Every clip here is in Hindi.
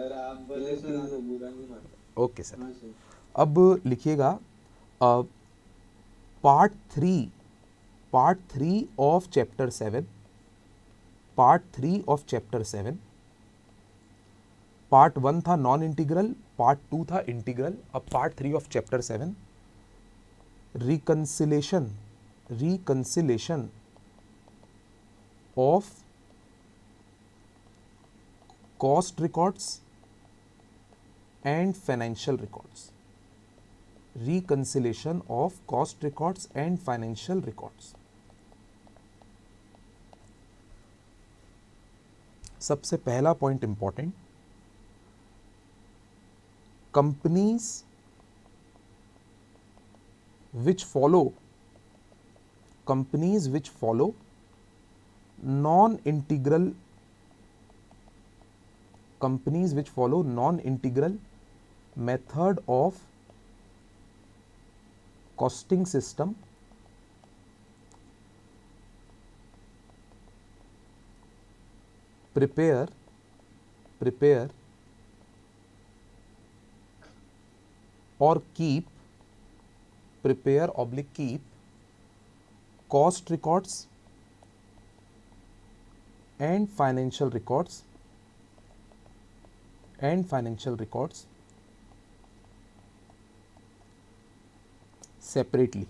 सर आप बोले सर आपको बुरा नहीं मानता। Okay sir. हाँ सर। अब लिखिएगा part three of chapter 7, part 3 of chapter 7। Part 1 था नॉन इंटीग्रल, पार्ट 2 था इंटीग्रल, अब part 3 of chapter 7 reconciliation of cost records and financial records, reconciliation of cost records and financial records. सबसे पहला point important, companies which follow non-integral method of costing system prepare or keep cost records and financial records separately.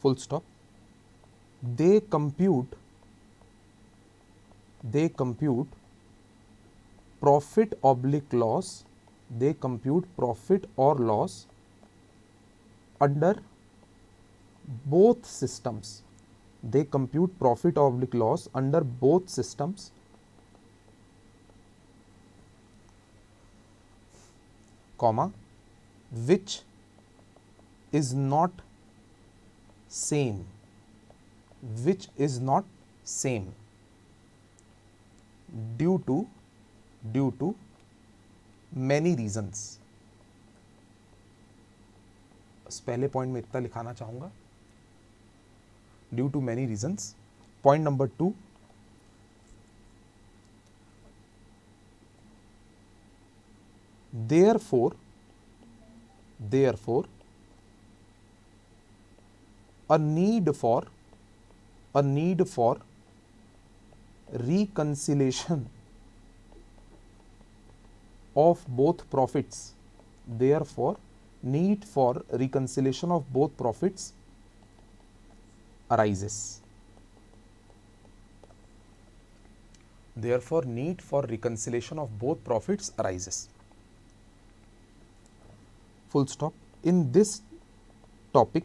Full stop. They compute profit oblique loss, they compute profit or loss under both systems. They compute profit oblique loss under both systems, comma, which is not same due to many reasons. बस पहले पॉइंट में इतना लिखाना चाहूंगा, due to many reasons. Point number 2, therefore a need for reconciliation of both profits, therefore need for reconciliation of both profits arises. Therefore need for reconciliation of both profits arises. Full stop. In this topic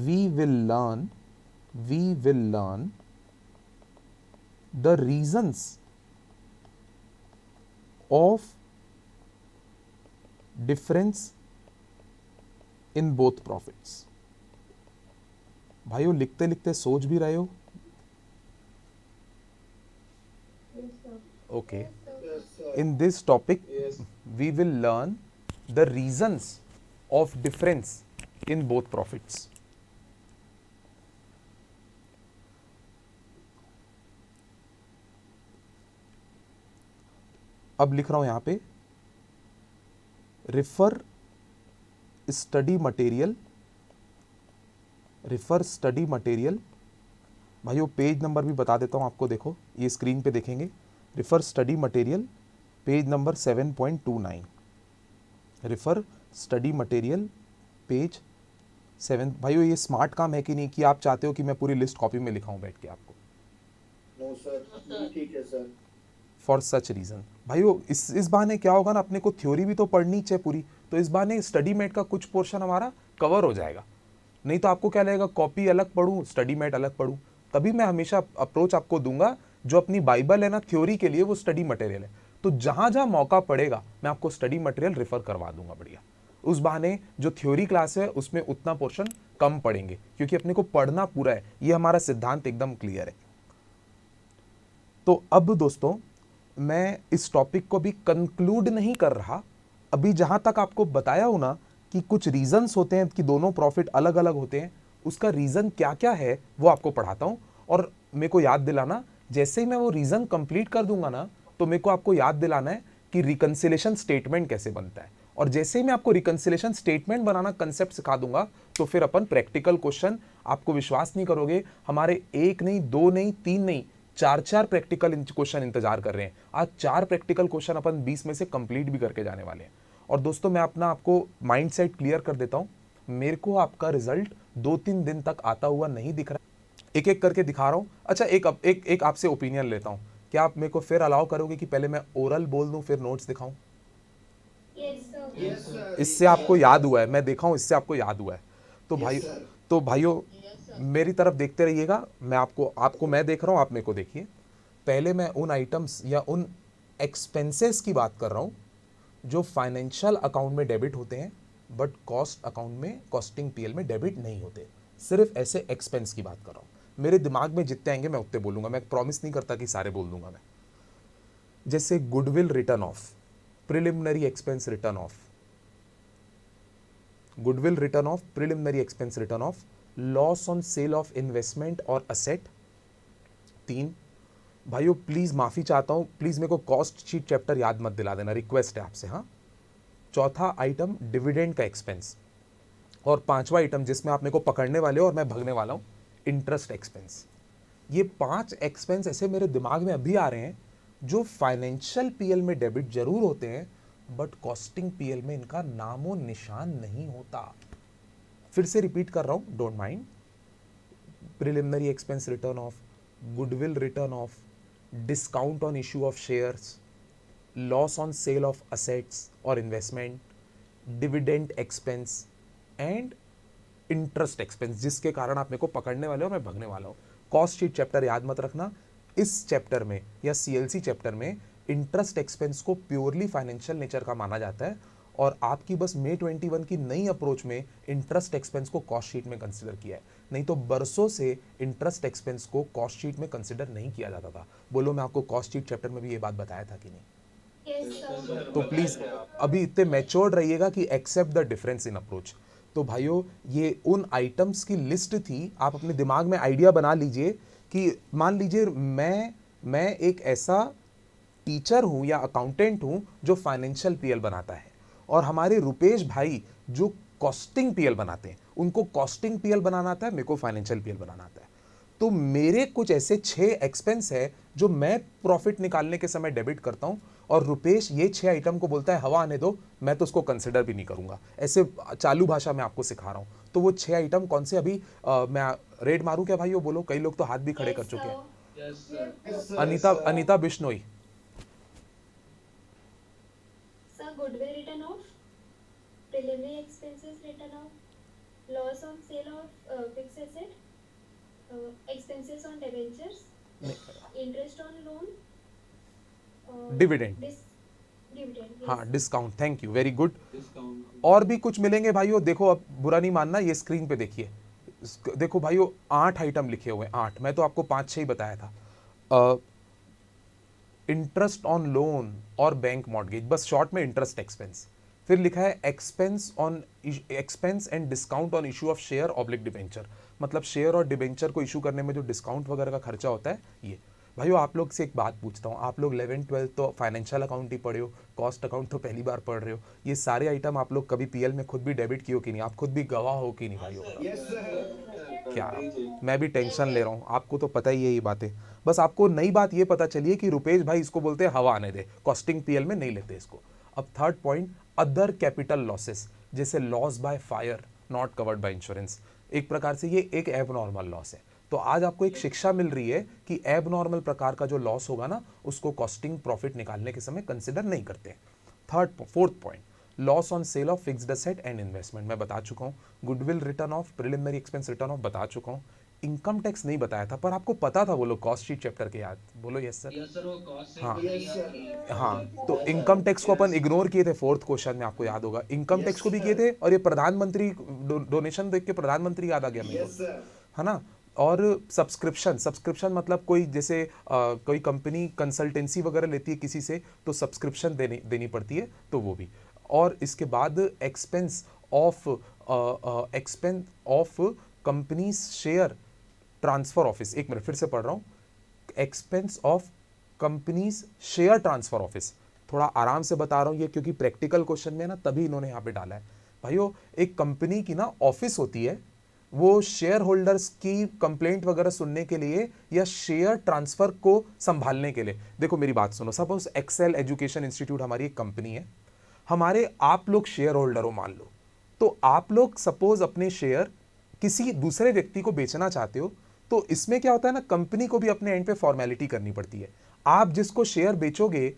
we will learn the reasons of difference in both profits. भाइयों लिखते लिखते सोच भी रहे हो? Okay. In this topic we will learn the reasons of difference in both profits. अब लिख रहा हूं यहां पे, रिफर स्टडी मटेरियल. भाइयों पेज नंबर भी बता देता हूं आपको, देखो ये स्क्रीन पे देखेंगे, refer study material page number 7.29. Refer study material page 7. भाइयों ये स्मार्ट काम है कि नहीं, कि आप चाहते हो कि मैं पूरी लिस्ट कॉपी में लिखाऊं बैठ के आपको? नो सर, ठीक है सर. For such reason. भाइयों इस बहाने क्या होगा ना, अपने को थ्योरी भी तो पढ़नी चाहिए पूरी, तो इस बहाने स्टडी मेट का कुछ पोर्शन हमारा कवर हो जाएगा. नहीं तो आपको क्या लगेगा, कॉपी अलग पढ़ूं स्टडी मेट अलग पढ़ूं. तभी मैं हमेशा अप्रोच आपको दूंगा, जो अपनी बाइबल है ना थ्योरी के लिए, वो स्टडी मटेरियल है. तो जहां जहां मौका पड़ेगा मैं आपको स्टडी मटेरियल रेफर करवा दूंगा बढ़िया. उस बहाने जो थ्योरी क्लास है उसमें उतना पोर्शन कम पढ़ेंगे, क्योंकि अपने को पढ़ना पूरा है, ये हमारा सिद्धांत एकदम क्लियर है. तो अब दोस्तों मैं इस टॉपिक को भी कंक्लूड नहीं कर रहा। अभी जहां तक आपको बताया हूं ना कि कुछ रीजंस होते हैं कि दोनों प्रॉफिट अलग अलग होते हैं, उसका रीजन क्या क्या है वो आपको पढ़ाता हूं। और मेरे को याद दिलाना, जैसे ही मैं वो रीजन कंप्लीट कर दूंगा ना, तो मेरे को आपको याद दिलाना है कि रिकंसिलेशन स्टेटमेंट कैसे बनता है। और जैसे ही मैं आपको रिकंसिलेशन स्टेटमेंट बनाना कंसेप्ट सिखा दूंगा, तो फिर अपन प्रैक्टिकल क्वेश्चन, आपको विश्वास नहीं करोगे, हमारे एक नहीं, दो नहीं, तीन नहीं, चार चार प्रैक्टिकल क्वेश्चन इंतजार कर रहे हैं। आज 4 प्रैक्टिकल क्वेश्चन अपन 20 में से कंप्लीट भी करके जाने वाले हैं। और दोस्तों, मैं अपना आपको माइंडसेट क्लियर कर देता हूं, मेरे को आपका रिजल्ट 2-3 दिन तक आता हुआ नहीं दिख रहा, एक एक करके दिखा रहा हूं। अच्छा, एक आपसे ओपिनियन लेता हूं, क्या आप मेरे को फिर अलाउ करोगे कि पहले मैं ओरल बोल दूं फिर नोट्स दिखाऊं? Yes, sir. इससे आपको याद हुआ है, मैं देखा हूं, इससे आपको याद हुआ है। तो भाई, Yes, sir. तो भाइयों, मेरी तरफ देखते रहिएगा। मैं आपको आपको मैं देख रहा हूं, आप मेरे को देखिए। पहले मैं उन आइटम्स या उन एक्सपेंसेस की बात कर रहा हूं जो फाइनेंशियल अकाउंट में डेबिट होते हैं, बट कॉस्ट अकाउंट में, कॉस्टिंग पीएल में डेबिट नहीं होते। सिर्फ ऐसे एक्सपेंस की बात कर रहा हूं। मेरे दिमाग में जितने आएंगे मैं उतने बोलूंगा, मैं प्रॉमिस नहीं करता कि सारे बोल दूंगा मैं। जैसे goodwill return of, preliminary expense written off, goodwill return of, preliminary expense written of, loss on sale of investment और असेट। 3, भाइयों प्लीज माफी चाहता हूं, प्लीज मेरे को कॉस्ट शीट चैप्टर याद मत दिला देना, रिक्वेस्ट है आपसे। हाँ, चौथा आइटम डिविडेंड का एक्सपेंस, और 5वां आइटम जिसमें आप मेरे को पकड़ने वाले हो और मैं भगने वाला हूं, इंटरेस्ट एक्सपेंस। ये 5 एक्सपेंस ऐसे मेरे दिमाग में अभी आ रहे हैं जो फाइनेंशियल पीएल में डेबिट जरूर होते हैं, बट कॉस्टिंग पीएल में इनका नामो निशान नहीं होता। फिर से रिपीट कर रहा हूं, don't mind. Preliminary expense written off, goodwill return off, discount on issue of shares, loss on sale of assets और investment, dividend expense and interest expense, जिसके कारण आप मेरे को पकड़ने वाले हो, मैं भगने वाला हूं। कॉस्ट शीट चैप्टर याद मत रखना। इस चैप्टर में या सीएलसी चैप्टर में इंटरेस्ट एक्सपेंस को प्योरली फाइनेंशियल नेचर का माना जाता है, और आपकी बस मई 21 की नई अप्रोच में इंटरेस्ट एक्सपेंस को कॉस्ट शीट में कंसिडर किया है, नहीं तो बरसों से इंटरेस्ट एक्सपेंस को कॉस्ट शीट में कंसिडर नहीं किया जाता था। बोलो, मैं आपको कॉस्ट शीट चैप्टर में भी ये बात बताया था कि नहीं? तो प्लीज अभी इतने मैच्योर्ड रहिएगा कि accept the difference in approach. तो भाइयों, ये उन आइटम्स की लिस्ट थी, आप अपने दिमाग में आइडिया बना लीजिए कि मान लीजिए मैं एक ऐसा टीचर हूं या अकाउंटेंट हूं जो फाइनेंशियल पीएल बनाता है, और हमारे रुपेश भाई जो कॉस्टिंग पीएल बनाते हैं, उनको कॉस्टिंग पीएल बनाना आता है, मेरे को फाइनेंशियल पीएल बनाना आता है। तो मेरे कुछ ऐसे 6 एक्सपेंस है जो मैं प्रॉफिट निकालने के समय डेबिट करता हूं, और रुपेश ये 6 आइटम को बोलता है हवा आने दो, मैं तो उसको कंसिडर भी नहीं करूंगा। ऐसे चालू भाषा में आपको सिखा रहा हूं। तो वो 6 आइटम कौन से, अभी मैं रेड मारूं क्या भाई? वो बोलो, कई लोग तो हाथ भी खड़े कर चुके हैं। Yes, sir. Anita Bishnoi. Sir, goodwill written off, preliminary expenses written off, loss on sale of fixed asset, expenses on debentures, interest on loan, dividend, dividend. Yes. हाँ, discount, thank you, very good. और भी कुछ मिलेंगे भाइयों, देखो, अब बुरा नहीं मानना, ये स्क्रीन पे देखिए, देखो भाइयों, 8 आइटम लिखे हुए हैं, 8, मैं तो आपको 5-6 ही बताया था। इंटरेस्ट ऑन लोन और बैंक मॉर्गेज, बस शॉर्ट में इंटरेस्ट एक्सपेंस। फिर लिखा है expense and discount on issue of share oblique debenture, मतलब शेयर और डिबेंचर को इशू करने में जो डिस्काउंट वगैरह का खर्चा होता है ये। भाइयों, आप लोग से एक बात पूछता हूँ, आप लोग 11-12 तो फाइनेंशियल अकाउंट ही पढ़े हो, कॉस्ट अकाउंट तो पहली बार पढ़ रहे हो, ये सारे आइटम आप लोग कभी पीएल में खुद भी डेबिट किए हो कि नहीं? आप खुद भी गवाह हो कि नहीं भाइयों? Yes, sir. क्या, मैं भी टेंशन ले रहा हूँ, आपको तो पता ही है ये बातें। बस आपको नई बात ये पता चलिए कि रुपेश भाई इसको बोलते हैं हवा आने दे, कॉस्टिंग पीएल में नहीं लेते इसको। अब third point, other capital losses, जैसे loss by fire not covered by insurance, एक प्रकार से ये एक एबनॉर्मल लॉस है। तो आज आपको एक शिक्षा मिल रही है कि एबनॉर्मल प्रकार का जो लॉस होगा ना, उसको कॉस्टिंग प्रॉफिट निकालने के समय कंसिडर नहीं करते। Fourth point, loss on sale of fixed asset and investment, मैं बता चुका हूँ। Goodwill return of, preliminary expense written of बता चुका हूँ। इनकम टैक्स नहीं बताया था, पर आपको पता था, बोलो कॉस्ट शीट चैप्टर के याद, बोलो यस सर। यस सर, वो कॉस्ट हाँ। Yes, sir. हाँ, तो इनकम टैक्स को अपन इग्नोर किए थे 4th क्वेश्चन में, आपको याद होगा। इनकम टैक्स को भी किए थे, और ये प्रधानमंत्री डोनेशन देख के प्रधानमंत्री याद आ गया मेरे Yes, को, sir. है ना। और सब्सक्रिप्शन, सब्सक्रिप्शन मतलब कोई जैसे कोई कंपनी कंसल्टेंसी वगैरह लेती है किसी से तो सब्सक्रिप्शन देनी पड़ती है, तो वो भी। और इसके बाद expense of companies share transfer office, एक मिनट फिर से पढ़ रहा हूँ, expense of companies share transfer office. थोड़ा आराम से बता रहा हूँ ये, क्योंकि प्रैक्टिकल क्वेश्चन में ना तभी इन्होंने यहाँ पे डाला है। भाइयों, एक कंपनी की ना ऑफिस होती है, वो शेयर होल्डर्स की कंप्लेंट वगैरह सुनने के लिए या शेयर ट्रांसफर को संभालने के लिए। देखो मेरी बात सुनो, सपोज एक्सेल एजुकेशन इंस्टीट्यूट हमारी एक कंपनी है, हमारे आप लोग शेयर होल्डर हो मान लो, तो आप लोग सपोज अपने शेयर किसी दूसरे व्यक्ति को बेचना चाहते हो, तो इसमें क्या होता है ना, कंपनी को भी अपने एंड पे फॉर्मेलिटी करनी पड़ती है। आप जिसको शेयर बेचोगे,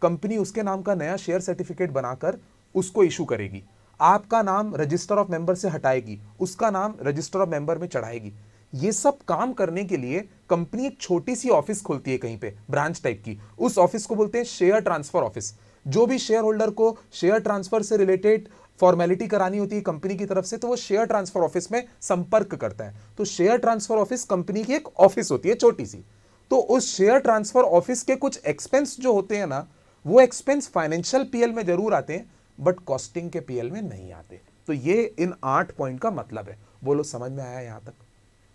कंपनी उसके नाम का नया शेयर सर्टिफिकेट बनाकर उसको इशू करेगी, आपका नाम रजिस्टर ऑफ मेंबर से हटाएगी, उसका नाम रजिस्टर ऑफ मेंबर में चढ़ाएगी। ये सब काम करने के लिए कंपनी एक छोटी सी ऑफिस खोलती है कहीं पे, ब्रांच टाइप की, उस ऑफिस को बोलते हैं शेयर ट्रांसफर ऑफिस। जो भी शेयर होल्डर को शेयर ट्रांसफर से रिलेटेड फॉर्मेलिटी करानी होती है कंपनी की तरफ से, तो वो शेयर ट्रांसफर ऑफिस में संपर्क करता है। तो शेयर ट्रांसफर ऑफिस कंपनी की एक ऑफिस होती है छोटी सी। तो उस शेयर ट्रांसफर ऑफिस के कुछ एक्सपेंस जो होते हैं ना, वो एक्सपेंस फाइनेंशियल पीएल में जरूर आते हैं, बट कॉस्टिंग के पीएल में नहीं आते। तो ये इन 8 पॉइंट का मतलब है। बोलो समझ में आया यहां तक?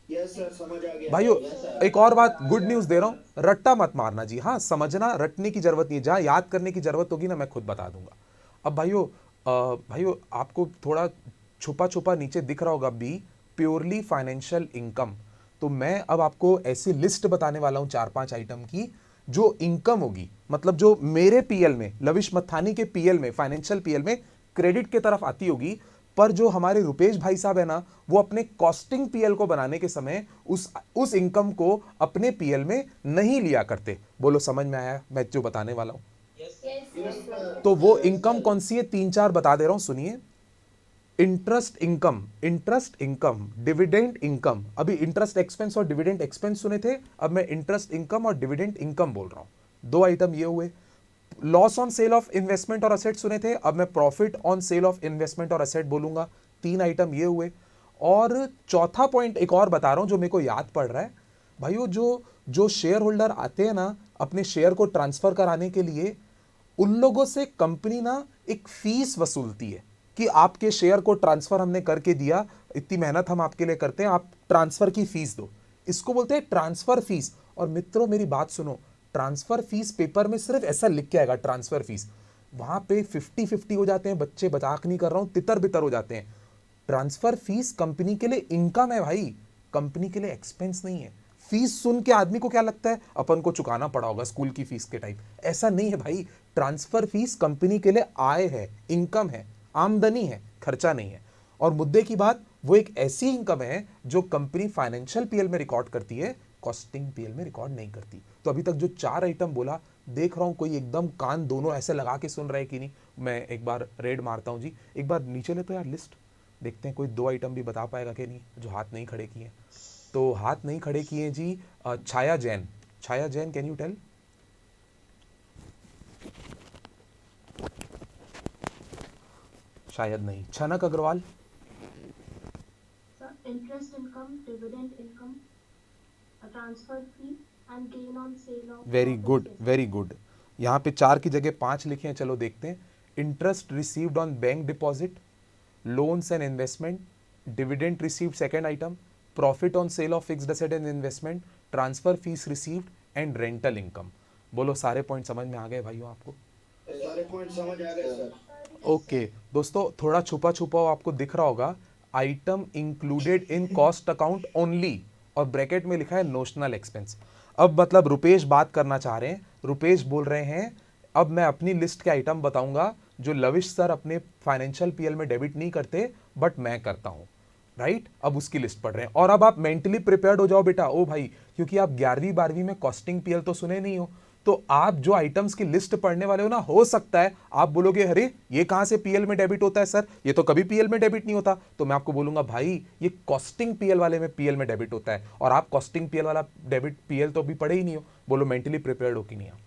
यस सर, समझ आ गया भाइयों, एक और बात, गुड न्यूज दे रहा हूं, रट्टा मत मारना जी। हाँ, समझना, रटने की जरूरत नहीं है, जहां याद करने की जरूरत होगी ना मैं खुद बता दूंगा। अब भाइयों आपको थोड़ा छुपा छुपा नीचे दिख रहा होगा बी, प्योरली फाइनेंशियल इनकम। तो मैं अब आपको ऐसी लिस्ट बताने वाला हूं 4-5 आइटम की, जो इनकम होगी, मतलब जो मेरे पीएल में, लविश मत्थानी के पीएल में, फाइनेंशियल पीएल में क्रेडिट के तरफ आती होगी, पर जो हमारे रुपेश भाई साहब है ना, वो अपने कॉस्टिंग पीएल को बनाने के समय उस इनकम को अपने पीएल में नहीं लिया करते। बोलो समझ में आया मैं जो बताने वाला हूं? तो वो इनकम कौन सी है? 3-4 बता दे रहा हूं, सुनिए। Interest income, dividend income. अभी इंटरेस्ट एक्सपेंस और डिविडेंड एक्सपेंस सुने थे, अब मैं इंटरेस्ट इनकम और डिविडेंड इनकम बोल रहा हूं। 2 आइटम ये हुए। Loss on sale of investment और असेट सुने थे, अब मैं profit on sale of investment और असेट बोलूंगा। 3 आइटम ये हुए। और चौथा पॉइंट एक और बता रहा हूं जो मेरे को याद पड़ रहा है। भाइयों, जो शेयर होल्डर आते हैं ना अपने शेयर को ट्रांसफर कराने के लिए, उन लोगों से कंपनी ना एक फीस वसूलती है कि आपके शेयर को ट्रांसफर हमने करके दिया, इतनी मेहनत हम आपके लिए करते हैं, आप ट्रांसफर की फीस दो। इसको बोलते हैं ट्रांसफर फीस। और मित्रों मेरी बात सुनो, ट्रांसफर फीस पेपर में सिर्फ ऐसा लिख के आएगा ट्रांसफर फीस, वहां पे 50-50 हो जाते हैं बच्चे, मजाक नहीं कर रहा हूं, तितर बितर हो जाते हैं। ट्रांसफर फीस कंपनी के लिए इनकम है भाई, कंपनी के लिए एक्सपेंस नहीं है। फीस सुन के आदमी को क्या लगता है अपन को चुकाना पड़ा होगा स्कूल की फीस के टाइप, ऐसा नहीं है भाई। ट्रांसफर फीस कंपनी के लिए आय है, इनकम है, आमदनी है, खर्चा नहीं है। और मुद्दे की बात, वो एक ऐसी इनकम है जो कंपनी फाइनेंशियल पीएल में रिकॉर्ड करती है, कॉस्टिंग पीएल में रिकॉर्ड नहीं करती। तो अभी तक जो 4 आइटम बोला, देख रहा हूं कोई एकदम कान दोनों ऐसे लगा के सुन रहा है कि नहीं। मैं एक बार रेड मारता हूं जी, एक बार नीचे ले तो यार लिस्ट, देखते हैं कोई 2 आइटम भी बता पाएगा कि नहीं जो हाथ नहीं खड़े किए। तो हाथ नहीं खड़े किए जी। छाया जैन, छाया जैन, कैन यू टेल? शायद नहीं। छनक Agarwal? Interest income, dividend income, a transfer fee and gain on sale of very good, property. Very good. यहाँ पे 4 की जगह 5 लिखे हैं, चलो देखते हैं। Interest received on bank deposit, loans and investment, dividend received second item, profit on sale of fixed asset and investment, transfer fees received and rental income. बोलो सारे पॉइंट समझ में आ गए भाइयों आपको? सारे पॉइंट समझ आ गए सर। ओके दोस्तों, थोड़ा छुपा छुपा आपको दिख रहा होगा, item included in cost account only, और ब्रैकेट में लिखा है नोशनल एक्सपेंस। अब मतलब रुपेश बात करना चाह रहे हैं, रुपेश बोल रहे हैं अब मैं अपनी लिस्ट के आइटम बताऊंगा जो लविश सर अपने फाइनेंशियल पीएल में डेबिट नहीं करते बट मैं करता हूं, राइट? अब उसकी लिस्ट पढ़ रहे हैं। और अब आप मेंटली प्रिपेयर्ड हो जाओ बेटा, ओ भाई, क्योंकि आप 11वीं 12वीं में कॉस्टिंग पीएल तो सुने नहीं हो, तो आप जो आइटम्स की लिस्ट पढ़ने वाले हो ना, हो सकता है आप बोलोगे अरे ये कहां से पीएल में डेबिट होता है सर, ये तो कभी पीएल में डेबिट नहीं होता। तो मैं आपको बोलूंगा भाई ये कॉस्टिंग पीएल वाले में पीएल में डेबिट होता है, और आप कॉस्टिंग पीएल वाला डेबिट पीएल तो अभी पढ़े ही नहीं हो। बोलो मेंटली प्रिपेयर्ड हो कि नहीं आप?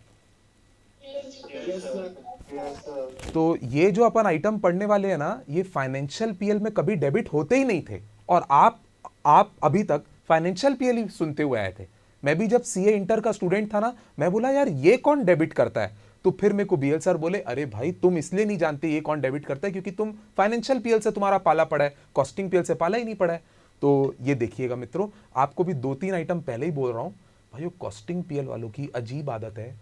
Yes sir. तो ये जो अपन आइटम पढ़ने वाले हैं ना, ये फाइनेंशियल पीएल में कभी डेबिट होते ही नहीं थे, और आप अभी तक फाइनेंशियल पीएल ही सुनते हुए आए थे। मैं भी जब सीए इंटर का स्टूडेंट था ना, मैं बोला यार ये कौन डेबिट करता है, तो फिर मेरे को बीएल सर बोले अरे भाई तुम इसलिए नहीं जानते ये कौन डेबिट करता है क्योंकि तुम फाइनेंशियल पीएल से तुम्हारा पाला पड़ा है, कॉस्टिंग पीएल से पाला ही नहीं पड़ा है। तो ये देखिएगा मित्रों, आपको भी 2-3 आइटम पहले ही बोल रहा हूं भाइयों, कॉस्टिंग पीएल वालों की अजीब आदत है,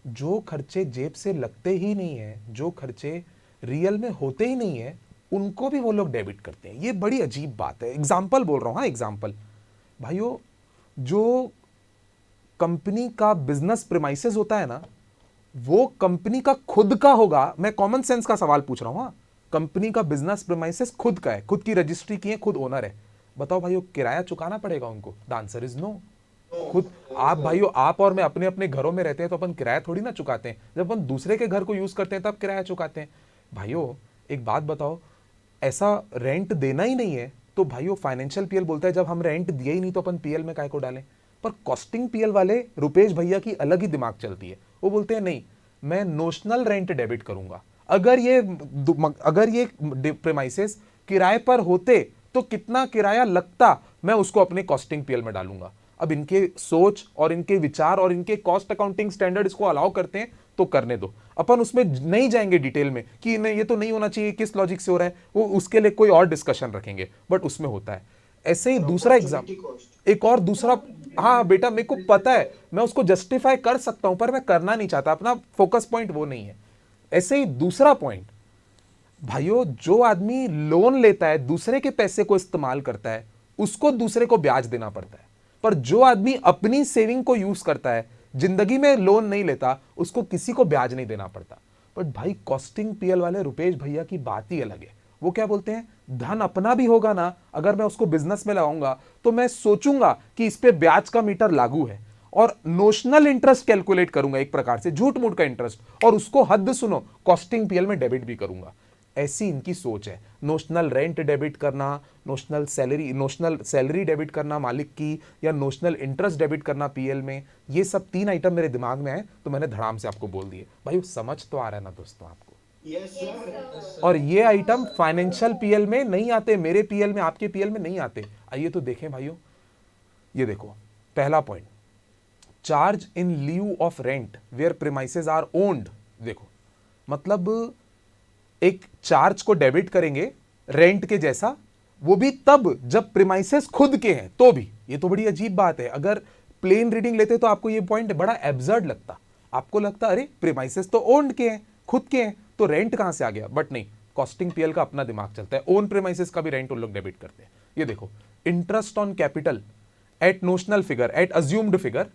जो खर्चे जेब से लगते ही नहीं है, जो खर्चे रियल में होते ही नहीं है, उनको भी वो लोग डेबिट करते हैं। ये बड़ी अजीब बात है। एग्जाम्पल बोल रहा हूं, हाँ एग्जाम्पल भाइयों, जो कंपनी का बिजनेस प्रीमाइसेस होता है ना, वो कंपनी का खुद का होगा। मैं कॉमन सेंस का सवाल पूछ रहा हूं, हाँ, कंपनी का बिजनेस प्रीमाइसेस खुद का है, खुद की रजिस्ट्री की है, खुद ओनर है। बताओ भाइयों किराया चुकाना पड़ेगा उनको? The answer is no. खुद आप भाइयों, आप और मैं अपने अपने घरों में रहते हैं तो अपन किराया थोड़ी ना चुकाते हैं, जब अपन दूसरे के घर को यूज करते हैं तब किराया चुकाते हैं। भाइयों एक बात बताओ, ऐसा रेंट देना ही नहीं है तो भाइयों फाइनेंशियल पीएल बोलता है जब हम रेंट दिए ही नहीं तो अपन पीएल में काय को डालें। पर कॉस्टिंग पीएल वाले रुपेश भैया की अलग ही दिमाग चलती है। वो बोलते हैं नहीं, मैं नोशनल रेंट डेबिट करूंगा। अगर ये प्रीमाइसेस किराए पर होते तो कितना किराया लगता, मैं उसको अपने कॉस्टिंग पीएल में डालूंगा। अब इनके सोच और इनके विचार और इनके कॉस्ट अकाउंटिंग स्टैंडर्ड इसको अलाउ करते हैं तो करने दो, अपन उसमें नहीं जाएंगे डिटेल में कि नहीं ये तो नहीं होना चाहिए, किस लॉजिक से हो रहा है, वो उसके लिए कोई और डिस्कशन रखेंगे, बट उसमें होता है। ऐसे ही दूसरा एग्जाम, एक और दूसरा, हाँ बेटा मेरे को पता है, मैं उसको जस्टिफाई कर सकता हूं पर मैं करना नहीं चाहता, अपना फोकस पॉइंट वो नहीं है। ऐसे ही दूसरा पॉइंट भाइयों, जो आदमी लोन लेता है, दूसरे के पैसे को इस्तेमाल करता है, उसको दूसरे को ब्याज देना पड़ता है। पर जो आदमी अपनी सेविंग को यूज करता है, जिंदगी में लोन नहीं लेता, उसको किसी को ब्याज नहीं देना पड़ता। बट भाई कॉस्टिंग पीएल वाले रुपेश भैया की बात ही अलग है। वो क्या बोलते हैं, धन अपना भी होगा ना, अगर मैं उसको बिजनेस में लगाऊंगा तो मैं सोचूंगा कि इस पे ब्याज का मीटर लागू है और नोशनल इंटरेस्ट कैलकुलेट करूंगा, एक प्रकार से झूठ मूठ का इंटरेस्ट, और उसको हद सुनो कॉस्टिंग पीएल में डेबिट भी करूंगा। ऐसी इनकी सोच है। नोशनल रेंट डेबिट करना, नोशनल सैलरी डेबिट करना मालिक की, या नोशनल इंटरेस्ट डेबिट करना पीएल में, ये सब 3 आइटम मेरे दिमाग में है तो मैंने धड़ाम से आपको बोल दिए। भाई समझ तो आ रहा है ना दोस्तों आपको? Yes sir. और ये आइटम फाइनेंशियल पीएल में नहीं आते, मेरे पीएल में, आपके पीएल में नहीं आते। आइए तो देखें भाइयों, ये देखो पहला point, charge in lieu of rent where premises are owned. देखो मतलब एक चार्ज को डेबिट करेंगे रेंट के जैसा, वो भी तब जब प्रीमाइसेस खुद के हैं तो भी। ये तो बड़ी अजीब बात है। अगर प्लेन रीडिंग लेते तो आपको ये पॉइंट बड़ा एब्सर्ड लगता, आपको लगता अरे प्रीमाइसेस तो ओन्ड के हैं, खुद के हैं, तो रेंट कहां से आ गया। बट नहीं, कॉस्टिंग पीएल का अपना दिमाग चलता है, ओन प्रीमाइसेस का भी रेंट उन लोग डेबिट करते हैं। ये देखो, interest on capital at notional figure at assumed figure,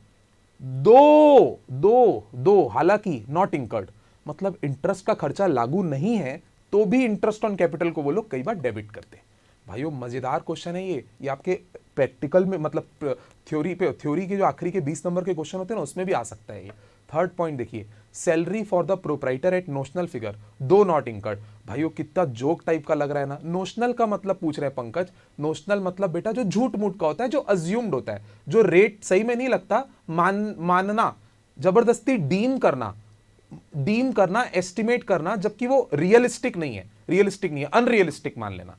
though हालांकि नॉट इंकर्ड, मतलब इंटरेस्ट का खर्चा लागू नहीं है तो भी इंटरेस्ट ऑन कैपिटल को वो लोग कई बार डेबिट करते हैं। भाइयों मजेदार क्वेश्चन है ये आपके प्रैक्टिकल में, मतलब थ्योरी के जो आखिरी के 20 नंबर के क्वेश्चन होते हैं ना, उसमें भी आ सकता है ये। थर्ड पॉइंट देखिए, salary for the proprietor at notional figure though not incurred. भाइयों कितना जोक टाइप का लग रहा है ना। नोशनल का मतलब पूछ रहे हैं पंकज, नोशनल मतलब बेटा जो झूठ मूठ का होता है, जो अज्यूम्ड होता है, जो रेट सही में नहीं लगता, मानना, जबरदस्ती डीम करना, एस्टिमेट करना, जबकि वो रियलिस्टिक नहीं है, अनरियलिस्टिक मान लेना।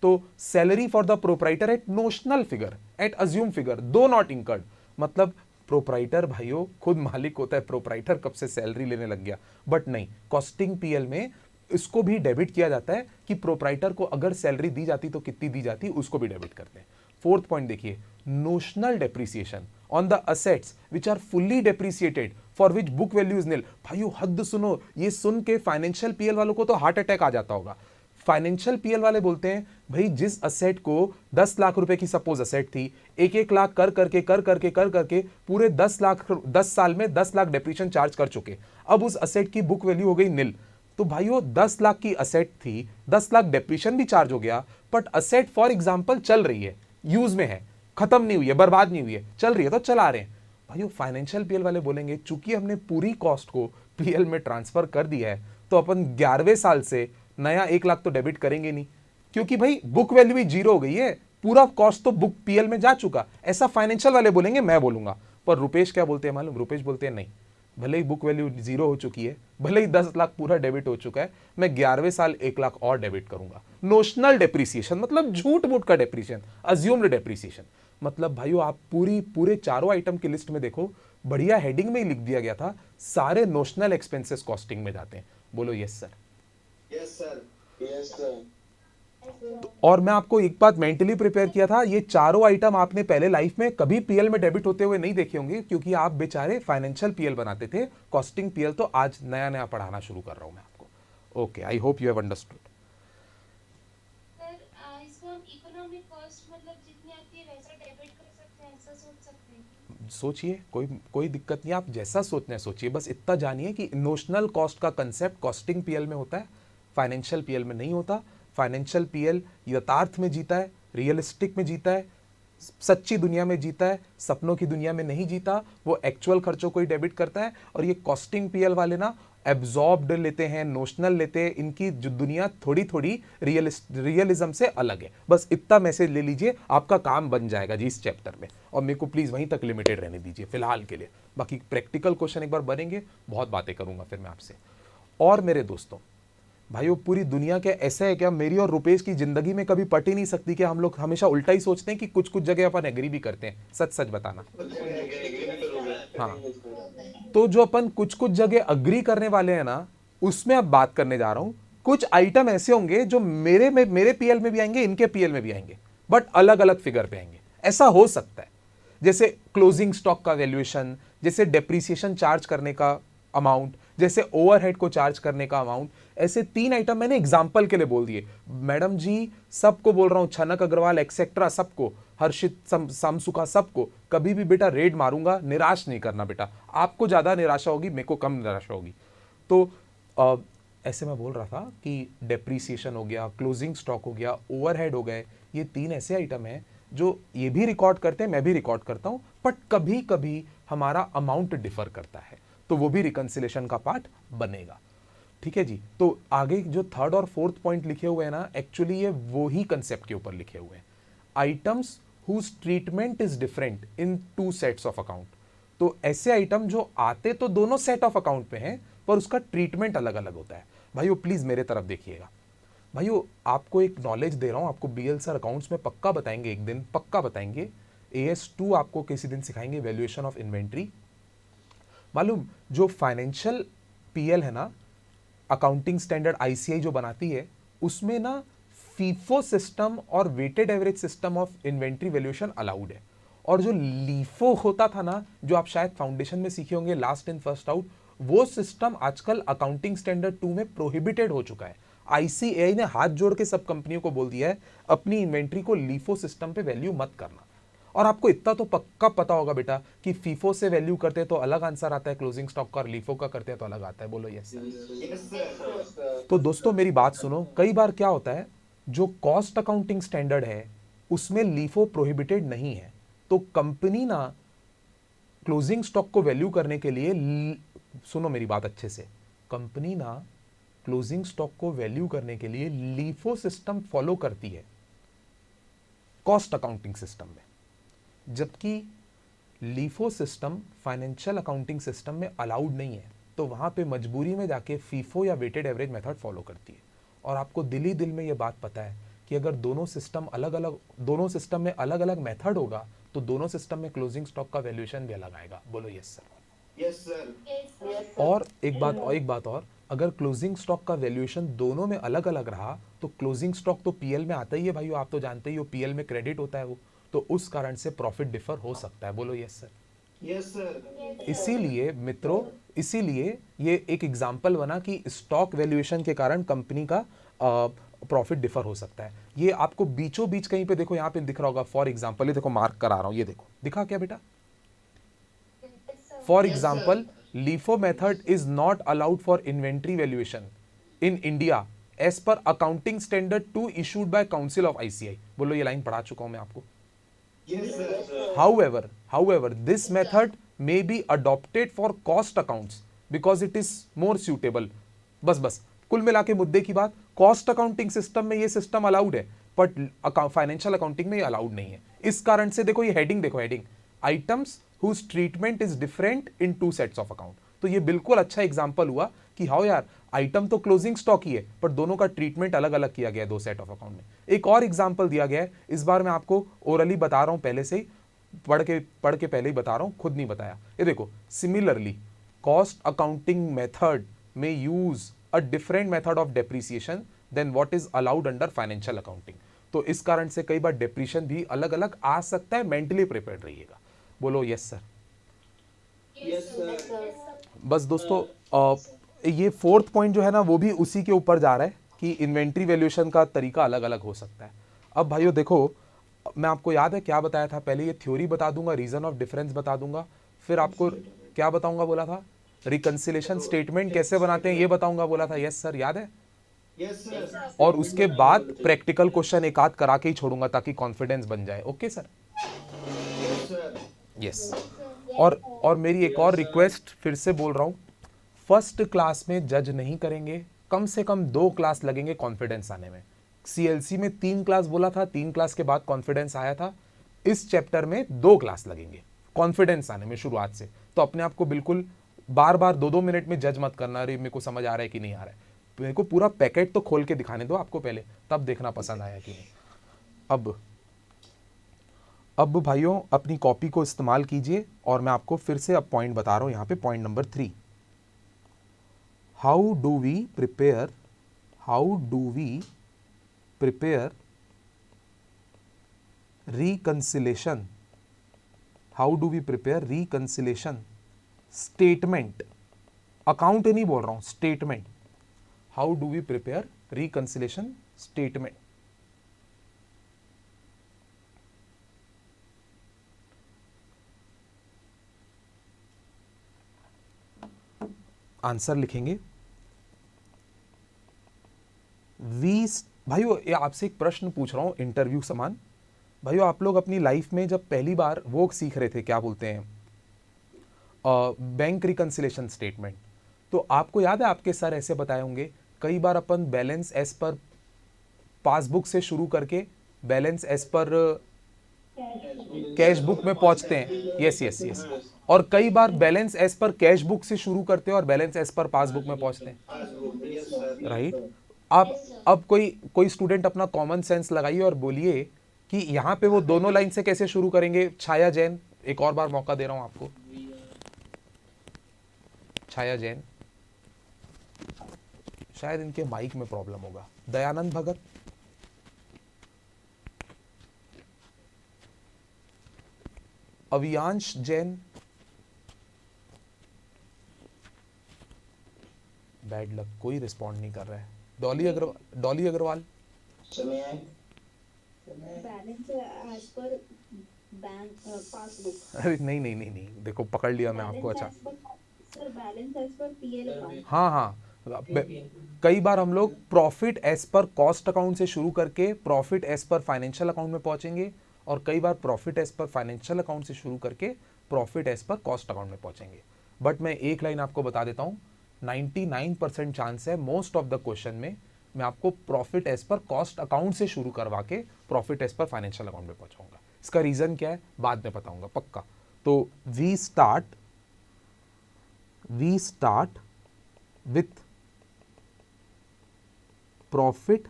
तो salary for the proprietor at notional figure at assumed figure though not incurred, मतलब प्रोप्राइटर भाइयों खुद मालिक होता है, प्रोप्राइटर कब से सैलरी लेने लग गया। बट नहीं, कॉस्टिंग पीएल में इसको भी डेबिट किया जाता है कि प्रोप्राइटर को अगर सैलरी दी जाती तो कितनी दी जाती, उसको भी डेबिट करते हैं। फोर्थ पॉइंट देखिए, notional depreciation on the assets which are fully depreciated for which book value is nil. भाइयों हद सुनो, ये सुन के फाइनेंशियल पीएल वालों को तो हार्ट अटैक आ जाता होगा। फाइनेंशियल पीएल वाले बोलते हैं भाई जिस असेट को 10 लाख रुपए की सपोज असेट थी, 1-1 लाख कर करके पूरे 10 साल में 10 लाख डेप्रिसिएशन चार्ज कर चुके, अब उस असेट की बुक वैल्यू हो गई निल। तो भाइयों 10 लाख की असेट थी, 10 लाख डेप्रिसिएशन भी चार्ज हो गया, बट असेट फॉर एग्जांपल चल रही है, यूज में है, खत्म नहीं हुई है, बर्बाद नहीं हुई है, चल रही है तो चला रहे हैं। भाइयों फाइनेंशियल पीएल वाले बोलेंगे चूंकि हमने पूरी कॉस्ट को पीएल में ट्रांसफर कर दिया है तो अपन 11वें साल से नया 1 लाख तो डेबिट करेंगे नहीं, क्योंकि भाई बुक वैल्यू भी 0 हो गई है, पूरा कॉस्ट तो बुक पीएल में जा चुका। ऐसा फाइनेंशियल वाले बोलेंगे, मैं बोलूंगा। पर रुपेश क्या बोलते हैं मालूम? रुपेश बोलते हैं नहीं, भले ही बुक वैल्यू 0 हो चुकी है, भले ही 10 लाख पूरा डेबिट हो चुका है, मैं 11वें साल 1 लाख और डेबिट करूंगा। नोशनल डेप्रिसिएशन मतलब झूठ मूठ का डेप्रिसिएशन, अज्यूम्ड डेप्रिसिएशन। मतलब भाइयों आप पूरे चारों आइटम की लिस्ट में देखो, बढ़िया हेडिंग में ही लिख दिया गया था, सारे नोशनल एक्सपेंसेस कॉस्टिंग में जाते हैं। बोलो yes sir. Yes, sir. Yes, sir. और मैं आपको एक बात मेंटली प्रिपेयर किया था, ये चारों आइटम आपने पहले लाइफ में कभी पीएल में डेबिट होते हुए नहीं देखे होंगे, क्योंकि आप बेचारे फाइनेंशियल पीएल बनाते थे। कॉस्टिंग पीएल तो आज नया नया पढ़ाना शुरू कर रहा हूं मैं आपको। Okay, I hope you have understood. Sir इसको हम इकोनॉमिक कॉस्ट मतलब जितनी आती है वैसा डेबिट कर सकते हैं, ऐसा सोच सकते हैं? सोचिए, कोई दिक्कत नहीं, आप जैसा सोचना है सोचिए, बस इतना जानिए कि नोशनल कॉस्ट का कंसेप्ट कॉस्टिंग पीएल में होता है, फाइनेंशियल पीएल में नहीं होता। फाइनेंशियल पीएल यथार्थ में जीता है, रियलिस्टिक में जीता है, सच्ची दुनिया में जीता है, सपनों की दुनिया में नहीं जीता। वो एक्चुअल खर्चों को ही डेबिट करता है। और ये कॉस्टिंग पीएल वाले ना एब्जॉर्ब्ड लेते हैं, नोशनल लेते हैं, इनकी जो दुनिया थोड़ी थोड़ी रियलिज्म से अलग है। बस इतना मैसेज ले लीजिए, आपका काम बन जाएगा जी इस चैप्टर में। और मेरे को प्लीज वहीं तक लिमिटेड रहने दीजिए फिलहाल के लिए, बाकी प्रैक्टिकल क्वेश्चन एक बार बनेंगे, बहुत बातें करूंगा फिर मैं आपसे। और मेरे दोस्तों भाइयों, पूरी दुनिया के ऐसा है क्या, मेरी और रुपेश की जिंदगी में कभी पट ही नहीं सकती कि हम लोग हमेशा उल्टा ही सोचते हैं कि कुछ कुछ जगह अपन एग्री भी करते हैं। सच सच बताना। हाँ, तो जो अपन कुछ कुछ जगह अग्री करने वाले हैं ना, उसमें अब बात करने जा रहा हूं। कुछ आइटम ऐसे होंगे जो मेरे पीएल में भी आएंगे, इनके पीएल में भी आएंगे, बट अलग अलग फिगर पे आएंगे। ऐसा हो सकता है, जैसे क्लोजिंग स्टॉक का वैल्यूएशन, जैसे डेप्रीसिएशन चार्ज करने का अमाउंट, जैसे ओवरहेड को चार्ज करने का अमाउंट। ऐसे 3 आइटम मैंने एग्जांपल के लिए बोल दिए। मैडम जी सबको बोल रहा हूं, छनक अग्रवाल एक्सेट्रा सबको, हर्षित समसुखा सबको, कभी भी बेटा रेड मारूंगा, निराश नहीं करना बेटा। आपको ज्यादा निराशा होगी, मेरे को कम निराशा होगी। तो ऐसे मैं बोल रहा था कि डेप्रीसिएशन हो गया, क्लोजिंग स्टॉक हो गया, ओवरहेड हो गए, ये 3 ऐसे आइटम हैं जो ये भी रिकॉर्ड करते हैं, मैं भी रिकॉर्ड करता हूं, बट कभी कभी हमारा अमाउंट डिफर करता है, तो वो भी रिकंसिलेशन का पार्ट बनेगा। ठीक है जी। तो आगे जो 3rd और 4th पॉइंट लिखे हुए हैं ना, एक्चुअली ये वो ही कंसेप्ट के ऊपर लिखे हुए हैं। Items whose treatment is different in 2 sets of account. तो ऐसे आइटम जो आते तो दोनों सेट ऑफ अकाउंट पे हैं, पर उसका ट्रीटमेंट अलग अलग होता है। भाइयों प्लीज मेरे तरफ देखिएगा। भाइयों आपको एक नॉलेज दे रहा हूं, आपको बीएल सर अकाउंट्स में पक्का बताएंगे, एक दिन पक्का बताएंगे। AS2 आपको किसी दिन सिखाएंगे, वैल्यूएशन ऑफ इन्वेंट्री। मालूम, जो फाइनेंशियल पीएल है ना, अकाउंटिंग स्टैंडर्ड ICAI जो बनाती है, उसमें ना फीफो सिस्टम और weighted average system of inventory valuation allowed है। और जो लीफो होता था ना, जो आप शायद फाउंडेशन में सीखे होंगे, लास्ट इन फर्स्ट आउट, वो सिस्टम आजकल अकाउंटिंग स्टैंडर्ड 2 में प्रोहिबिटेड हो चुका है। ICAI ने हाथ जोड़ के सब कंपनियों को बोल दिया है, अपनी इन्वेंट्री को लीफो सिस्टम पे वैल्यू मत करना। और आपको इतना तो पक्का पता होगा बेटा कि फीफो से वैल्यू करते तो अलग आंसर आता है क्लोजिंग स्टॉक का, और लीफो का करते हैं तो अलग आता है। बोलो यस सर। Yes, sir. तो दोस्तों मेरी बात सुनो, कई बार क्या होता है, जो कॉस्ट अकाउंटिंग स्टैंडर्ड है उसमें लीफो प्रोहिबिटेड नहीं है, तो कंपनी ना क्लोजिंग स्टॉक को वैल्यू करने के लिए, सुनो मेरी बात अच्छे से, कंपनी ना क्लोजिंग स्टॉक को वैल्यू करने के लिए लीफो सिस्टम फॉलो करती है कॉस्ट अकाउंटिंग सिस्टम में, जबकि LIFO system financial accounting system में अलाउड नहीं है। तो वहां पे मजबूरी में जाके फीफो या वेटेड एवरेज मेथड फॉलो करती है। और आपको दिल ही दिल में ये बात पता है कि अगर दोनों सिस्टम में अलग अलग मेथड होगा, तो दोनों सिस्टम में क्लोजिंग स्टॉक का वैल्यूएशन भी अलग आएगा। बोलो yes sir. Yes, sir. Yes, sir. और एक बात और, अगर क्लोजिंग स्टॉक का वैल्यूएशन दोनों में अलग अलग रहा, तो क्लोजिंग स्टॉक तो पीएल में आता ही है भाइयों, आप तो जानते ही हो, पीएल में क्रेडिट होता है वो, तो उस कारण से प्रॉफिट डिफर हो सकता है। बोलो यस सर। Yes, sir. इसीलिए मित्रों, इसीलिए ये एक एग्जाम्पल बना कि स्टॉक वैल्यूएशन के कारण कंपनी का प्रॉफिट डिफर हो सकता है। ये आपको बीचों बीच कहीं पे देखो, यहाँ पे दिख रहा होगा, फॉर एग्जाम्पल, ये देखो मार्क करा रहा हूं, ये देखो, दिखा क्या बेटा? For example, LIFO method is not allowed for inventory valuation in India as per accounting standard 2 issued by Council of ICAI. बोलो ये लाइन पढ़ा चुका हूं मैं आपको। Yes, sir. However, this method may be adopted for cost accounts because it is more suitable. बस कुल मिला के मुद्दे की बात, कॉस्ट अकाउंटिंग सिस्टम में ये सिस्टम अलाउड है, बट फाइनेंशियल अकाउंटिंग में ये अलाउड नहीं है। इस कारण से देखो ये हेडिंग, देखो heading, items whose treatment is different in 2 sets of account। तो ये बिल्कुल अच्छा एग्जाम्पल हुआ कि हाँ यार, आइटम तो क्लोजिंग स्टॉक ही है, पर दोनों का ट्रीटमेंट अलग अलग किया गया है दो सेट ऑफ अकाउंट में। एक और एग्जाम्पल दिया गया है, इस बार मैं आपको ओरली बता रहा हूं, पहले से ही पढ़ के पहले ही बता रहा हूं, खुद नहीं बताया। ये देखो, सिमिलरली कॉस्ट अकाउंटिंग मेथड में use a different method of depreciation than what is allowed under financial accounting. तो इस कारण से कई बार डेप्रिशिएशन भी अलग अलग आ सकता है, मेंटली प्रिपेयर्ड रहिएगा। बोलो यस सर। Yes, sir. बस दोस्तों, ये फोर्थ पॉइंट जो है ना, वो भी उसी के ऊपर जा रहा है कि इन्वेंट्री वैल्यूएशन का तरीका अलग अलग हो सकता है। अब भाइयों देखो, मैं आपको याद है क्या बताया था, पहले ये थ्योरी बता दूंगा, रीजन ऑफ डिफरेंस बता दूंगा, फिर आपको क्या बताऊंगा बोला था, रिकंसिलेशन स्टेटमेंट कैसे बनाते हैं ये बताऊंगा बोला था। यस सर, याद है। Yes, sir. और उसके बाद प्रैक्टिकल क्वेश्चन एक आध करा के ही छोड़ूंगा ताकि कॉन्फिडेंस बन जाए। Okay sir. Yes, sir. Yes. और मेरी एक और रिक्वेस्ट फिर से बोल रहा हूं, फर्स्ट क्लास में जज नहीं करेंगे, कम से कम 2 क्लास लगेंगे कॉन्फिडेंस आने में। सीएलसी में 3 क्लास बोला था, 3 क्लास के बाद कॉन्फिडेंस आया था। इस चैप्टर में 2 क्लास लगेंगे कॉन्फिडेंस आने में शुरुआत से। तो अपने आप को बिल्कुल बार बार 2-2 मिनट में जज मत करना, अरे मेरे को समझ आ रहा है कि नहीं आ रहा है। मेरे को पूरा पैकेट तो खोल के दिखाने दो आपको पहले, तब देखना पसंद आया कि नहीं। अब भाइयों अपनी कॉपी को इस्तेमाल कीजिए और मैं आपको फिर से अब पॉइंट बता रहा हूं, यहां पे point number 3, how do we prepare reconciliation statement. Account नहीं बोल रहा हूं, statement. How do we prepare reconciliation statement. Answer लिखेंगे भाइयों, ये आपसे एक प्रश्न पूछ रहा हूं इंटरव्यू समान। भाइयों, आप लोग अपनी लाइफ में जब पहली बार वो सीख रहे थे, क्या बोलते हैं, बैंक रिकंसिलेशन स्टेटमेंट, तो आपको याद है आपके सर ऐसे बताए होंगे, कई बार अपन बैलेंस एज पर पासबुक से शुरू करके balance as per cash book में पहुंचते हैं। Yes yes yes. और कई बार balance as per cash book से शुरू करते हैं और बैलेंस एज पर पासबुक में पहुंचते हैं, Yes, sir. राइट। अब कोई स्टूडेंट अपना कॉमन सेंस लगाइए और बोलिए कि यहां पे वो दोनों लाइन से कैसे शुरू करेंगे। छाया जैन, एक और बार मौका दे रहा हूं आपको। छाया जैन, शायद इनके माइक में प्रॉब्लम होगा। दयानंद भगत, अवियांश जैन, बैड लक, कोई रिस्पॉन्ड नहीं कर रहा है। Dolly Agarwal, balance as per bank passbook. अरे नहीं नहीं नहीं नहीं, देखो पकड़ लिया मैं आपको। अच्छा sir, balance as per PL account. हाँ, कई बार हम लोग profit as per cost account से शुरू करके profit as per financial account में पहुंचेंगे, और कई बार profit as per financial account से शुरू करके profit as per cost account में पहुंचेंगे। बट मैं एक लाइन आपको बता देता हूं, 99% चांस है मोस्ट ऑफ द क्वेश्चन में मैं आपको profit as per cost account से शुरू करवा के profit as per financial account में पहुंचाऊंगा। इसका रीजन क्या है बाद में बताऊंगा पक्का। तो we start with profit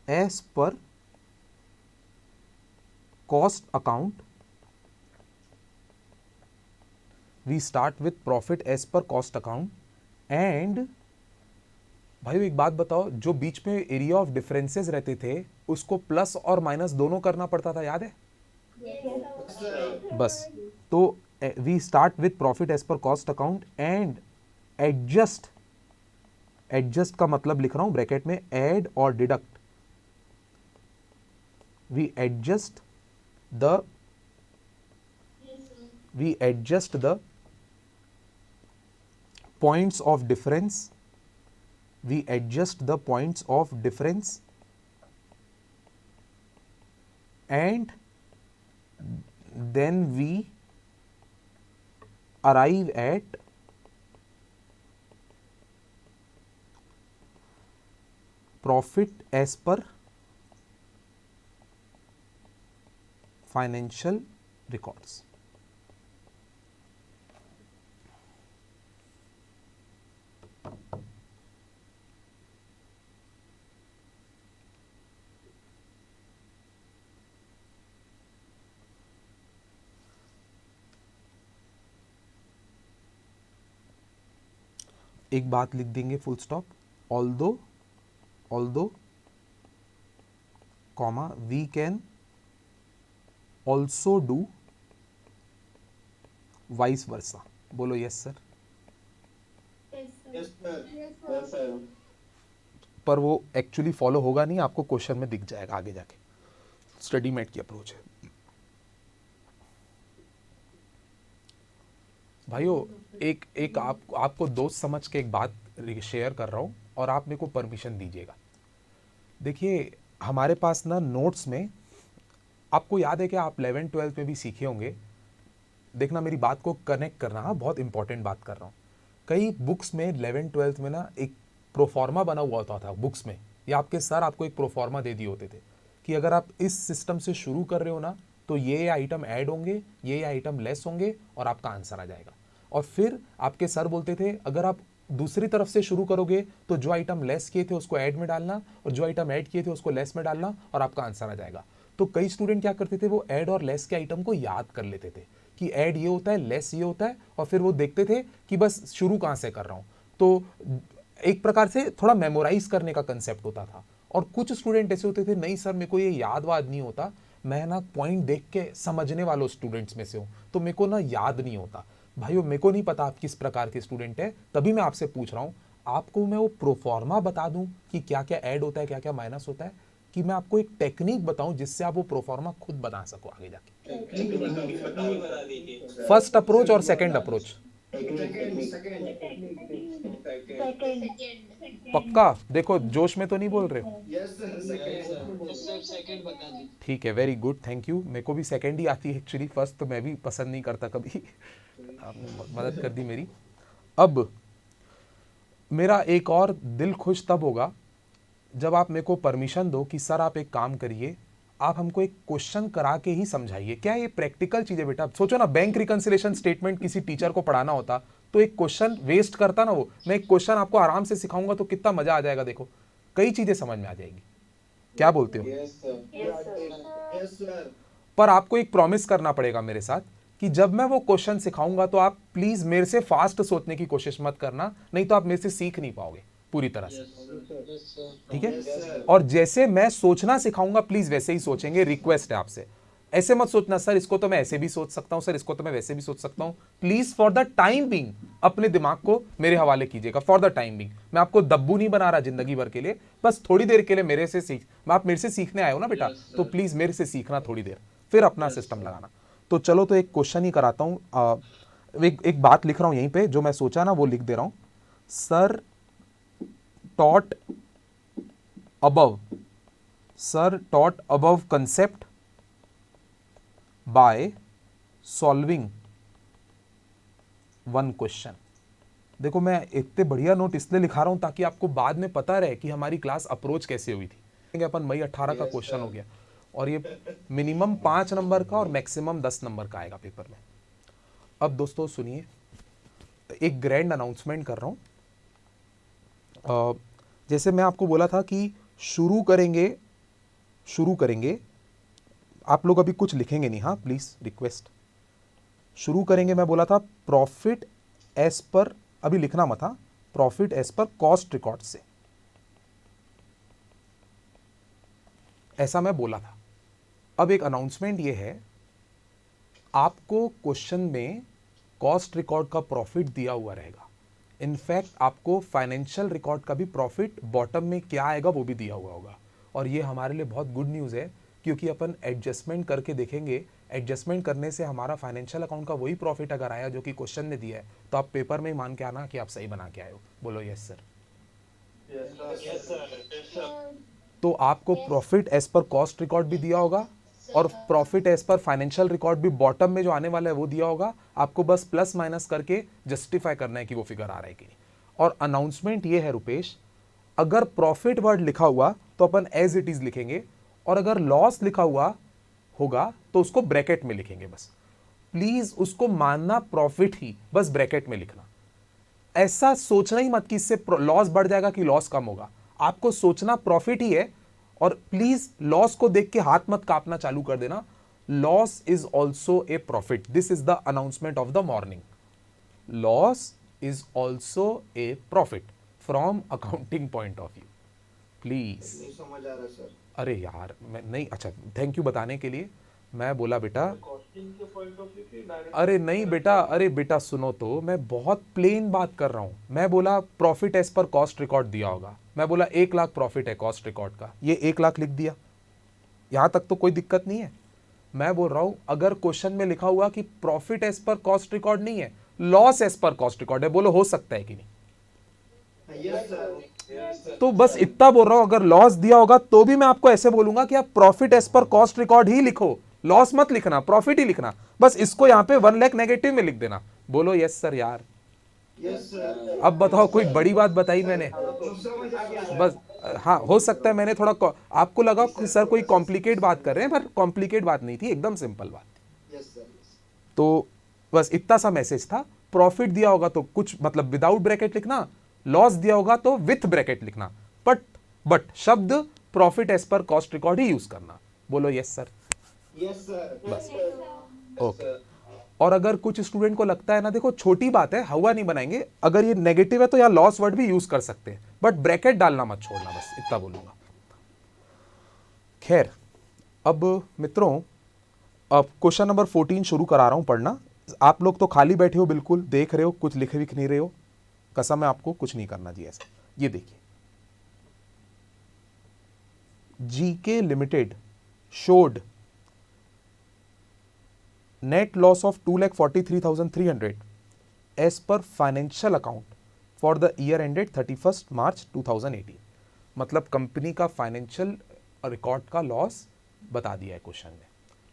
as per cost account. We start with profit as per cost account. And भाइयों एक बात बताओ, जो बीच में एरिया ऑफ डिफरेंसेस रहते थे उसको प्लस और माइनस दोनों करना पड़ता था, याद है। बस, तो we start with profit as per cost account and adjust का मतलब लिख रहा हूं ब्रैकेट में, ऐड और deduct. We adjust the points of difference. We adjust the points of difference and then we arrive at profit as per financial records. एक बात लिख देंगे full stop, although comma we can also do vice versa. बोलो yes sir. Yes, sir. Yes, sir. पर वो एक्चुअली फॉलो होगा नहीं, आपको क्वेश्चन में दिख जाएगा आगे जाके। स्टडी मेट की अप्रोच है भाइयों। एक आपको दोस्त समझ के एक बात शेयर कर रहा हूँ और आप मेरे को परमिशन दीजिएगा। देखिए हमारे पास ना नोट्स में, आपको याद है कि आप 11-12 में भी सीखे होंगे, देखना मेरी बात को कनेक्ट करना, हाँ बहुत इंपॉर्टेंट बात कर रहा हूँ। कई बुक्स में 11-12 में ना एक प्रोफॉर्मा बना हुआ होता था बुक्स में, या आपके सर आपको एक प्रोफॉर्मा दे दिए होते थे कि अगर आप इस सिस्टम से शुरू कर रहे हो ना तो ये आइटम ऐड होंगे, ये आइटम लेस होंगे और आपका आंसर आ जाएगा। और फिर आपके सर बोलते थे अगर आप दूसरी तरफ से शुरू करोगे तो जो आइटम लेस किए थे उसको ऐड में डालना और जो आइटम ऐड किए थे उसको लेस में डालना और आपका आंसर आ जाएगा। तो कई स्टूडेंट क्या करते थे, वो ऐड और लेस के आइटम को याद कर लेते थे कि ऐड ये होता है, लेस ये होता है, और फिर वो देखते थे कि बस शुरू कहाँ से कर रहा हूँ। तो एक प्रकार से थोड़ा मेमोराइज करने का कंसेप्ट होता था। और कुछ स्टूडेंट ऐसे होते थे, नहीं सर मेरे को ये याद वाद नहीं होता, मैं ना पॉइंट देख के समझने वालों स्टूडेंट्स में से हूँ, तो मेरे को ना याद नहीं होता। भाइयों मेरे को नहीं पता आप किस प्रकार के स्टूडेंट है, तभी मैं आपसे पूछ रहा हूँ, आपको मैं वो प्रोफॉर्मा बता दूं कि क्या क्या ऐड होता है, क्या क्या माइनस होता है, कि मैं आपको एक टेक्निक बताऊं जिससे आप वो प्रोफॉर्मा खुद बना सको आगे जाके। फर्स्ट अप्रोच और सेकंड अप्रोच पक्का? देखो जोश में तो नहीं बोल रहे हो? Yes, sir. Second. ठीक है, वेरी गुड, थैंक यू। मेरे को भी सेकंड ही आती है एक्चुअली, फर्स्ट तो मैं भी पसंद नहीं करता कभी। आपने मदद कर दी मेरी। अब मेरा एक और दिल खुश तब होगा जब आप मेरे को परमिशन दो कि सर आप एक काम करिए, आप हमको एक क्वेश्चन करा के ही समझाइए। क्या ये प्रैक्टिकल चीज़ है बेटा? सोचो ना, बैंक रिकंसिलेशन स्टेटमेंट किसी टीचर को पढ़ाना होता तो एक क्वेश्चन वेस्ट करता ना वो। मैं एक क्वेश्चन आपको आराम से सिखाऊंगा तो कितना मजा आ जाएगा। देखो कई चीज़ें समझ में आ जाएगी। क्या बोलते हो? Yes, sir. Yes, sir. पर आपको एक प्रॉमिस करना पड़ेगा मेरे साथ कि जब मैं वो क्वेश्चन सिखाऊंगा तो आप प्लीज मेरे से फास्ट सोचने की कोशिश मत करना, नहीं तो आप मेरे से सीख नहीं पाओगे पूरी तरह से। ठीक है? Yes, sir. और जैसे मैं सोचना सिखाऊंगा प्लीज वैसे ही सोचेंगे। रिक्वेस्ट है आपसे, ऐसे मत सोचना सर इसको तो मैं ऐसे भी सोच सकता हूं, सर इसको तो मैं वैसे भी सोच सकता हूं। Please for the time being अपने दिमाग को मेरे हवाले कीजिएगा। फॉर द टाइम बिंग मैं आपको दब्बू नहीं बना रहा जिंदगी भर के लिए, बस थोड़ी देर के लिए मेरे से सीख। आप मेरे से सीखने आए हो ना बेटा, तो प्लीज मेरे से सीखना थोड़ी देर, फिर अपना सिस्टम लगाना। तो चलो तो एक क्वेश्चन ही कराता हूं। एक बात लिख रहा हूं यहीं पे, जो मैं सोचा ना वो लिख दे रहा हूं। Sir taught above concept by solving one question। देखो मैं इतने बढ़िया नोट इसलिए लिखा रहा हूं ताकि आपको बाद में पता रहे कि हमारी क्लास अप्रोच कैसे हुई थी। अपन मई 18 का क्वेश्चन हो गया और ये मिनिमम 5 नंबर का और मैक्सिमम 10 नंबर का आएगा पेपर में। अब दोस्तों सुनिए, एक ग्रैंड अनाउंसमेंट कर रहा हूं। जैसे मैं आपको बोला था कि शुरू करेंगे, आप लोग अभी कुछ लिखेंगे नहीं, हाँ प्लीज रिक्वेस्ट। शुरू करेंगे, मैं बोला था प्रॉफिट एज पर, अभी लिखना मत, हाँ, profit as per cost record से, ऐसा मैं बोला था। अब एक अनाउंसमेंट ये है, आपको क्वेश्चन में कॉस्ट रिकॉर्ड का प्रॉफिट दिया हुआ रहेगा। इनफैक्ट आपको फाइनेंशियल रिकॉर्ड का भी प्रॉफिट बॉटम में क्या आएगा वो भी दिया हुआ होगा। और ये हमारे लिए बहुत गुड न्यूज़ है क्योंकि अपन एडजस्टमेंट करके देखेंगे, एडजस्टमेंट करने से हमारा फाइनेंशियल अकाउंट का वही प्रॉफिट अगर आया जो कि क्वेश्चन ने दिया है तो आप पेपर में ही मान के आना कि आप सही बना के आए हो। बोलो यस सर। Yes, sir. तो आपको profit as per cost record भी दिया होगा और profit as per financial record भी बॉटम में जो आने वाला है वो दिया होगा। आपको बस प्लस माइनस करके जस्टिफाई करना है कि वो फिगर आ रहा है कि नहीं। और अनाउंसमेंट ये है रुपेश, अगर प्रॉफिट वर्ड लिखा हुआ तो अपन एज इट इज लिखेंगे और अगर लॉस लिखा हुआ होगा तो उसको ब्रैकेट में लिखेंगे। बस प्लीज उसको मानना प्रॉफिट ही, बस ब्रैकेट में लिखना। ऐसा सोचना ही मत कि इससे लॉस बढ़ जाएगा कि लॉस कम होगा। आपको सोचना प्रॉफिट ही है और प्लीज लॉस को देख के हाथ मत कांपना चालू कर देना। Loss is also a profit. This is the announcement of the morning. Loss is also a profit from accounting point of view. Please. नहीं समझ आ रहा सर। अरे यार मैं नहीं, अच्छा थैंक यू बताने के लिए। मैं बोला बेटा, कॉस्टिंग के पॉइंट ऑफ व्यू से डायरेक्ट। अरे नहीं बेटा, अरे बेटा सुनो तो, मैं बहुत प्लेन बात कर रहा हूँ। मैं बोला profit as per cost record दिया होगा, मैं बोला 1 लाख प्रॉफिट है कॉस्ट रिकॉर्ड का, ये 1 लाख लिख दिया, यहाँ तक तो कोई दिक्कत नहीं है। मैं बोल रहा हूँ अगर क्वेश्चन में लिखा हुआ कि profit as per cost record नहीं है, loss as per cost record है, बोलो हो सकता है कि नहीं? Yes sir. तो बस इतना बोल रहा हूं, अगर लॉस दिया होगा तो भी मैं आपको ऐसे बोलूंगा कि आप profit as per cost record ही लिखो, लॉस मत लिखना, प्रॉफिट ही लिखना। बस इसको यहां पे 1 लाख नेगेटिव में लिख देना। बोलो यस सर यार। Yes sir. अब बताओ, कोई बड़ी बात बताई मैंने? समझ आ गया। बस हाँ, हो सकता है मैंने थोड़ा आपको लगा कि सर कोई कॉम्प्लिकेट बात कर रहे हैं, पर कॉम्प्लिकेट बात नहीं थी, एकदम सिंपल बात थी। Yes sir. तो बस इतना सा मैसेज था। प्रॉफिट दिया होगा तो कुछ मतलब विदाउट ब्रैकेट लिखना, लॉस दिया होगा तो विथ ब्रैकेट लिखना, बट शब्द profit as per cost record ही यूज करना। बोलो यस सर। Yes sir. बस ओके। और अगर कुछ स्टूडेंट को लगता है ना, देखो छोटी बात है, हवा नहीं बनाएंगे, अगर ये नेगेटिव है तो यहाँ लॉस वर्ड भी यूज कर सकते हैं, बट ब्रैकेट डालना मत छोड़ना, बस इतना बोलूंगा। खैर, अब मित्रों, अब क्वेश्चन नंबर 14 शुरू करा रहा हूं पढ़ना। आप लोग तो खाली बैठे हो, बिल्कुल देख रहे हो, कुछ लिख विख नहीं रहे हो, कसम है आपको कुछ नहीं करना जी ऐसा। ये देखिए, GK limited showed net loss of 2,43,300 as per financial account for the year ended 31st March 2018। मतलब कंपनी का फाइनेंशियल रिकॉर्ड का लॉस बता दिया है क्वेश्चन में,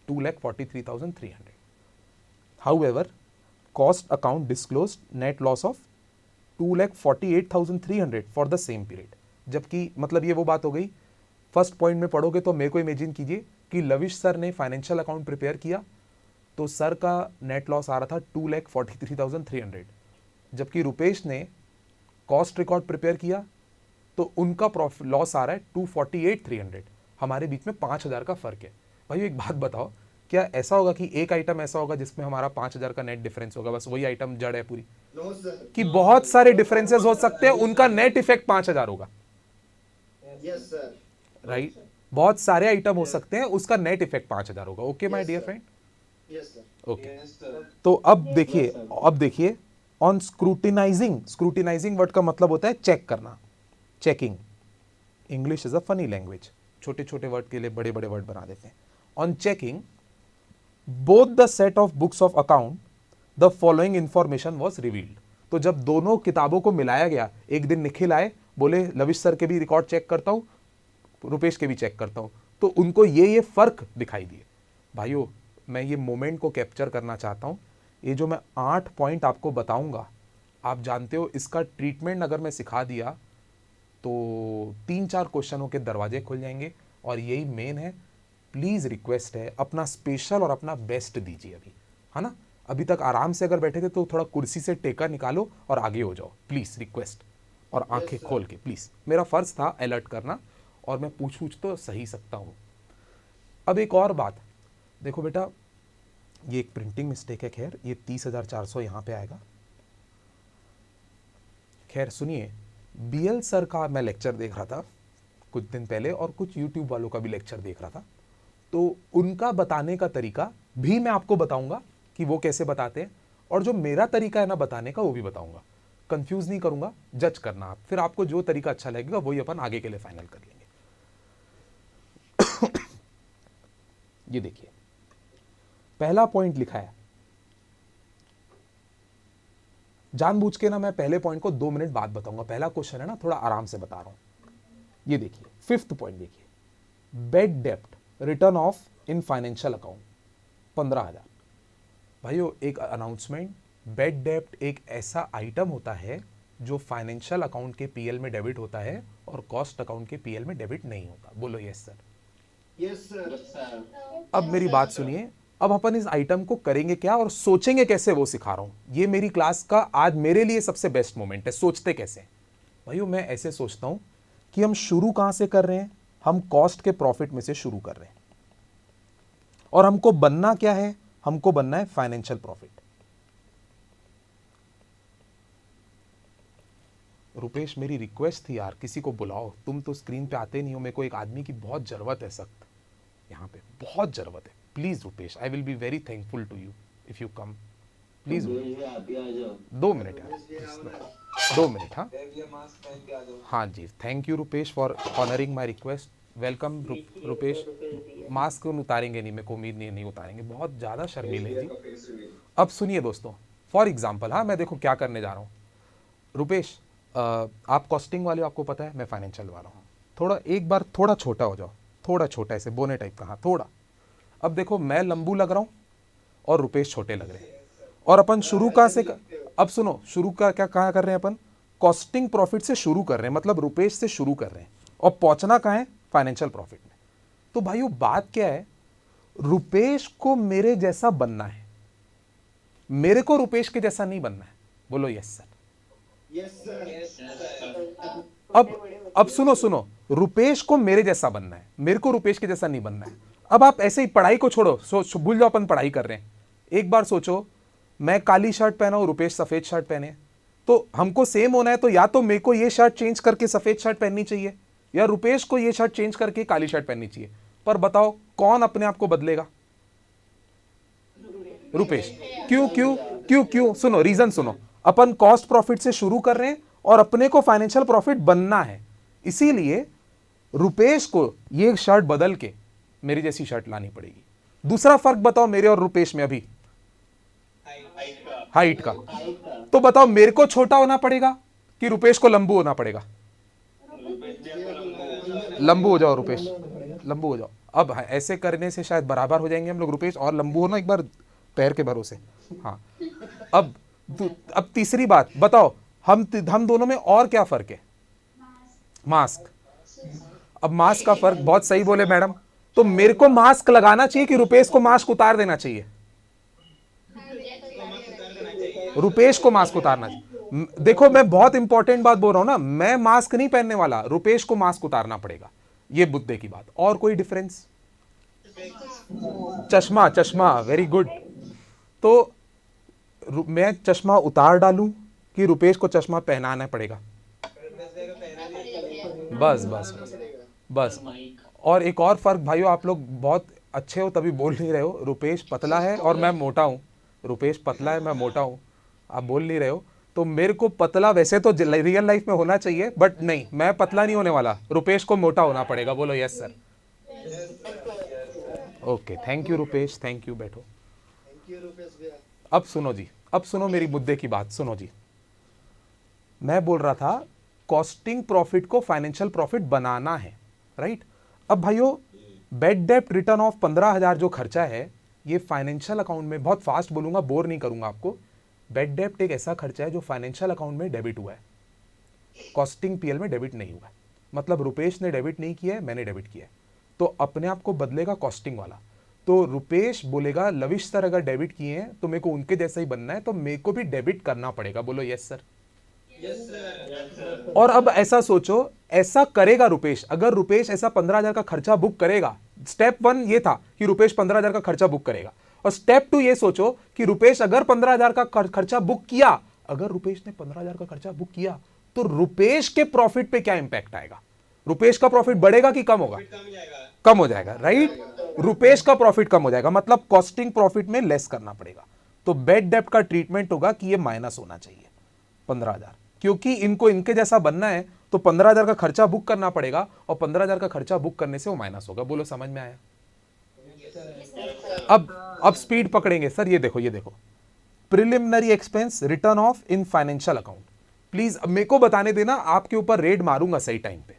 2,43,300। However, cost account disclosed net loss of 2,48,300 for the same period। जबकि मतलब ये वो बात हो गई, फर्स्ट पॉइंट में पढ़ोगे तो मेरे को इमेजिन कीजिए कि लविश सर ने फाइनेंशियल अकाउंट प्रिपेयर किया तो सर का नेट लॉस आ रहा था 2,43,300, जबकि रुपेश ने कॉस्ट रिकॉर्ड प्रिपेयर किया तो उनका प्रॉफिट लॉस आ रहा है 248,300। हमारे बीच में 5,000 का फर्क है। भाई एक बात बताओ, क्या ऐसा होगा कि एक आइटम ऐसा होगा जिसमें हमारा 5,000 का नेट डिफरेंस होगा, बस वही आइटम जड़ है पूरी? No sir. कि बहुत सारे डिफरेंसेस हो सकते हैं, उनका नेट इफेक्ट 5,000 होगा, यस सर। राइट? बहुत सारे आइटम हो सकते हैं, उसका नेट इफेक्ट 5,000 होगा। Okay my dear friend? Yes sir. Okay. तो अब देखिए ऑन स्क्रूटिनाइजिंग वर्ड का मतलब होता है चेक करना, checking. English is a funny language, छोटे छोटे वर्ड के लिए बड़े बड़े वर्ड बना देते हैं। On checking both the set of books of account the following information was revealed. तो जब दोनों किताबों को मिलाया गया, एक दिन निखिल आए, बोले लविश सर के भी रिकॉर्ड चेक करता हूं, रुपेश के भी चेक करता हूं, तो उनको ये फर्क दिखाई दिए। भाइयों, मैं ये मोमेंट को कैप्चर करना चाहता हूं। ये जो मैं 8 पॉइंट आपको बताऊंगा, आप जानते हो इसका ट्रीटमेंट अगर मैं सिखा दिया तो 3-4 क्वेश्चनों के दरवाजे खुल जाएंगे, और यही मेन है। प्लीज रिक्वेस्ट है, अपना स्पेशल और अपना बेस्ट दीजिए अभी, है ना? अभी तक आराम से अगर बैठे थे तो थोड़ा कुर्सी से टेका निकालो और आगे हो जाओ, प्लीज रिक्वेस्ट। और आंखें खोल के प्लीज, मेरा फर्ज था अलर्ट करना, और मैं पूछ तो सही सकता हूं। अब एक और बात देखो बेटा, ये एक प्रिंटिंग मिस्टेक है, खैर ये 30,400 यहां पे आएगा। खैर सुनिए, बीएल सर का मैं लेक्चर देख रहा था कुछ दिन पहले, और कुछ यूट्यूब वालों का भी लेक्चर देख रहा था, तो उनका बताने का तरीका भी मैं आपको बताऊंगा कि वो कैसे बताते हैं, और जो मेरा तरीका है ना बताने का वो भी बताऊंगा। कंफ्यूज नहीं करूंगा, जज करना आप, फिर आपको जो तरीका अच्छा लगेगा वही अपन आगे के लिए फाइनल कर लेंगे। ये देखिए, पहला पॉइंट लिखा है, जानबूझ के ना मैं पहले पॉइंट को 2 मिनट बाद बताऊंगा, पहला क्वेश्चन है ना, थोड़ा आराम से बता रहा हूं। ये देखिए 5th पॉइंट देखिए, बेड डेप्ट written off in financial account 15,000। भाइयों एक अनाउंसमेंट, बेड डेप्ट एक ऐसा आइटम होता है जो फाइनेंशियल अकाउंट के पीएल में डेबिट होता है और कॉस्ट अकाउंट के पीएल में डेबिट नहीं होता। बोलो यस सर। Yes sir. अब मेरी बात सुनिए, अब अपन इस आइटम को करेंगे क्या और सोचेंगे कैसे, वो सिखा रहा हूं। ये मेरी क्लास का आज मेरे लिए सबसे बेस्ट मोमेंट है। सोचते कैसे भाइयों? मैं ऐसे सोचता हूं कि हम शुरू कहां से कर रहे हैं, हम कॉस्ट के प्रॉफिट में से शुरू कर रहे हैं, और हमको बनना क्या है, हमको बनना है फाइनेंशियल प्रॉफिट। रुपेश मेरी रिक्वेस्ट थी यार, किसी को बुलाओ, तुम तो स्क्रीन पे आते नहीं हो, मेरे को एक आदमी की बहुत ज़रूरत है, सख्त यहाँ पे बहुत ज़रूरत है। Please Rupesh, I will be very thankful to you if you come please. 2 minute यार, 2 मिनट। हाँ हाँ जी, thank you Rupesh for honouring my request. Welcome Rupesh. Mask उतारेंगे नहीं, मेरे को उम्मीद नहीं उतारेंगे, बहुत ज़्यादा शर्मीले हैं जी। अब सुनिए दोस्तों, फॉर एग्जाम्पल, हाँ मैं देखो क्या करने जा रहा हूँ। रुपेश आप कॉस्टिंग वाले हो, आपको पता है मैं फाइनेंशियल वाला हूँ। थोड़ा एक बार थोड़ा छोटा हो जाओ, थोड़ा छोटा ऐसे बोने टाइप का, हाँ थोड़ा। अब देखो मैं लंबू लग रहा हूँ और रुपेश छोटे लग रहे हैं, और अपन शुरू कहाँ से अब सुनो, शुरू का क्या कहाँ कर रहे हैं अपन, कॉस्टिंग प्रॉफिट से शुरू कर रहे हैं, मतलब रुपेश से शुरू कर रहे हैं और पहुँचना कहाँ है, फाइनेंशियल प्रॉफिट में। तो भाइयों बात क्या है, रुपेश को मेरे जैसा बनना है, मेरे को रुपेश के जैसा नहीं बनना है। बोलो यस सर। Yes sir. अब सुनो, रुपेश को मेरे जैसा बनना है, मेरे को रुपेश के जैसा नहीं बनना है। अब आप ऐसे ही पढ़ाई को छोड़ो, भूल जाओ अपन पढ़ाई कर रहे हैं। एक बार सोचो, मैं काली शर्ट पहना हूं, रुपेश सफेद शर्ट पहने, तो हमको सेम होना है, तो या तो मेरे को ये शर्ट चेंज करके सफेद शर्ट पहननी चाहिए, या रुपेश को ये शर्ट चेंज करके काली शर्ट पहननी चाहिए। पर बताओ कौन अपने आप को बदलेगा? रुपेश। क्यों क्यों क्यों क्यों? सुनो रीजन सुनो, अपन कॉस्ट प्रॉफिट से शुरू कर रहे हैं और अपने को फाइनेंशियल प्रॉफिट बनना है, इसीलिए रुपेश को ये शर्ट बदल के मेरी जैसी शर्ट लानी पड़ेगी। दूसरा फर्क बताओ मेरे और रुपेश में अभी, हाइट का। तो बताओ मेरे को छोटा होना पड़ेगा कि रुपेश को लंबू होना पड़ेगा? लंबू हो जाओ रुपेश, लंबू हो जाओ। अब ऐसे करने से शायद बराबर हो जाएंगे हम लोग। रुपेश और लंबू हो ना एक बार पैर के भरोसे। हाँ अब तीसरी बात बताओ, हम दोनों में और क्या फर्क है? मास्क। अब मास्क का फर्क, बहुत सही बोले मैडम। तो मेरे को मास्क लगाना चाहिए कि रुपेश को मास्क उतार देना चाहिए? रुपेश को मास्क उतारना चाहिए। देखो मैं बहुत इंपॉर्टेंट बात बोल रहा हूं ना, मैं मास्क नहीं पहनने वाला, रुपेश को मास्क उतारना पड़ेगा, ये मुद्दे की बात। और कोई डिफरेंस? चश्मा, वेरी गुड। तो मैं चश्मा उतार डालूं कि रुपेश को चश्मा पहनाना पड़ेगा? बस। और एक और फर्क भाइयों, आप लोग बहुत अच्छे हो तभी बोल नहीं रहे हो, रुपेश पतला है और मैं मोटा हूं। रुपेश पतला है, मैं मोटा हूं, आप बोल नहीं रहे हो। तो मेरे को पतला वैसे तो रियल लाइफ में होना चाहिए, बट नहीं, मैं पतला नहीं होने वाला, रुपेश को मोटा होना पड़ेगा। बोलो yes sir. Okay, thank you Rupesh, thank you, बैठो। थैंक यू रुपेश भैया। अब सुनो जी, अब सुनो मेरी मुद्दे की बात सुनो जी। मैं बोल रहा था कॉस्टिंग प्रॉफिट को फाइनेंशियल प्रॉफिट बनाना है, राइट? अब भाइयों बेड डेप्ट रिटर्न ऑफ 15,000 जो खर्चा है, ये फाइनेंशियल अकाउंट में, बहुत फास्ट बोलूंगा, बोर नहीं करूंगा आपको। बेड डेप्ट एक ऐसा खर्चा है जो फाइनेंशियल अकाउंट में डेबिट हुआ है, कॉस्टिंग पीएल में डेबिट नहीं हुआ है। मतलब रुपेश ने डेबिट नहीं किया है, मैंने डेबिट किया है, तो अपने आप को बदलेगा कॉस्टिंग वाला। तो रुपेश बोलेगा लविश सर अगर डेबिट किए हैं तो मेरे को उनके जैसा ही बनना है, तो मेरे को भी डेबिट करना पड़ेगा। बोलो यस सर। और अब ऐसा सोचो, ऐसा करेगा रुपेश, अगर रुपेश ऐसा 15,000 का खर्चा बुक करेगा, स्टेप 1 ये था कि रुपेश 15,000 का खर्चा बुक करेगा, और स्टेप 2 ये सोचो कि रुपेश अगर 15,000 का खर्चा बुक किया, अगर रुपेश ने 15,000 का खर्चा बुक किया तो रुपेश के प्रॉफिट पे क्या इंपैक्ट आएगा? रुपेश का प्रॉफिट बढ़ेगा कि कम होगा? कम हो जाएगा, राइट? रुपेश का प्रॉफिट कम हो जाएगा, मतलब कॉस्टिंग प्रॉफिट में लेस करना पड़ेगा। तो बेड डेप्ट का ट्रीटमेंट होगा कि ये माइनस होना चाहिए 15,000, क्योंकि इनको इनके जैसा बनना है तो 15,000 का खर्चा बुक करना पड़ेगा, और 15,000 का खर्चा बुक करने से वो माइनस होगा। बोलो समझ में आया? अब स्पीड पकड़ेंगे सर। ये देखो preliminary expense written off in financial account. Please अब मेरे को बताने देना, आपके ऊपर रेड मारूंगा सही टाइम पे।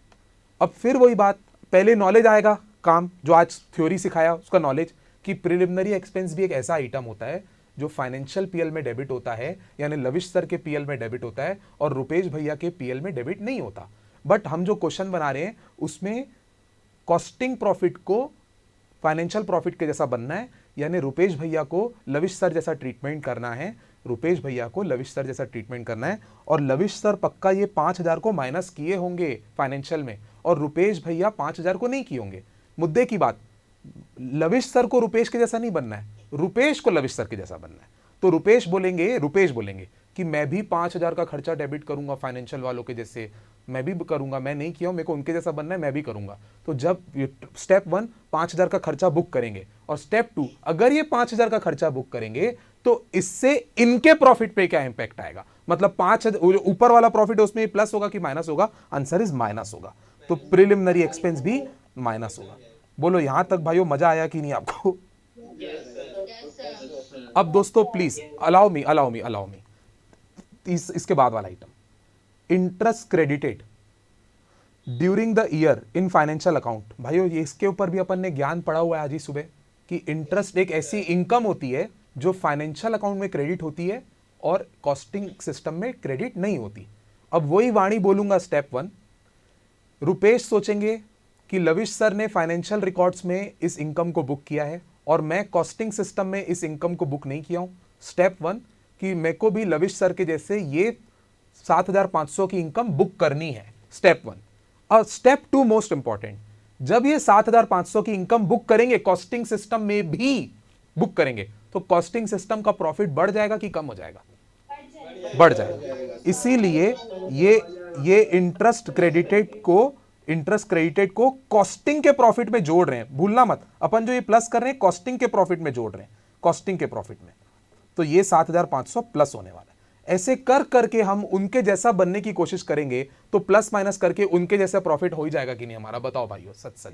अब फिर वही बात, पहले नॉलेज आएगा, काम जो आज थ्योरी सिखाया उसका नॉलेज, कि प्रिलिमिनरी एक्सपेंस भी एक ऐसा आइटम होता है जो फाइनेंशियल पीएल में डेबिट होता है, यानी लविश सर के पीएल में डेबिट होता है और रुपेश भैया के पीएल में डेबिट नहीं होता। बट हम जो क्वेश्चन बना रहे हैं उसमें कॉस्टिंग प्रॉफिट को फाइनेंशियल प्रॉफिट के जैसा बनना है, यानी रुपेश भैया को लविश सर जैसा ट्रीटमेंट करना है, रुपेश भैया को लविश सर जैसा ट्रीटमेंट करना है। और लविश सर पक्का ये 5,000 को माइनस किए होंगे फाइनेंशियल में, और रुपेश भैया 5,000 को नहीं किए होंगे। मुद्दे की बात, लविश सर को रुपेश के जैसा नहीं बनना है, रुपेश को लविश सर के जैसा बनना है। तो रुपेश बोलेंगे कि मैं भी 5,000 का खर्चा डेबिट करूंगा फाइनेंशियल वालों के जैसे, मैं भी करूंगा, मैं नहीं किया हूं, मेरे को उनके जैसा बनना है, मैं भी करूंगा। तो जब स्टेप 1 5,000 का खर्चा बुक करेंगे और स्टेप 2 अगर ये 5,000 का खर्चा बुक करेंगे तो इससे इनके प्रॉफिट पे क्या इंपैक्ट आएगा, मतलब 5,000 ऊपर वाला प्रॉफिट है उसमें प्लस होगा कि माइनस होगा, आंसर इज माइनस होगा। तो प्रिलिमिनरी एक्सपेंस भी माइनस होगा। बोलो यहां तक भाइयों मजा आया कि नहीं आपको? अब दोस्तों प्लीज अलाउ मी इसके बाद वाला item, interest credited during the year in financial account. भाइयों ये इसके ऊपर भी अपन ने ज्ञान पढ़ा हुआ है आज ही सुबह कि इंटरेस्ट एक ऐसी इनकम होती है जो फाइनेंशियल अकाउंट में क्रेडिट होती है और कॉस्टिंग सिस्टम में क्रेडिट नहीं होती। अब वही वाणी बोलूंगा स्टेप 1। रुपेश सोचेंगे कि लविश सर ने फाइनेंशियल रिकॉर्ड्स में इस इनकम को बुक किया है और मैं कॉस्टिंग सिस्टम में इस इनकम को बुक नहीं किया हूं। स्टेप 1 कि मेरे को भी लविश सर के जैसे ये 7,500 की इनकम बुक करनी है, स्टेप 1। और स्टेप 2 मोस्ट इंपॉर्टेंट, जब ये 7,500 की इनकम बुक करेंगे कॉस्टिंग सिस्टम में भी बुक करेंगे तो कॉस्टिंग सिस्टम का प्रॉफिट बढ़ जाएगा कि कम हो जाएगा? बढ़ जाएगा। इसीलिए ये इंटरेस्ट क्रेडिटेड को कॉस्टिंग के प्रॉफिट में जोड़ रहे हैं, भूलना मत। अपन जो ये प्लस कर रहे हैं कॉस्टिंग के प्रॉफिट में जोड़ रहे हैं, कॉस्टिंग के प्रॉफिट में। तो ये 7,500 प्लस होने वाला है। ऐसे कर करके हम उनके जैसा बनने की कोशिश करेंगे तो प्लस माइनस करके उनके जैसा प्रॉफिट हो ही जाएगा कि नहीं हमारा? बताओ भाइयों, सच सच।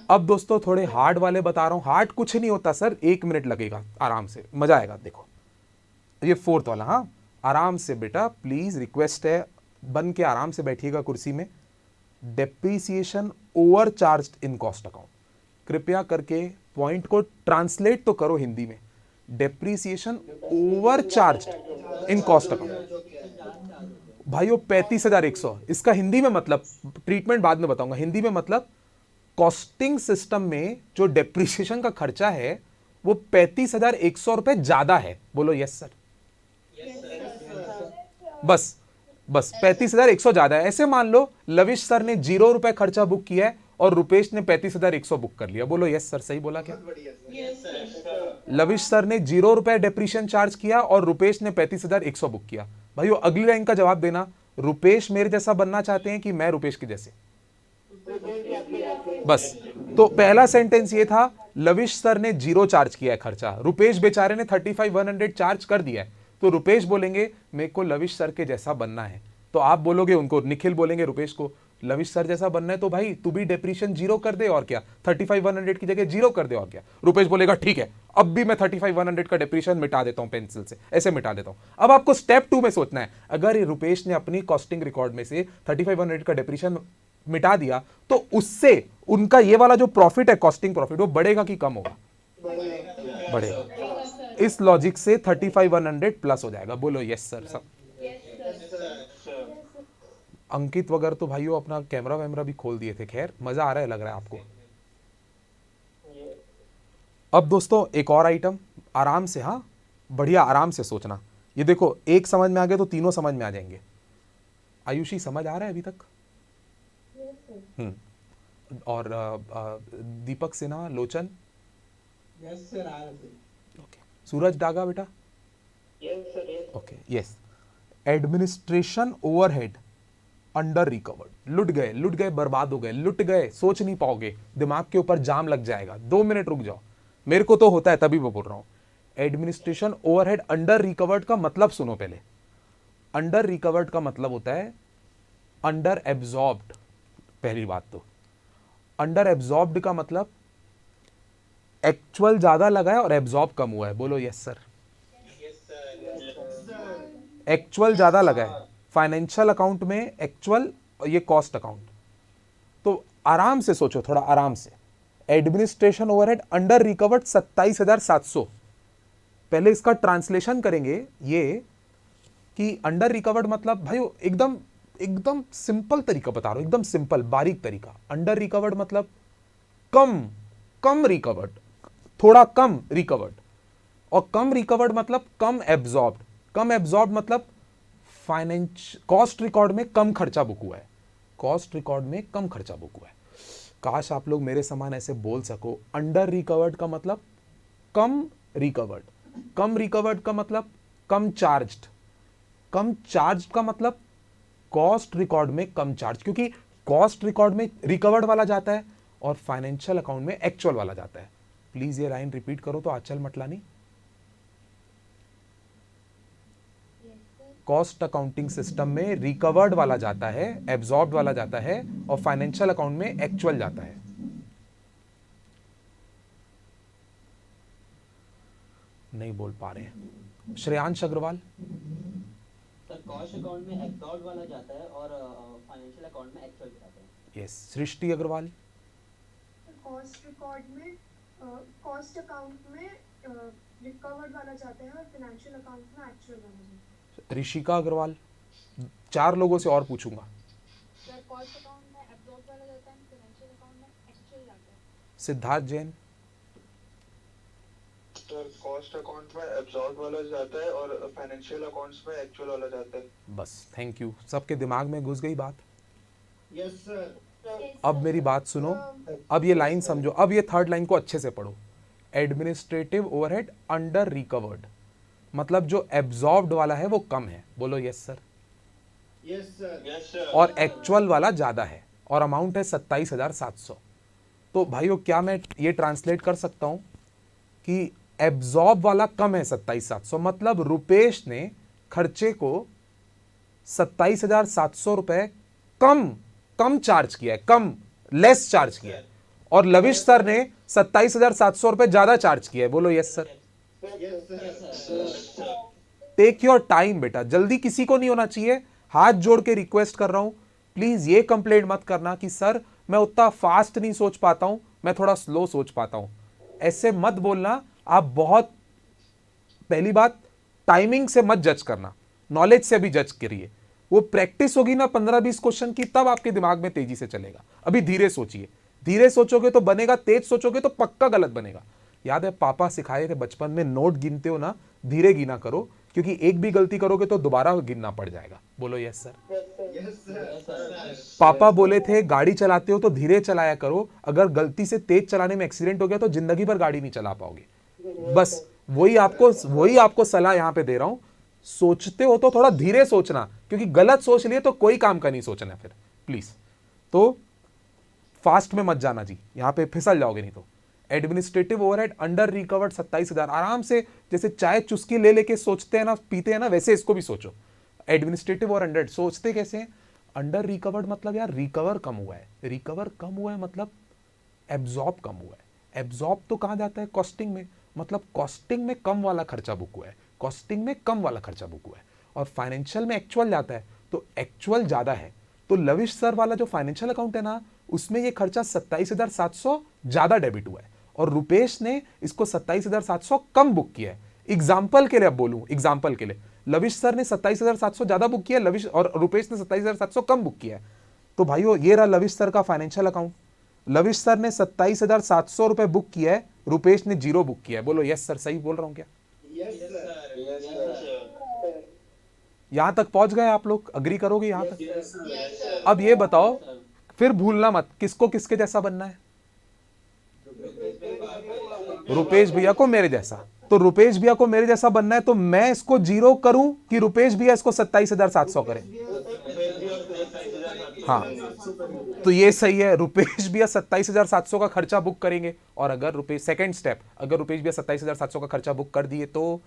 अब दोस्तों थोड़े हार्ड वाले बता रहा हूं। हार्ड कुछ नहीं होता सर, 1 मिनट लगेगा, आराम से मजा आएगा। देखो ये 4th वाला, हाँ आराम से बेटा, प्लीज रिक्वेस्ट है, बन के आराम से बैठिएगा कुर्सी में। Depreciation over charge in cost account, कृपया करके पॉइंट को ट्रांसलेट तो करो हिंदी में। Depreciation over charge in cost account भाइयों 35,100, इसका हिंदी में मतलब, ट्रीटमेंट बाद में बताऊंगा, हिंदी में मतलब कॉस्टिंग सिस्टम में जो डेप्रीसिएशन का खर्चा है वो 35,100 रुपए ज्यादा है। बोलो यस सर। बस 35,100 ज्यादा है। ऐसे मान लो लविश सर ने 0 रुपए खर्चा बुक किया है और रुपेश ने 35,100 बुक कर लिया। बोलो यस सर, सही बोला क्या? लविश सर ने 0 रुपए डेप्रीशिएशन चार्ज किया और रुपेश ने 35,100 बुक किया। भाइयों अगली लाइन का जवाब देना, रुपेश मेरे जैसा बनना चाहते हैं कि मैं रुपेश के जैसे? बस तो पहला सेंटेंस ये था, लविश सर ने 0 चार्ज किया है खर्चा, रुपेश बेचारे ने 35,100 चार्ज कर दिया है। तो रुपेश बोलेंगे मेरे को लविश सर के जैसा बनना है, तो आप बोलोगे उनको, निखिल बोलेंगे रुपेश को लविश सर जैसा बनना है तो भाई तू भी डेप्रीशिएशन 0 कर दे और क्या, 35,100 की जगह 0 कर दे और क्या। रुपेश बोलेगा ठीक है, अब भी मैं 35,100 का डेप्रीशिएशन मिटा देता हूं पेंसिल से, ऐसे मिटा देता हूं। अब आपको स्टेप 2 में सोचना है, अगर रुपेश ने अपनी कॉस्टिंग रिकॉर्ड में से 35,100 का डेप्रीशिएशन मिटा दिया तो उससे उनका ये वाला जो प्रॉफिट है कॉस्टिंग प्रॉफिट वो बढ़ेगा कि कम होगा? बढ़ेगा। इस लॉजिक से 35,100 प्लस हो जाएगा। बोलो यस सर सब। अंकित वगैरह तो भाइयों अपना कैमरा वैमरा भी खोल दिए थे। खैर मजा आ रहा है लग रहा है आपको। अब दोस्तों एक और आइटम, आराम से, हाँ बढ़िया आराम से सोचना। ये देखो एक समझ में आ गया तो तीनों समझ में आ जाएंगे। आयुषी समझ आ रहा है अभी तक? और Deepak Sinha, Lochan? Yes sir. Okay. Suraj Daga बेटा? Yes sir. Okay yes. Administration overhead under recovered, लुट गए, बर्बाद हो गए, लुट गए, सोच नहीं पाओगे, दिमाग के ऊपर जाम लग जाएगा। 2 मिनट रुक जाओ, मेरे को तो होता है तभी मैं बोल रहा हूं। एडमिनिस्ट्रेशन ओवरहेड अंडर रिकवर्ड का मतलब सुनो पहले। अंडर रिकवर्ड का मतलब होता है अंडर एब्जॉर्ब्ड। पहली बात तो अंडर एब्जॉर्ब्ड का मतलब एक्चुअल ज्यादा लगा है और एब्जॉर्ब कम हुआ है। बोलो यस सर। एक्चुअल ज्यादा लगा है फाइनेंशियल अकाउंट में, एक्चुअल, ये कॉस्ट अकाउंट। तो आराम से सोचो, थोड़ा आराम से। Administration overhead under recovered 27,700। पहले इसका ट्रांसलेशन करेंगे ये कि अंडर रिकवर्ड मतलब भाई एकदम सिंपल तरीका बता रहा हूं, एकदम सिंपल बारीक तरीका। अंडर रिकवर्ड मतलब कम रिकवर्ड, थोड़ा कम रिकवर्ड। और कम रिकवर्ड मतलब कम एब्जॉर्ब्ड। कम एब्जॉर्ब मतलब कॉस्ट रिकॉर्ड में कम खर्चा बुक हुआ है, कॉस्ट रिकॉर्ड में कम खर्चा बुक हुआ है। काश आप लोग मेरे समान ऐसे बोल सको। अंडर रिकवर्ड का मतलब कम रिकवर्ड, कम रिकवर्ड का मतलब कम चार्ज्ड, कम चार्ज का मतलब कॉस्ट रिकॉर्ड में कम चार्ज, क्योंकि कॉस्ट रिकॉर्ड में रिकवर्ड वाला जाता है और फाइनेंशियल अकाउंट में एक्चुअल वाला जाता है। प्लीज ये लाइन रिपीट करो तो आंचल मटलानी। कॉस्ट अकाउंटिंग सिस्टम में रिकवर्ड वाला जाता है, एब्जॉर्ब्ड वाला जाता है और फाइनेंशियल अकाउंट में एक्चुअल जाता है। नहीं बोल पा रहे हैं। Shreyansh Agarwal. Sir cost account में एब्जॉर्ब वाला जाता है और फाइनेंशियल अकाउंट में एक्चुअल जाता है। यस। सृष्टि अग्रवाल। कॉस्ट रिकॉर्ड में कॉस्ट अकाउंट में रिकवर्ड वाला जाता है और फाइनेंशियल अकाउंट में एक्चुअल वाला जाता है। ऋषिका अग्रवाल। 4 लोगों से और पूछूंगा। सर कॉस्ट अकाउंट में एब्जॉर्ब वाला जाता है, फाइनेंशियल अकाउंट में एक्चुअल जाता है। Siddharth Jain. Sir cost account में एब्जॉर्ब वाला जाता है और फाइनेंशियल अकाउंट्स में एक्चुअल वाला जाता है। बस, थैंक यू। सबके दिमाग में घुस गई बात। Yes sir. अब मेरी बात सुनो, अब ये लाइन समझो, अब ये थर्ड लाइन को अच्छे से पढ़ो। एडमिनिस्ट्रेटिव ओवरहेड अंडर रिकवर्ड, मतलब जो एब्जॉर्ब्ड वाला है वो कम है। बोलो yes sir. Yes sir. Yes sir. और एक्चुअल वाला ज्यादा है और अमाउंट है 27,700। तो भाइयों क्या मैं ये ट्रांसलेट कर सकता हूं कि एब्जॉर्ब वाला कम है 27,700, मतलब रुपेश ने खर्चे को 27,700 रुपए कम चार्ज किया है, कम लेस चार्ज किया है, और लविश सर ने 27,700 रुपए ज्यादा चार्ज किया है। बोलो yes sir. Take your time बेटा, जल्दी किसी को नहीं होना चाहिए। हाथ जोड़ के रिक्वेस्ट कर रहा हूं, प्लीज ये कंप्लेंट मत करना कि सर मैं उतना फास्ट नहीं सोच पाता हूं, मैं थोड़ा स्लो सोच पाता हूं। ऐसे मत बोलना आप। बहुत पहली बात, टाइमिंग से मत जज करना, नॉलेज से भी जज करिए। वो प्रैक्टिस होगी ना 15-20 क्वेश्चन की, तब आपके दिमाग में तेजी से चलेगा। अभी धीरे सोचिए, धीरे सोचोगे तो बनेगा, तेज सोचोगे तो पक्का गलत बनेगा। याद है पापा सिखाए थे बचपन में, नोट गिनते हो ना धीरे गिना करो, क्योंकि एक भी गलती करोगे तो दोबारा गिनना पड़ जाएगा। बोलो यस सर। पापा बोले थे गाड़ी चलाते हो तो धीरे चलाया करो, अगर गलती से तेज चलाने में एक्सीडेंट हो गया तो जिंदगी भर गाड़ी नहीं चला पाओगे। बस वही आपको सलाह यहां पे दे रहा हूं। सोचते हो तो थोड़ा धीरे सोचना, क्योंकि गलत सोच लिए तो कोई काम का नहीं सोचना फिर, प्लीज। तो फास्ट में मत जाना जी, यहां पे फिसल जाओगे नहीं तो। एडमिनिस्ट्रेटिव ओवरहेड अंडर रिकवर्ड 27,000, आराम से जैसे चाय चुस्की ले लेके सोचते हैं ना, पीते हैं ना, वैसे इसको भी सोचो। एडमिनिस्ट्रेटिव और अंडर सोचते कैसे हैं? अंडर रिकवर्ड मतलब यार रिकवर कम हुआ है, रिकवर कम हुआ है मतलब एब्जॉर्ब कम हुआ है। एब्जॉर्ब तो कहां जाता है? कॉस्टिंग में, मतलब कॉस्टिंग में कम वाला खर्चा बुक हुआ है, कॉस्टिंग में कम वाला खर्चा बुक हुआ है। और फाइनेंशियल में एक्चुअल जाता है तो एक्चुअल ज्यादा है। तो लविश सर वाला जो फाइनेंशियल अकाउंट है ना, उसमें ये खर्चा 27,700 ज्यादा डेबिट हुआ है और रुपेश ने इसको 27,700 कम बुक किया है। एग्जाम्पल के लिए अब बोलूं, एग्जाम्पल के लिए लविश सर ने 27,700 ज्यादा बुक किया, लविश और रुपेश ने 27,700 कम बुक किया है। तो भाइयों ये रहा लविश सर का फाइनेंशियल अकाउंट। लविश सर ने 27,700 रुपए बुक किया है, रुपेश ने 0 बुक किया है। बोलो यस सर, सही बोल रहा हूं क्या? यहां तक पहुंच गए आप लोग? अग्री करोगे यहां तक? अब ये बताओ, फिर भूलना मत किसको किसके जैसा बनना है। रुपेश भैया को मेरे जैसा। तो रुपेश भैया को मेरे जैसा बनना है तो मैं इसको 0 करूं कि रुपेश भैया इसको 27,700 करें? हाँ, तो ये सही है। रुपेश भैया 27,700 का खर्चा बुक करेंगे और अगर रुपेश, सेकंड स्टेप, अगर रुपेश भैया 27,700 का खर्चा बुक कर दिए तो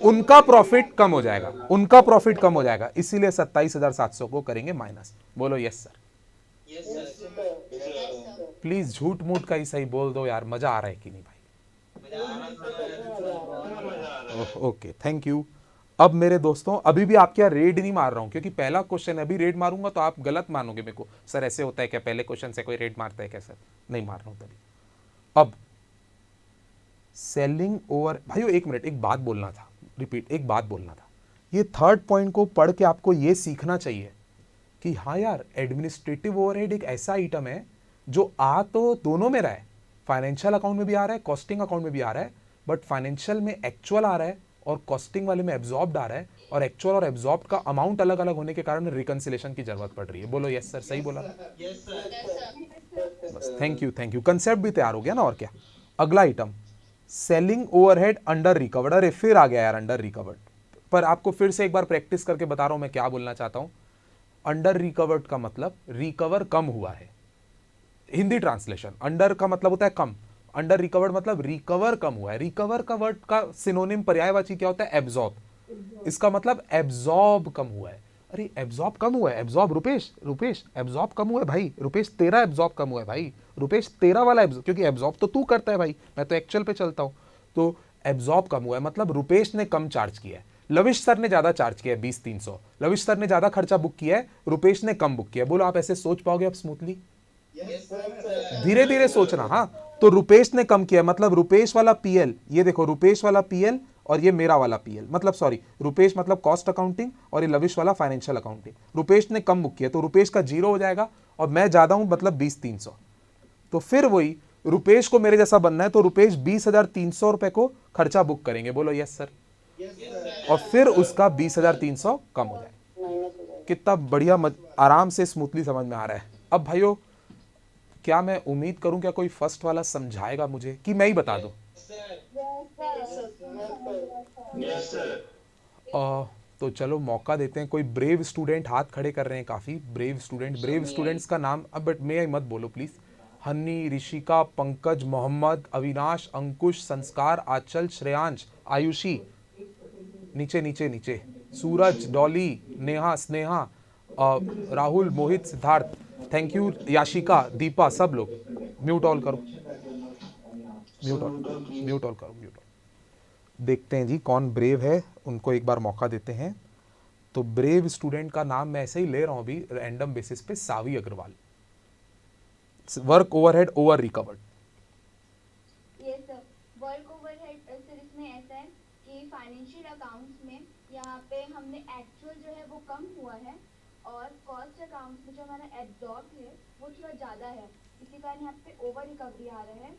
उनका प्रॉफिट कम हो जाएगा, उनका प्रॉफिट कम हो जाएगा, इसीलिए 27,700 को करेंगे माइनस। बोलो यस सर। प्लीज झूठ मूठ का ही सही बोल दो यार, मजा आ रहा है कि नहीं भाई? Okay, thank you. अब मेरे दोस्तों अभी भी आपके यहाँ रेड नहीं मार रहा हूं, क्योंकि पहला क्वेश्चन अभी रेड मारूंगा तो आप गलत मानोगे मेरे को, सर ऐसे होता है क्या, पहले क्वेश्चन से कोई रेड मारता है क्या? सर नहीं मार रहा हूं तभी। अब सेलिंग ओवर, भाइयों एक मिनट, एक बात बोलना था, रिपीट, एक बात बोलना था। ये थर्ड पॉइंट को पढ़ के आपको ये सीखना चाहिए कि हाँ यार, एडमिनिस्ट्रेटिव ओवरहेड एक ऐसा आइटम है जो आ तो दोनों में रहा है, फाइनेंशियल अकाउंट में भी आ रहा है, कॉस्टिंग अकाउंट में भी आ रहा है, बट फाइनेंशियल में एक्चुअल आ रहा है और कॉस्टिंग वाले में एब्जॉर्ब्ड आ रहा है, और एक्चुअल और एब्जॉर्ब्ड का अमाउंट अलग अलग होने के कारण रिकंसिलेशन की जरूरत पड़ रही है। बोलो यस सर, सही बोला? बस, thank you, thank you. Concept भी तैयार हो गया ना, और क्या। अगला item selling overhead under recovered. अरे फिर आ गया यार अंडर रिकवर्ड, पर आपको फिर से एक बार प्रैक्टिस करके बता रहा हूं मैं क्या बोलना चाहता हूं। अंडर रिकवर्ड का मतलब रिकवर कम हुआ है, हिंदी ट्रांसलेशन। अंडर का मतलब होता है कम, अंडर रिकवर्ड मतलब रिकवर कम हुआ है। रिकवर का वर्ड का सिनोनिम पर्यायवाची क्या होता है? एब्जॉर्ब। इसका मतलब एब्जॉर्ब कम हुआ है। अरे एब्जॉर्ब कम हुआ है, एब्जॉर्ब रुपेश, रुपेश एब्जॉर्ब कम हुआ है भाई, रुपेश तेरा एब्जॉर्ब कम हुआ है भाई, रुपेश तेरा वाला एब्जॉर्ब, क्योंकि एब्जॉर्ब तो तू करता है भाई, मैं तो एक्चुअल पे चलता हूं। तो एब्जॉर्ब कम हुआ है मतलब रुपेश ने कम चार्ज किया है, लविश सर ने ज्यादा चार्ज किया है 20-300, लविश सर ने ज्यादा खर्चा बुक किया है, रुपेश ने कम बुक किया है। बोलो आप ऐसे सोच पाओगे अब स्मूथली? धीरे धीरे सोचना। हाँ, तो रुपेश ने कम किया मतलब रुपेश वाला पीएल, ये देखो रुपेश वाला पीएल और ये मेरा वाला पीएल, मतलब सॉरी रुपेश मतलब कॉस्ट अकाउंटिंग और ये लविश वाला फाइनेंशियल अकाउंटिंग। रुपेश ने कम बुक किया तो रुपेश का 0 हो जाएगा और मैं ज्यादा हूं मतलब 20-300। तो फिर वही रुपेश को मेरे जैसा बनना है तो रुपेश 20,300 रुपए को खर्चा बुक करेंगे। बोलो यस सर। और फिर उसका 20,300 कम हो जाए। कितना बढ़िया आराम से स्मूथली समझ में आ रहा है। अब भाइयों क्या मैं उम्मीद करूं क्या कोई फर्स्ट वाला समझाएगा मुझे कि मैं ही बता दूं? तो चलो मौका देते हैं। कोई ब्रेव स्टूडेंट हाथ खड़े कर रहे हैं, काफी ब्रेव स्टूडेंट। ब्रेव स्टूडेंट्स का नाम अब बट मैं मत बोलो प्लीज। हन्नी, ऋषिका, पंकज, मोहम्मद, अविनाश, अंकुश, संस्कार, आंचल, श्रेयांश, आयुषी, नीचे नीचे नीचे, सूरज, डॉली, नेहा, स्नेहा, राहुल, मोहित, सिद्धार्थ, थैंक यू, याशिका, दीपा, सब लोग म्यूट ऑल करो, म्यूट ऑल, म्यूट ऑल करो, म्यूट ऑल। देखते हैं जी कौन ब्रेव है, उनको एक बार मौका देते हैं। तो ब्रेव स्टूडेंट का नाम मैं ऐसे ही ले रहा हूं अभी रैंडम बेसिस पे, Savi Agarwal. Work overhead over recovered. Yes sir, work overhead sir इसमें ऐसा है कि फाइनेंशियल अकाउंट्स में यहाँ पे हमने एक्चुअल जो है वो कम हुआ है और कॉस्ट अकाउंट्स में जो हमारा एब्जॉर्ब है वो थोड़ा ज़्यादा है, इसी कारण यहाँ पे ओवर रिकवरी आ रहा है।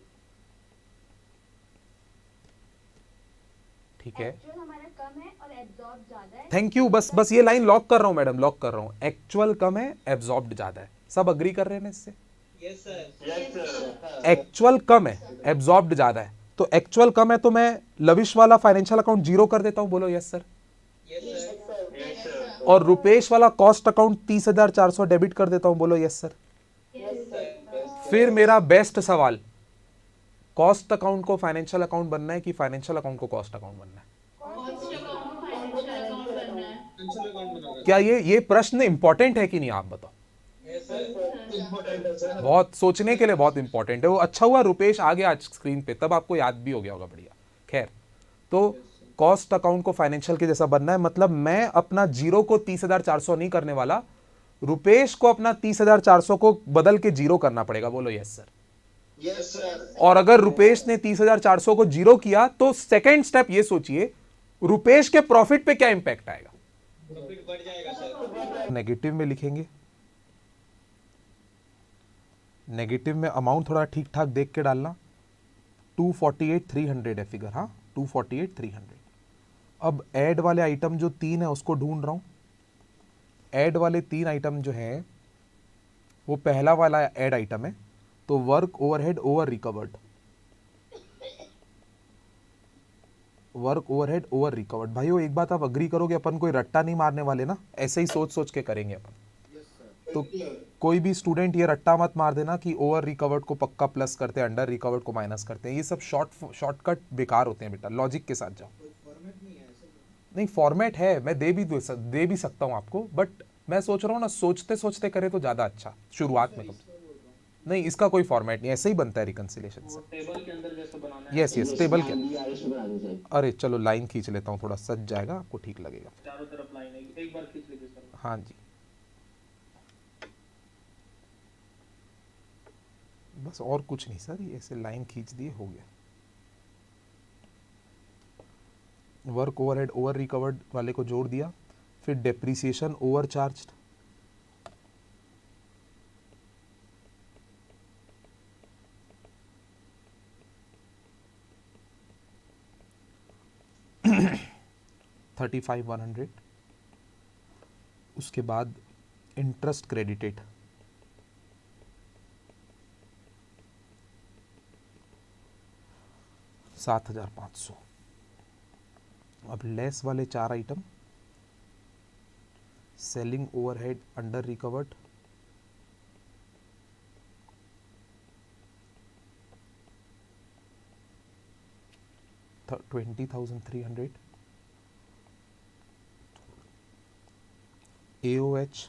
ठीक है, एक्चुअल हमारा कम है और एब्जॉर्ब ज़्यादा है। Thank you. बस ये लाइन लॉक कर रहा हूं मैडम, लॉक कर रहा हूं। एक्चुअल कम है, एब्जॉर्ब्ड ज्यादा है। सब अग्री कर रहे हैं ना इससे? Yes sir. एक्चुअल कम है, एब्जॉर्ब्ड ज्यादा है। तो एक्चुअल कम है तो मैं लविश वाला फाइनेंशियल अकाउंट 0 कर देता हूं। बोलो यस सर। और रुपेश वाला कॉस्ट अकाउंट 30,400 डेबिट कर देता हूं। बोलो यस सर। फिर मेरा बेस्ट सवाल, कॉस्ट अकाउंट को फाइनेंशियल अकाउंट बनना है कि फाइनेंशियल अकाउंट को कॉस्ट अकाउंट बनना है? क्या ये प्रश्न इंपॉर्टेंट है कि नहीं, आप बताओ। बहुत सोचने के लिए बहुत इंपॉर्टेंट है वो। अच्छा हुआ रुपेश आ गया आज स्क्रीन पे, तब आपको याद भी हो गया होगा। बढ़िया। खैर, तो कॉस्ट अकाउंट को फाइनेंशियल के जैसा बनना है मतलब मैं अपना 0 को 30,400 नहीं करने वाला, रुपेश को अपना 30,400 को बदल के 0 करना पड़ेगा। बोलो यस सर। Yes sir. और अगर रुपेश ने 30,400 को 0 किया तो सेकेंड स्टेप ये सोचिए रुपेश के प्रॉफिट पे क्या इंपैक्ट आएगा? प्रॉफिट बढ़ जाएगा सर। नेगेटिव में लिखेंगे। नेगेटिव में अमाउंट थोड़ा ठीक ठाक देख के डालना। 248,300 है फिगर। हाँ, 248,300। अब ऐड वाले आइटम जो 3 है उसको ढूंढ रहा हूं। ऐड वाले 3 आइटम जो हैं वो पहला वाला ऐड आइटम है, तो work overhead over recovered. Work overhead over recovered. भाइयों एक बात आप अग्री करोगे, अपन कोई रट्टा नहीं मारने वाले ना, ऐसे ही सोच सोच के करेंगे अपन। तो कोई भी स्टूडेंट ये रट्टा मत मार देना कि ओवर रिकवर्ड को पक्का प्लस करते हैं, अंडर रिकवर्ड को माइनस करते हैं। ये सब शॉर्टकट बेकार होते हैं बेटा, लॉजिक के साथ जाओ। नहीं, फॉर्मेट है, मैं दे भी सकता हूं आपको, बट मैं सोच रहा हूं ना सोचते सोचते करे तो ज्यादा अच्छा शुरुआत में। नहीं, इसका कोई फॉर्मेट नहीं, ऐसे ही बनता है रिकंसिलिएशन से। टेबल के अंदर जैसे बनाना है। यस टेबल के। अरे चलो लाइन खींच लेता हूँ, थोड़ा सच जाएगा, आपको ठीक लगेगा। चारों तरफ लाइन है, एक बार खींच लीजिए सर। हाँ जी, बस और कुछ नहीं सर, ये ऐसे लाइन खींच दिए हो गया। वर्क ओवरहेड ओवर रिकवर्ड वाले को जोड़ दिया, फिर डेप्रिसिएशन ओवर चार्ज्ड, $35,100। उसके बाद इंटरेस्ट क्रेडिटेड, 7,500। अब लेस वाले 4 item, selling overhead under recovered, था 20,300, AOH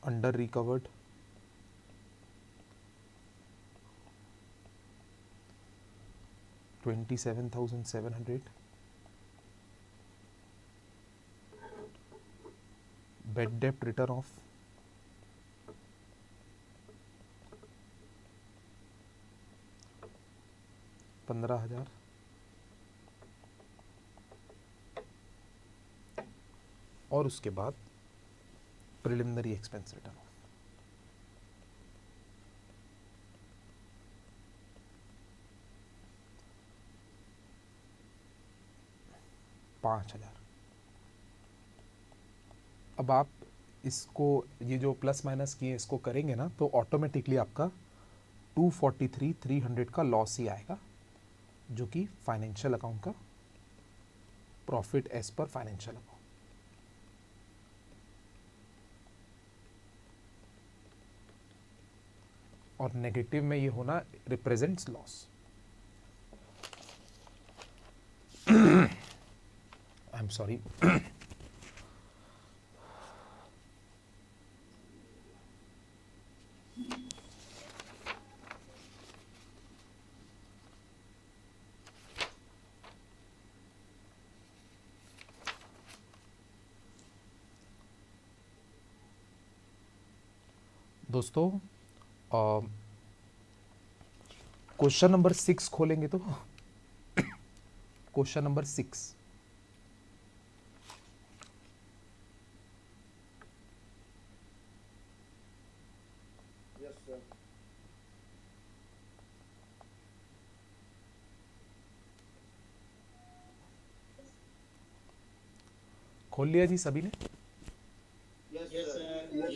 under recovered 27,700, bad debt return off 15,000, और उसके बाद प्रिलिमिनरी एक्सपेंस रिटर्न ऑफ 5,000। अब आप इसको, ये जो प्लस माइनस किए इसको करेंगे ना, तो ऑटोमेटिकली आपका 243,300 का लॉस ही आएगा, जो कि फाइनेंशियल अकाउंट का profit as per financial account. और नेगेटिव में ये होना represents loss. I am sorry. दोस्तों क्वेश्चन नंबर 6 खोलेंगे तो क्वेश्चन नंबर 6, Yes, sir. खोल लिया जी सभी ने? Yes, sir. Yes,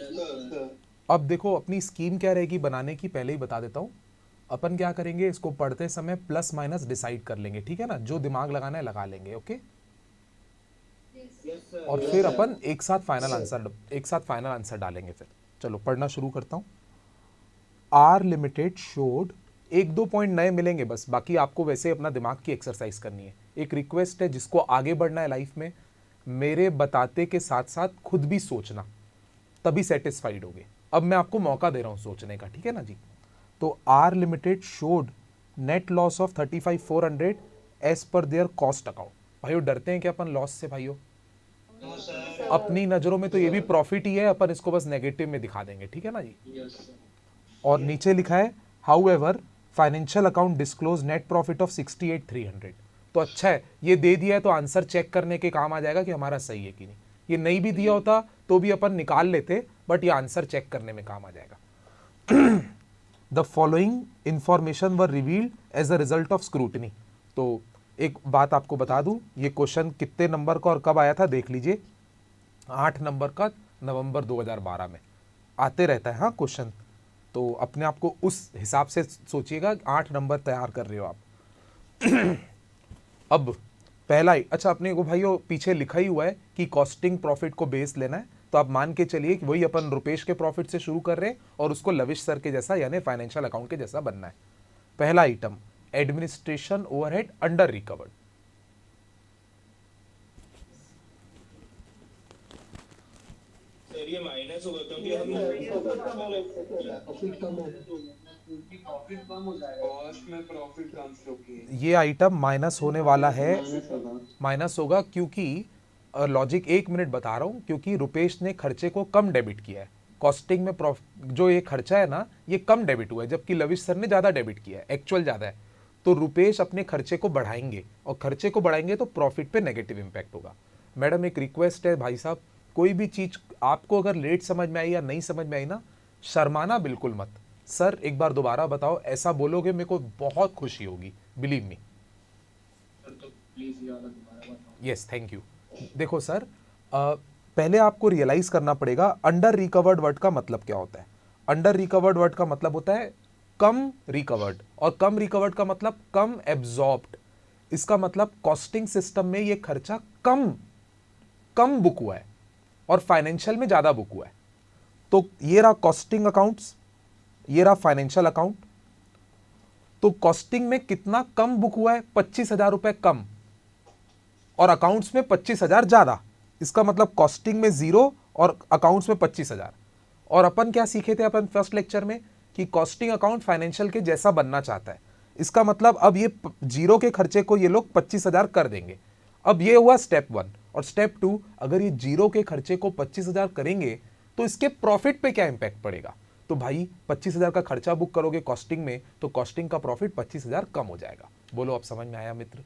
sir. अब देखो अपनी स्कीम क्या रहेगी बनाने की, पहले ही बता देता हूं। अपन क्या करेंगे, इसको पढ़ते समय प्लस माइनस डिसाइड कर लेंगे, ठीक है ना, जो दिमाग लगाना है लगा लेंगे, ओके। Yes, sir. और फिर अपन एक साथ फाइनल आंसर डालेंगे। फिर चलो पढ़ना शुरू करता हूं। आर लिमिटेड शोड, 1-2 पॉइंट नए मिलेंगे बस, बाकी आपको वैसे अपना दिमाग की एक्सरसाइज करनी है। एक रिक्वेस्ट है, जिसको आगे बढ़ना है लाइफ में, मेरे बताते के साथ साथ खुद भी सोचना, तभी सेटिस्फाइड होगे। अब मैं आपको मौका दे रहा हूं सोचने का, ठीक है ना जी। तो R limited showed net loss of 35,400 as per their cost account. भाइयों डरते हैं क्या अपन लॉस से? भाइयों अपनी नजरों में तो ये भी प्रॉफिट ही है, अपन इसको बस नेगेटिव में दिखा देंगे, ठीक है ना जी। और नीचे लिखा है however financial account disclose net profit of 68,300। तो अच्छा है ये दे दिया है, तो आंसर चेक करने के काम आ जाएगा कि हमारा सही है कि नहीं। ये नहीं भी दिया होता तो भी अपन निकाल लेते, बट ये आंसर चेक करने में काम आ जाएगा। The following information were revealed as a result of scrutiny. तो एक बात आपको बता दूं, ये क्वेश्चन कितने नंबर का और कब आया था देख लीजिए। 8 नंबर का, नवंबर 2012 में आते रहता है हाँ क्वेश्चन, तो अपने आप को उस हिसाब से सोचिएगा। 8 नंबर तैयार कर रहे हो आप। अब पहला ही, अच्छा अपने को भाइयों पीछे लिखा ही हुआ है कि कॉस्टिंग प्रॉफिट को बेस लेना है, तो आप मान के चलिए कि वही अपन रुपेश के प्रॉफिट से शुरू कर रहे हैं और उसको लविश सर के जैसा यानी फाइनेंशियल अकाउंट के जैसा बनना है। पहला item administration overhead under recovered. Sir ये माइनस होगा क्योंकि हम प्रॉफिट कम हो जाएगा, कॉस्ट में प्रॉफिट कम होगी। ये आइटम माइनस होने वाला है, माइनस होगा क्योंकि लॉजिक 1 मिनट बता रहा हूं, क्योंकि रुपेश ने खर्चे को कम डेबिट किया है। कॉस्टिंग में जो ये खर्चा है ना ये कम डेबिट हुआ है, जबकि लविश सर ने ज्यादा डेबिट किया है, एक्चुअल ज्यादा है। तो रुपेश अपने खर्चे को बढ़ाएंगे, और खर्चे को बढ़ाएंगे तो प्रॉफिट पे नेगेटिव इंपैक्ट होगा। मैडम एक रिक्वेस्ट है भाई साहब, कोई भी चीज आपको अगर लेट समझ में आई या नहीं समझ में आई ना, शर्माना बिल्कुल मत। सर एक बार दोबारा बताओ, ऐसा बोलोगे मेरे को बहुत खुशी होगी, believe me. Yes thank you. देखो सर पहले आपको रियलाइज करना पड़ेगा अंडर रिकवर्ड वर्ड का मतलब क्या होता है। अंडर रिकवर्ड वर्ड का मतलब होता है कम रिकवर्ड, और कम रिकवर्ड का मतलब कम एब्जॉर्ब्ड। इसका मतलब कॉस्टिंग सिस्टम में ये खर्चा कम बुक हुआ है और फाइनेंशियल में ज्यादा बुक हुआ है। तो ये रहा कॉस्टिंग अकाउंट्स, ये रहा फाइनेंशियल अकाउंट। तो कॉस्टिंग में कितना कम बुक हुआ है? 25,000 रुपए कम, और अकाउंट्स में 25,000 ज्यादा। इसका मतलब कॉस्टिंग में 0 और अकाउंट्स में 25,000। और अपन क्या सीखे थे अपन फर्स्ट लेक्चर में कि कॉस्टिंग अकाउंट फाइनेंशियल के जैसा बनना चाहता है। इसका मतलब अब ये 0 के खर्चे को ये लोग 25,000 कर देंगे। अब ये हुआ स्टेप 1। और स्टेप 2, अगर ये 0 के खर्चे को 25,000 करेंगे तो इसके प्रॉफिट पे क्या इंपैक्ट पड़ेगा? तो भाई 25,000 का खर्चा बुक करोगे कॉस्टिंग में, तो कॉस्टिंग का प्रॉफिट 25,000 कम हो जाएगा। बोलो अब समझ में आया मित्र?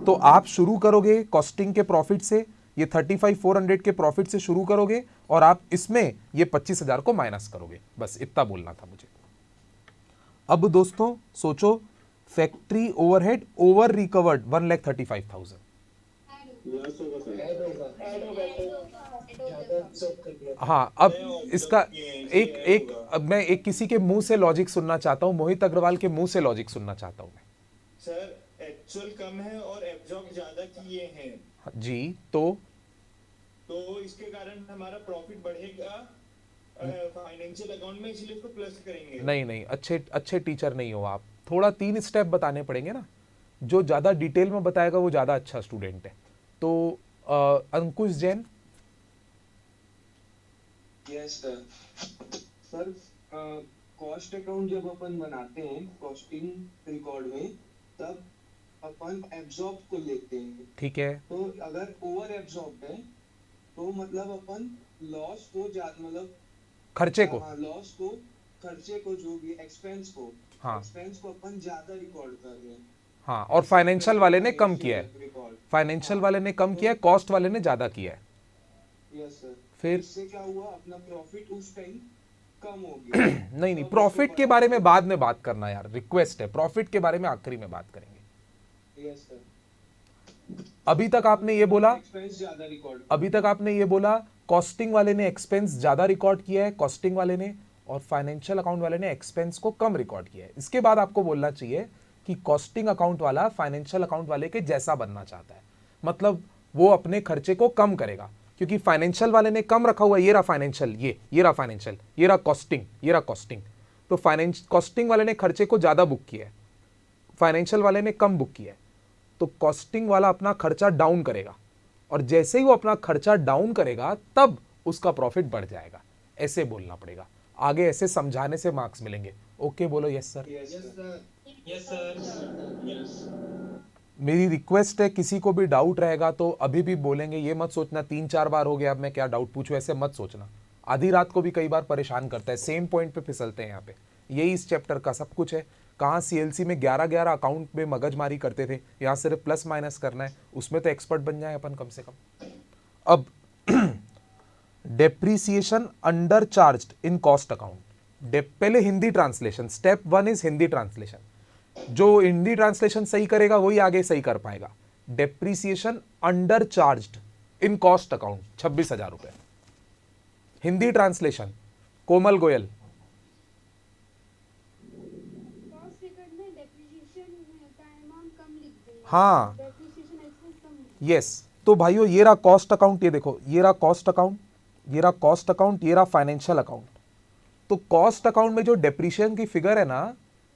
तो आप शुरू करोगे कॉस्टिंग के प्रॉफिट से, ये 35,400 के प्रॉफिट से शुरू करोगे, और आप इसमें ये 25,000 को माइनस करोगे। बस इतना बोलना था मुझे। अब दोस्तों सोचो, फैक्ट्री ओवरहेड ओवर रिकवर्ड 1,35,000। हाँ, अब इसका अब मैं एक किसी के मुंह से लॉजिक सुनना चाहता हूं। मोहित अग्रवाल के मुंह से लॉजिक सुनना चाहता हूं मैं। सर एक्चुअल कम है और एब्जॉर्ब ज्यादा किए हैं जी, तो इसके कारण हमारा प्रॉफिट बढ़ेगा फाइनेंशियल अकाउंट में, इसलिए इसको प्लस करेंगे। नहीं, अच्छे टीचर नहीं हो आप। थोड़ा 3 स्टेप बताने पड़ेंगे ना। जो ज्यादा डिटेल में बताएगा वो ज्यादा अच्छा स्टूडेंट है। तो Ankush Jain. Yes sir. Sir cost account जब अपन बनाते हैं कॉस्टिंग रिकॉर्ड में, तब अपन एब्जॉर्ब को लेते हैं। ठीक है। तो अगर ओवर एब्जॉर्ब है तो मतलब अपन लॉस को मतलब खर्चे को, लॉस को, खर्चे को, जो भी एक्सपेंस को, हाँ, एक्सपेंस को अपन ज्यादा रिकॉर्ड कर रहे हैं। हाँ, और फाइनेंशियल वाले ने कम किया है। फाइनेंशियल वाले ने कम किया है, कॉस्ट वाले ने ज्यादा किया है। Yes sir. फिर इससे क्या हुआ, अपना प्रॉफिट उस टाइम कम हो गया। नहीं, प्रॉफिट के बारे में बाद में बात करना यार, रिक्वेस्ट है। प्रॉफिट के बारे में आखिरी में बात करेंगे। Yes sir. अभी तक आपने ये बोला, एक्सपेंस ज्यादा रिकॉर्ड, अभी तक आपने ये बोला कॉस्टिंग वाले ने एक्सपेंस ज्यादा रिकॉर्ड किया है, कॉस्टिंग वाले ने, और फाइनेंशियल अकाउंट वाले ने एक्सपेंस को कम रिकॉर्ड किया है। इसके बाद आपको बोलना चाहिए कि कॉस्टिंग अकाउंट वाला फाइनेंशियल अकाउंट वाले के जैसा बनना चाहता है। मतलब वो अपने खर्चे को कम करेगा, क्योंकि फाइनेंशियल वाले ने कम रखा हुआ है। ये रहा फाइनेंशियल, ये रहा फाइनेंशियल, ये रहा कॉस्टिंग, ये रहा कॉस्टिंग। तो कॉस्टिंग वाले ने खर्चे को ज्यादा बुक किया है, फाइनेंशियल वाले ने कम बुक किया है। तो कॉस्टिंग वाला अपना खर्चा डाउन करेगा, और जैसे ही वो अपना खर्चा डाउन करेगा तब उसका प्रॉफिट बढ़ जाएगा। ऐसे बोलना पड़ेगा। आगे ऐसे समझाने से मार्क्स मिलेंगे। ओके बोलो यस सर। Yes sir. मेरी रिक्वेस्ट है, किसी को भी डाउट रहेगा तो अभी भी बोलेंगे। ये मत सोचना 3-4 बार हो गया अब मैं क्या डाउट पूछूं, ऐसे मत सोचना। आधी रात को भी कई बार परेशान करता है, सेम पॉइंट पे फिसलते हैं यहाँ पे। यही इस चैप्टर का सब कुछ है। कहाँ सीएलसी में 11-11 अकाउंट में मगजमारी करते थे, यहाँ सिर्फ प्लस माइनस करना है। उसमें तो एक्सपर्ट बन जाए अपन कम से कम। अब depreciation under charged in cost account. पहले Hindi translation, step 1 is Hindi translation. जो हिंदी ट्रांसलेशन सही करेगा वही आगे सही कर पाएगा। Depreciation under charged in cost account 26,000 रुपए। हिंदी ट्रांसलेशन कोमल गोयल। हाँ, यस। तो भाइयों ये रहा कॉस्ट अकाउंट, ये देखो, ये रहा कॉस्ट अकाउंट, ये रहा कॉस्ट अकाउंट, ये रहा फाइनेंशियल अकाउंट। तो कॉस्ट अकाउंट में जो डेप्रीशिएशन की फिगर है ना,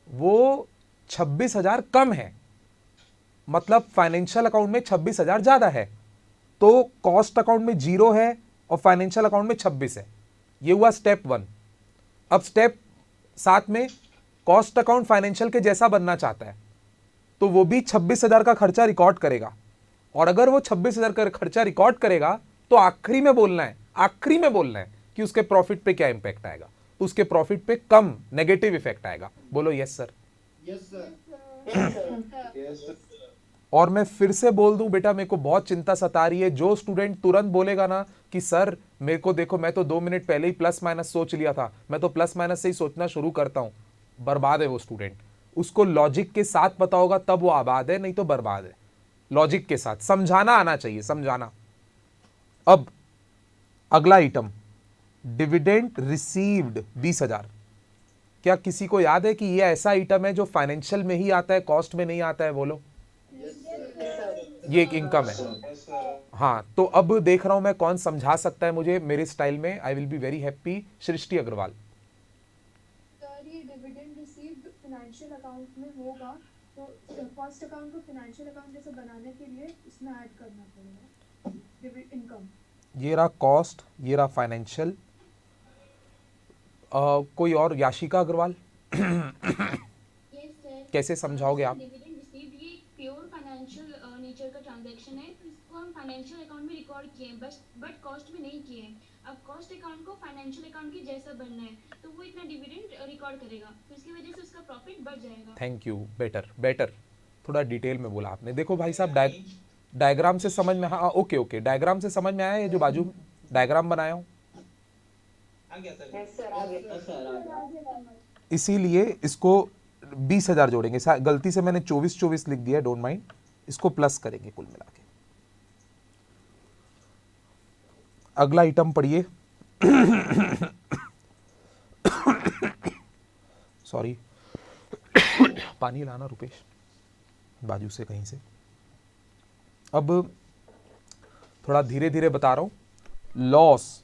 वो 26,000 कम है। मतलब फाइनेंशियल अकाउंट में 26,000 ज्यादा है। तो कॉस्ट अकाउंट में 0 है और फाइनेंशियल अकाउंट में 26 है। ये हुआ स्टेप 1। अब स्टेप 7 में कॉस्ट अकाउंट फाइनेंशियल के जैसा बनना चाहता है, तो वो भी 26,000 का खर्चा रिकॉर्ड करेगा। और अगर वो 26,000 का खर्चा रिकॉर्ड करेगा तो आखिरी में बोलना है, आखिरी में बोलना है कि उसके प्रॉफिट पे क्या इंपैक्ट आएगा। तो उसके प्रॉफिट पे कम नेगेटिव इफेक्ट आएगा। बोलो यस सर। Yes sir. और मैं फिर से बोल दूं बेटा, मेरे को बहुत चिंता सता रही है। जो स्टूडेंट तुरंत बोलेगा ना कि सर मेरे को देखो, मैं तो 2 मिनट पहले ही प्लस माइनस सोच लिया था, मैं तो प्लस माइनस से ही सोचना शुरू करता हूं, बर्बाद है वो स्टूडेंट। उसको लॉजिक के साथ पता होगा तब वो आबाद है, नहीं तो बर्बाद है। लॉजिक के साथ समझाना आना चाहिए, समझाना। अब अगला आइटम डिविडेंड रिसीव्ड 20,000। क्या किसी को याद है कि ये ऐसा आइटम है जो फाइनेंशियल में ही आता है, कॉस्ट में नहीं आता है? बोलो। ये एक इनकम है। हाँ, तो अब देख रहा हूं मैं कौन समझा सकता है मुझे मेरे स्टाइल में। I will be very happy. Srishti Agarwal. Sir ये डिविडेंड रिसीव्ड फाइनेंशियल अकाउंट में होगा, तो कॉस्ट अकाउंट को फाइनेंशियल अकाउंट जैसे बनाने के लिए इसमें ऐड करना पड़ेगा डिविडेंड इनकम। ये रहा कॉस्ट, ये रहा फाइनेंशियल। कोई और? याशिका अग्रवाल। कैसे समझाओगे आप? डिविडेंड रिसीव्ड ये प्योर फाइनेंशियल नेचर का ट्रांजैक्शन है, तो इसको हम फाइनेंशियल अकाउंट में रिकॉर्ड किए हैं, बट कॉस्ट में नहीं किए हैं। अब कॉस्ट अकाउंट को फाइनेंशियल अकाउंट के जैसा बनना है, तो वो इतना डिविडेंड रिकॉर्ड करेगा, तो इसकी वजह से उसका प्रॉफिट बढ़ जाएगा। Thank you. बेटर थोड़ा डिटेल में बोला आपने। देखो भाई साहब, डायग्राम से समझ में, हाँ ओके, डायग्राम से समझ में आया? ये जो बाजू डायग्राम बनाया हूँ, इसीलिए इसको 20,000 जोड़ेंगे। गलती से मैंने 24 लिख दिया, डोंट माइंड। इसको प्लस करेंगे कुल मिला के। अगला आइटम पढ़िए। सॉरी, पानी लाना रुपेश बाजू से कहीं से। अब थोड़ा धीरे धीरे बता रहा हूं। Loss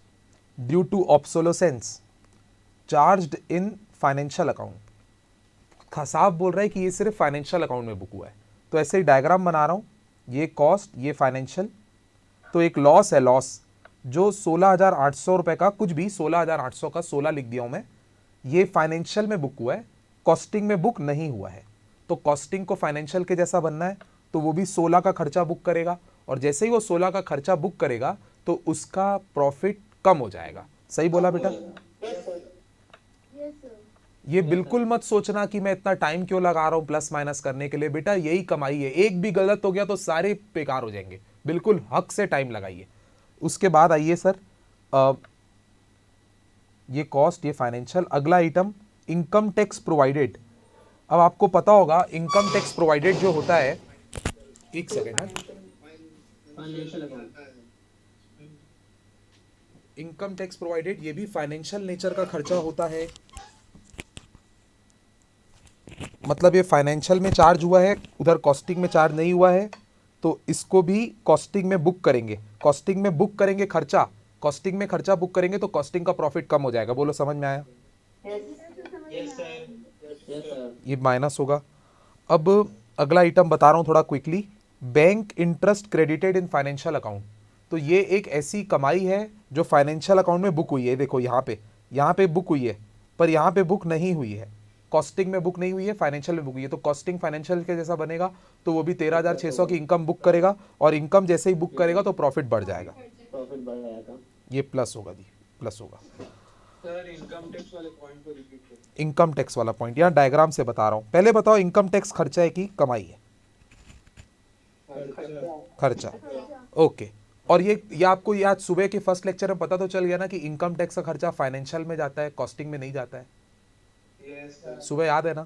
due to obsolescence charged in financial account. साहब बोल रहा है कि ये सिर्फ फाइनेंशियल अकाउंट में बुक हुआ है, तो ऐसे ही डायग्राम बना रहा हूं। ये कॉस्ट, ये फाइनेंशियल। तो एक लॉस है, लॉस जो 16,800 रुपए का, कुछ भी 16,800 का 16 लिख दिया हूं मैं। ये फाइनेंशियल में बुक हुआ है, कॉस्टिंग में बुक नहीं हुआ है। तो कॉस्टिंग को फाइनेंशियल के जैसा बनना है, तो वो भी 16 का खर्चा बुक करेगा, और जैसे ही वो 16 का खर्चा बुक करेगा तो उसका प्रॉफिट कम हो जाएगा। सही बोला बेटा? ये बिल्कुल मत सोचना कि मैं इतना टाइम क्यों लगा रहा हूं प्लस माइनस करने के लिए। बेटा यही कमाई है, एक भी गलत हो गया तो सारे बेकार हो जाएंगे। बिल्कुल हक से टाइम लगाइए। उसके बाद आइए सर, ये कॉस्ट, ये फाइनेंशियल। अगला आइटम इनकम टैक्स प्रोवाइडेड। अब आपको पता होगा इनकम टैक्स प्रोवाइडेड जो होता है, एक सेकेंड, इनकम टैक्स प्रोवाइडेड ये भी फाइनेंशियल नेचर का खर्चा होता है। मतलब ये फाइनेंशियल में चार्ज हुआ है, उधर कॉस्टिंग में चार्ज नहीं हुआ है, तो इसको भी कॉस्टिंग में बुक करेंगे। कॉस्टिंग में बुक करेंगे खर्चा, कॉस्टिंग में खर्चा बुक करेंगे तो कॉस्टिंग का प्रॉफिट कम हो जाएगा। बोलो समझ में आया? ये माइनस होगा। अब अगला आइटम बता रहा हूं थोड़ा quickly. Bank interest credited in financial account. तो ये एक ऐसी कमाई है जो फाइनेंशियल अकाउंट में बुक हुई है। देखो यहाँ पे बुक हुई है, पर यहाँ पे बुक नहीं हुई है। कॉस्टिंग में बुक नहीं हुई है, फाइनेंशियल में बुक हुई है। तो कॉस्टिंग फाइनेंशियल के जैसा बनेगा, तो वो भी 13,600 की इनकम बुक करेगा, और इनकम जैसे ही बुक करेगा तो प्रॉफिट बढ़ जाएगा। ये प्लस होगा जी, प्लस होगा। सर इनकम टैक्स वाले पॉइंट को रिपीट करो। इनकम टैक्स वाला पॉइंट यहाँ डायग्राम से बता रहा हूँ। पहले बताओ इनकम टैक्स खर्चा है कि कमाई है? खर्चा। ओके। और ये आपको आज सुबह के फर्स्ट लेक्चर में पता तो चल गया ना कि इनकम टैक्स का खर्चा फाइनेंशियल में जाता है, कॉस्टिंग में नहीं जाता है। सुबह याद है ना?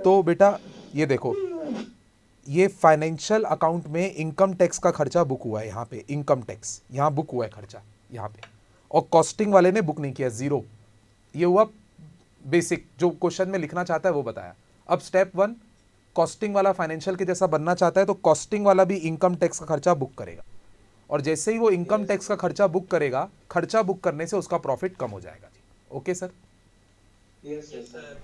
तो बेटा ये देखो, ये फाइनेंशियल अकाउंट में इनकम टैक्स का खर्चा बुक हुआ है। यहाँ पे इनकम टैक्स यहाँ बुक हुआ है खर्चा यहाँ पे, और कॉस्टिंग वाले ने बुक नहीं किया, जीरो। ये हुआ बेसिक, जो क्वेश्चन में लिखना चाहता है वो बताया। अब स्टेप 1, कॉस्टिंग वाला फाइनेंशियल के जैसा बनना चाहता है तो कॉस्टिंग वाला भी इनकम टैक्स का खर्चा बुक करेगा, और जैसे ही वो इनकम टैक्स का खर्चा बुक करेगा, खर्चा बुक करने से उसका प्रॉफिट कम हो जाएगा जी। Okay sir? Yes sir.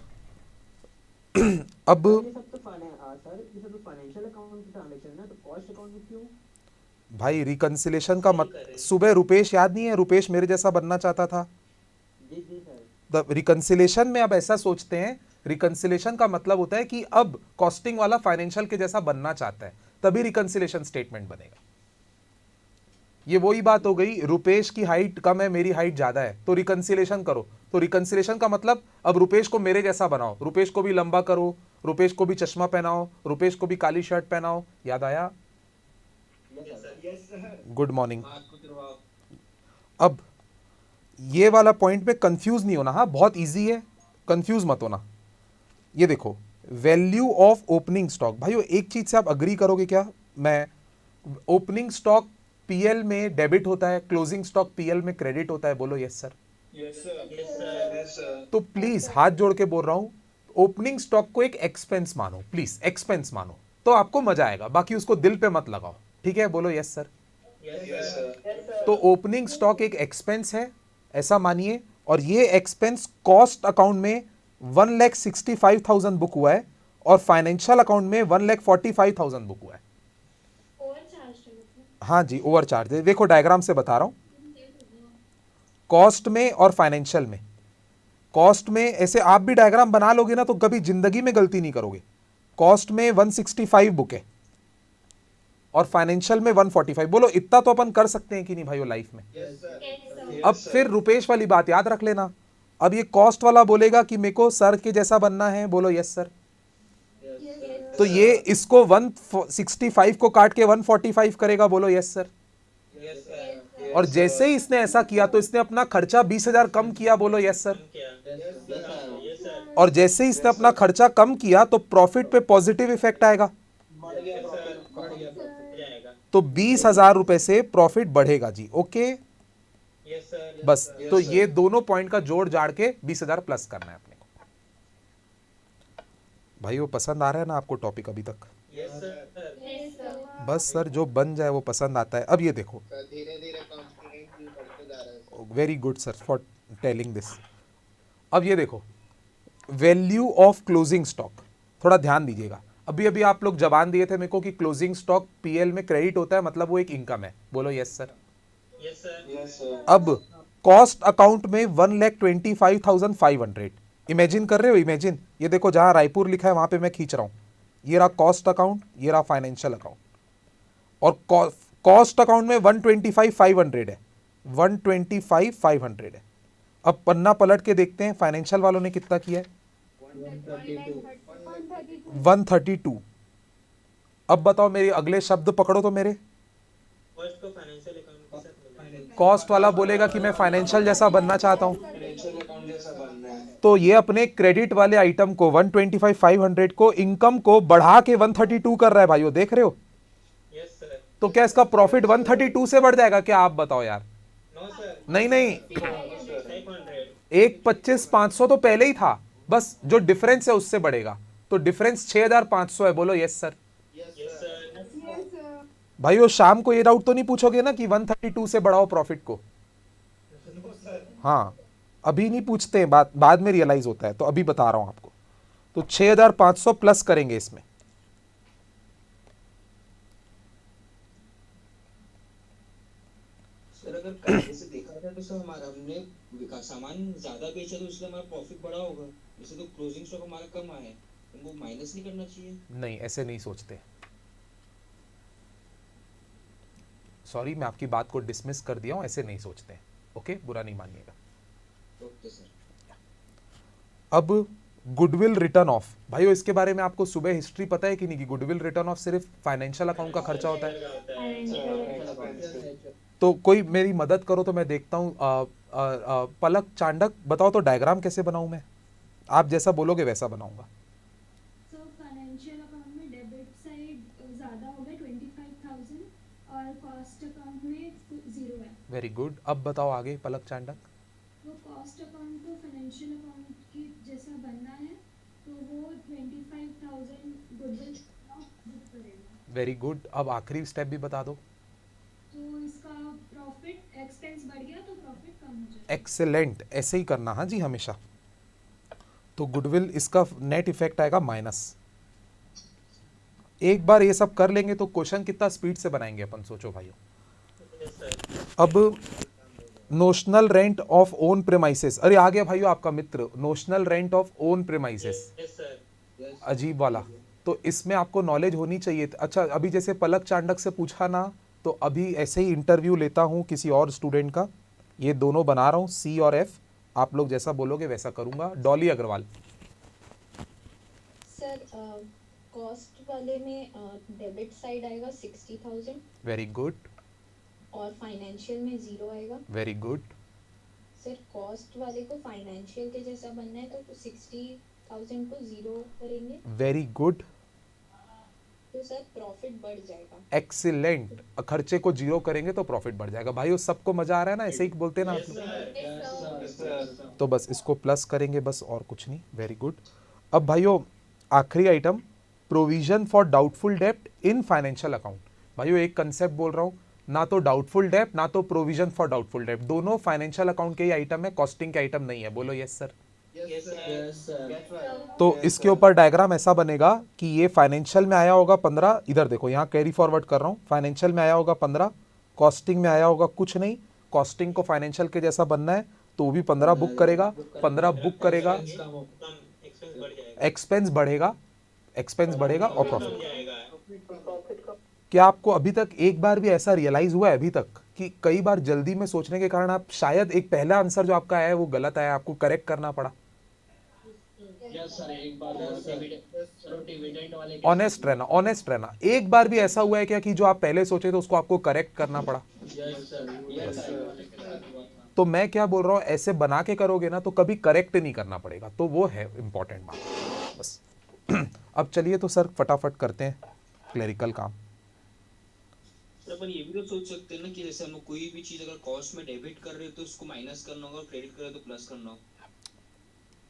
अब ये सब तो फाइनेंशियल अकाउंट की ट्रांजैक्शन है, तो कॉस्ट अकाउंट में क्यों? भाई रिकंसिलेशन का सुबह रुपेश याद नहीं है? रुपेश मेरे जैसा बनना चाहता था। जी सर। रिकंसिलेशन में अब ऐसा सोचते हैं, रिकंसिलेशन का मतलब होता है कि अब कॉस्टिंग वाला फाइनेंशियल के जैसा बनना चाहता है, तभी रिकंसिलेशन स्टेटमेंट बनेगा। ये वही बात हो गई, रुपेश की हाइट कम है, मेरी हाइट ज्यादा है, तो रिकंसिलेशन करो। तो रिकंसिलेशन का मतलब अब रुपेश को मेरे जैसा बनाओ, रुपेश को भी लंबा करो, रुपेश को भी चश्मा पहनाओ, रुपेश को भी काली शर्ट पहनाओ। याद आया? Good morning. अब ये वाला पॉइंट में कंफ्यूज नहीं होना। हाँ बहुत इजी है, कंफ्यूज मत होना। ये देखो, वैल्यू ऑफ ओपनिंग स्टॉक। भाइयों एक चीज से आप अग्री करोगे क्या? मैं ओपनिंग स्टॉक पीएल में डेबिट होता है, क्लोजिंग स्टॉक पीएल में क्रेडिट होता है। बोलो yes sir. Yes sir yes sir तो प्लीज हाथ जोड़ के बोल रहा हूं, ओपनिंग स्टॉक को एक एक्सपेंस मानो, प्लीज एक्सपेंस मानो, तो आपको मजा आएगा, बाकी उसको दिल पे मत लगाओ, ठीक है? बोलो यस सर। यस सर तो ओपनिंग स्टॉक एक एक्सपेंस है ऐसा मानिए, और ये एक्सपेंस कॉस्ट अकाउंट में 1,65,000 बुक हुआ है और फाइनेंशियल अकाउंट में 1,45,000 बुक हुआ है। ओवर चार्ज है मतलब। हाँ जी, ओवर चार्ज है, देखो डायग्राम से बता रहा हूं, कॉस्ट में और फाइनेंशियल में। कॉस्ट में ऐसे आप भी डायग्राम बना लोगे ना तो कभी जिंदगी में गलती नहीं करोगे। कॉस्ट में 165 बुक है और फाइनेंशियल में 145। बोलो इतना तो अपन कर सकते हैं कि नहीं भाइयों लाइफ में? Yes, sir. अब फिर रुपेश वाली बात याद रख लेना, अब ये कॉस्ट वाला बोलेगा कि मेरे को सर के जैसा बनना है, बोलो यस सर। तो ये इसको 165 को काट के 145 करेगा, बोलो यस सर। और जैसे ही इसने ऐसा किया तो इसने अपना खर्चा 20,000 कम किया, बोलो यस सर। और जैसे ही इसने अपना खर्चा कम किया तो प्रॉफिट पे पॉजिटिव इफेक्ट आएगा, तो 20,000 रुपए से प्रॉफिट बढ़ेगा जी। ओके बस, तो ये दोनों पॉइंट का जोड़ जाड़ के 20,000 प्लस करना है अपने को। भाई वो पसंद आ रहा है ना आपको टॉपिक अभी तक? Yes, sir. बस सर जो बन जाए वो पसंद आता है। अब ये देखो, धीरे धीरे कॉन्फिडेंट भी बढ़ते जा रहा है। Very good sir for telling this. अब ये देखो, वैल्यू ऑफ क्लोजिंग स्टॉक, थोड़ा ध्यान दीजिएगा। अभी अभी आप लोग जबान दिए थे मेरे को कि क्लोजिंग स्टॉक पीएल में क्रेडिट होता है, मतलब वो एक इनकम है, बोलो यस सर। यस सर अब कॉस्ट अकाउंट में 1,25,500, इमेजिन कर रहे हो? इमेजिन, ये देखो जहां रायपुर लिखा है वहां पे मैं खींच रहा हूं, ये रहा कॉस्ट अकाउंट, ये रहा फाइनेंशियल अकाउंट, और कॉस्ट अकाउंट में 125,500 है, 125,500 है। अब पन्ना पलट के देखते हैं फाइनेंशियल वालों ने कितना किया है, 132। अब बताओ मेरे अगले शब्द पकड़ो तो मेरे, कॉस्ट वाला बोलेगा कि मैं फाइनेंशियल जैसा बनना चाहता हूं, फाइनेंशियल अकाउंट जैसा बनना है। तो ये अपने क्रेडिट वाले आइटम को 125,500 को इनकम को बढ़ा के 132 कर रहा है भाइयों, देख रहे हो? तो क्या इसका प्रॉफिट 132 से बढ़ जाएगा क्या? आप बताओ यार। नहीं नहीं, 125,500 तो पहले ही था, बस जो डिफरेंस है उससे बढ़ेगा, तो डिफरेंस 6,500 है, बोलो यस सर। भाइयों शाम को ये डाउट तो नहीं पूछोगे ना कि 132 से बढ़ाओ प्रॉफिट को? हाँ, अभी नहीं पूछते हैं, बाद में रियलाइज होता है, तो अभी बता रहा हूं आपको। तो 6,500 प्लस करेंगे इसमें, सर अगर कायदे से देखा जाए तो सर हमारा हमने सामान ज्यादा बेचा तो इसलिए हमारा प्रॉफिट बढ़ा होगा, जैसे तो क्लोजिंग स्टॉक हमारा कम आया है, हमको माइनस नहीं करना चाहिए? नहीं ऐसे नहीं सोचते। सॉरी मैं आपकी बात को डिसमिस कर दिया हूं, ऐसे नहीं सोचते। ओके, बुरा नहीं मानिएगा। Okay sir. अब गुडविल रिटर्न ऑफ, भाइयों इसके बारे में आपको सुबह हिस्ट्री पता है कि नहीं कि गुडविल रिटर्न ऑफ सिर्फ फाइनेंशियल अकाउंट का खर्चा होता है? तो कोई मेरी मदद करो तो मैं देखता हूँ, पलक चांडक बताओ तो डायग्राम कैसे बनाऊं मैं? आप जैसा बोलोगे वैसा बनाऊंगा। सो फाइनेंशियल अकाउंट में डेबिट साइड ज़्यादा हो गया 25,000 और कॉस्ट अकाउंट में 0 है। वेरी गुड, अब बताओ आगे पलक चांडक। वो कॉस्ट अकाउंट को फाइनेंशियल अकाउंट की जैसा बनना है तो वो 25,000 गुडविल बुक करेगा। वेरी गुड, अब आखिरी स्टेप भी बता दो। तो इसका प्रॉफिट एक्सपेंस बढ़ गया तो प्रॉफिट कम हो जाएगा। एक्सेलेंट, ऐसे ही करना। हाँ जी, हमेशा। तो गुडविल इसका नेट इफेक्ट आएगा माइनस। एक बार ये सब कर लेंगे तो क्वेश्चन कितना स्पीड से बनाएंगे अपन, सोचो भाइयों। अब notional rent of own premises, अरे आ गया भाइयों आपका मित्र, notional rent of own premises, अजीब वाला। तो इसमें आपको नॉलेज होनी चाहिए। अच्छा अभी जैसे पलक चांडक से पूछा ना, तो अभी ऐसे ही इंटरव्यू लेता हूं किसी और स्टूडेंट का, ये दोनों बना रहा हूं सी और एफ, आप लोग जैसा बोलोगे वैसा करूंगा। डॉली अग्रवाल। सर कॉस्ट वाले में डेबिट साइड आएगा 60,000 वेरी गुड, और फाइनेंशियल में 0 आएगा। वेरी गुड, सर कॉस्ट वाले को फाइनेंशियल के जैसा बनना है तो 60,000 को 0 करेंगे। वेरी गुड, तो सर प्रॉफिट बढ़ जाएगा। एक्सीलेंट, खर्चे को जीरो करेंगे तो प्रॉफिट बढ़ जाएगा। भाई उस सबको मजा आ रहा है ना, ऐसे ही बोलते हैं ना आप लोग। तो बस इसको प्लस करेंगे, बस और कुछ नहीं। Very good. अब भाइयों आखिरी आइटम, प्रोविजन फॉर डाउटफुल डेप्ट इन फाइनेंशियल अकाउंट। भाइयों एक कंसेप्ट बोल रहा हूँ, ना तो डाउटफुल डेप्ट ना तो प्रोविजन फॉर डाउटफुल डेप्ट, दोनों फाइनेंशियल अकाउंट के ही आइटम है, कॉस्टिंग के आइटम नहीं है। बोलो यस सर। तो इसके ऊपर डायग्राम ऐसा बनेगा कि ये फाइनेंशियल में आया होगा 15, इधर देखो यहाँ कैरी फॉरवर्ड कर रहा हूँ, फाइनेंशियल में आया होगा 15, कॉस्टिंग में आया होगा कुछ नहीं। कॉस्टिंग को फाइनेंशियल के जैसा बनना है तो वो भी 15 बुक करेगा, 15 बुक करेगा, एक्सपेंस बढ़ेगा, एक्सपेंस बढ़ेगा और प्रॉफिट। क्या आपको अभी तक एक बार भी ऐसा रियलाइज हुआ है अभी तक कि कई बार जल्दी में सोचने के कारण आप शायद एक पहला आंसर जो आपका आया है वो गलत आया, आपको करेक्ट करना पड़ा? ऑनेस्ट रहना, ऑनेस्ट रहना। एक बार भी ऐसा हुआ है क्या कि जो आप पहले सोचे थे उसको आपको करेक्ट करना पड़ा? तो मैं क्या बोल रहा हूं, ऐसे बना के करोगे ना तो कभी करेक्ट नहीं करना पड़ेगा, तो वो है इंपॉर्टेंट बात बस। अब चलिए तो सर फटाफट करते हैं क्लेरिकल काम। सर अपन ये भी तो सोच सकते हैं ना कि जैसे हम कोई भी चीज अगर कॉस्ट में डेबिट कर रहे हो तो उसको माइनस करना होगा, क्रेडिट कर रहे हो तो प्लस करना होगा।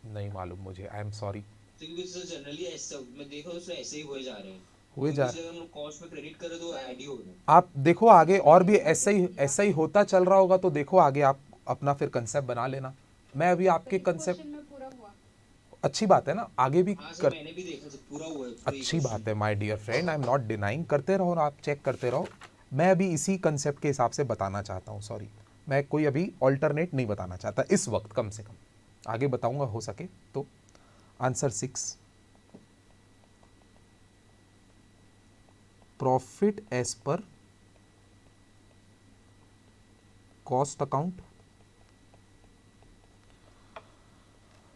नहीं मालूम मुझे, आई एम सॉरी। क्योंकि सर जनरली ऐसा मैं देखा तो ऐसे ही हुए जा रहे हैं, हुए जा अगर हम कॉस्ट में क्रेडिट कर रहे तो ऐड ही हो रहा है। आप देखो आगे और भी ऐसा ही होता चल रहा होगा, तो देखो आगे आप अपना फिर कंसेप्ट बना लेना। मैं अभी आपके कंसेप्ट, अच्छी बात है ना, आगे भी कर, मैंने भी देखा पूरा हुआ है, अच्छी बात है my dear friend, I am not denying, करते रहो ना, आप चेक करते रहो। मैं अभी इसी कंसेप्ट के हिसाब से बताना चाहता हूँ, सॉरी मैं कोई अभी ऑल्टरनेट नहीं बताना चाहता इस वक्त, कम से कम आगे बताऊंगा हो सके तो। Answer 6, profit as per cost account.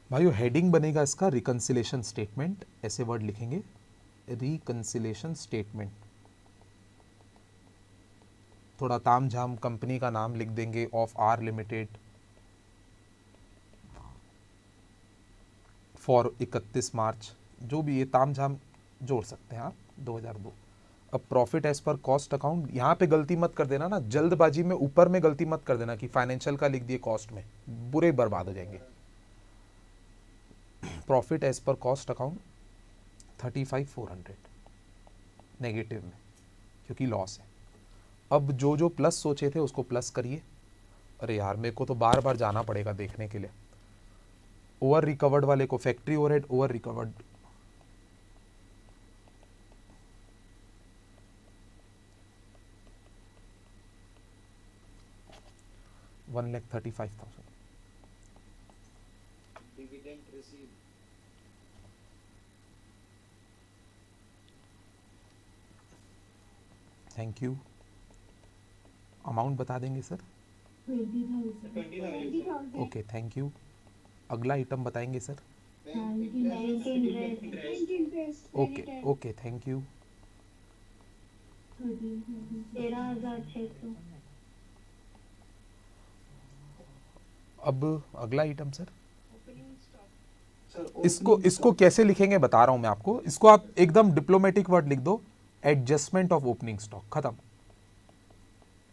भाइयों हेडिंग बनेगा इसका रिकंसिलेशन स्टेटमेंट, ऐसे वर्ड लिखेंगे, रिकंसिलेशन स्टेटमेंट। थोड़ा ताम झाम कंपनी का नाम लिख देंगे, of R limited for 31 March, जो भी ये ताम झाम जोड़ सकते हैं आप, 2002। अब profit as per cost account, यहाँ पे गलती मत कर देना ना, जल्दबाजी में ऊपर में गलती मत कर देना कि फाइनेंशियल का लिख दिए कॉस्ट में, बुरे बर्बाद हो जाएंगे। Profit as per cost account 35,400 negative में, क्योंकि लॉस है। अब जो जो प्लस सोचे थे उसको प्लस करिए। अरे यार मेरे को तो बार बार जाना पड़ेगा देखने के लिए। ओवर रिकवर्ड वाले को factory overhead over recovered, $1,35,000। Dividend receive, thank you. Amount बता देंगे सर? 20,000। Okay thank you. अगला आइटम बताएंगे sir? Okay okay thank you. 13,600। अब अगला आइटम सर, इसको कैसे लिखेंगे बता रहा हूं मैं आपको। इसको आप एकदम डिप्लोमेटिक वर्ड लिख दो, एडजस्टमेंट ऑफ ओपनिंग स्टॉक, खत्म।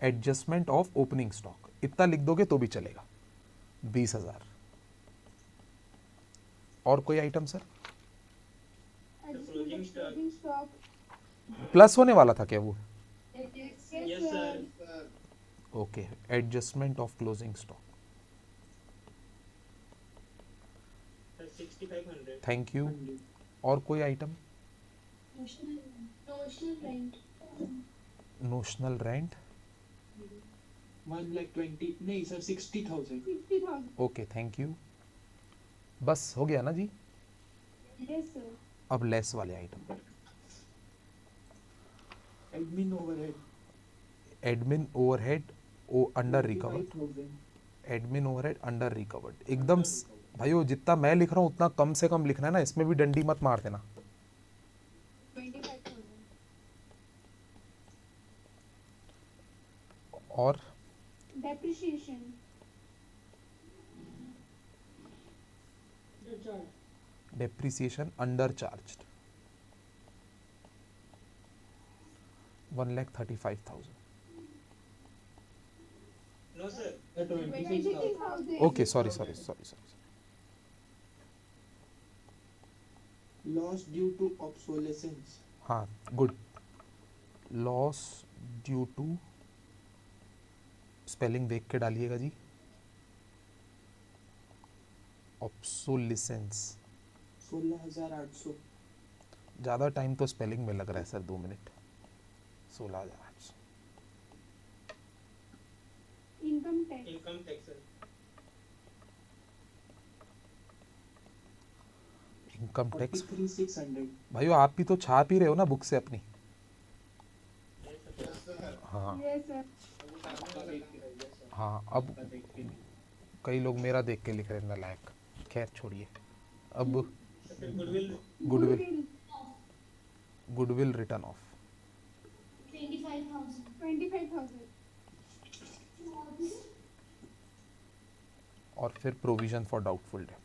एडजस्टमेंट ऑफ ओपनिंग स्टॉक इतना लिख दोगे तो भी चलेगा, 20,000। और कोई item sir? Closing stock. Plus होने वाला था क्या वो? Yes sir. Okay, adjustment of closing stock, 6500। Thank you. और कोई आइटम? नोशनल रेंट 1,20,000 नहीं सर 60,000। Okay thank you. बस हो गया ना जी? Yes sir. अब लेस वाले item, admin overhead, admin overhead under recovered, 45,000। Admin overhead under recovered. एकदम भाइयों जितना मैं लिख रहा हूँ उतना कम से कम लिखना है ना, इसमें भी डंडी मत मार देना। 25,000। और depreciation, depreciation under charge, 1,35,000. No sir 26,000. Okay, sorry. Loss due to obsolescence. हाँ, good. Loss due to, spelling देख के डालिएगा जी. ऑब्सोलिसेंस. 16,800. ज़्यादा टाइम तो स्पेलिंग में लग रहा है sir, 2 minute. 16,800. Income tax. Income tax sir. Income tax. 43,600. भाइयों आप भी तो छाप ही रहे हो ना बुक से अपनी. हाँ यस सर. हाँ, अब कई लोग मेरा देख के लिख रहे हैं नालायक. खैर छोड़िए. अब गुडविल रिटर्न ऑफ. 25,000. और फिर प्रोविजन फॉर डाउटफुल डेट.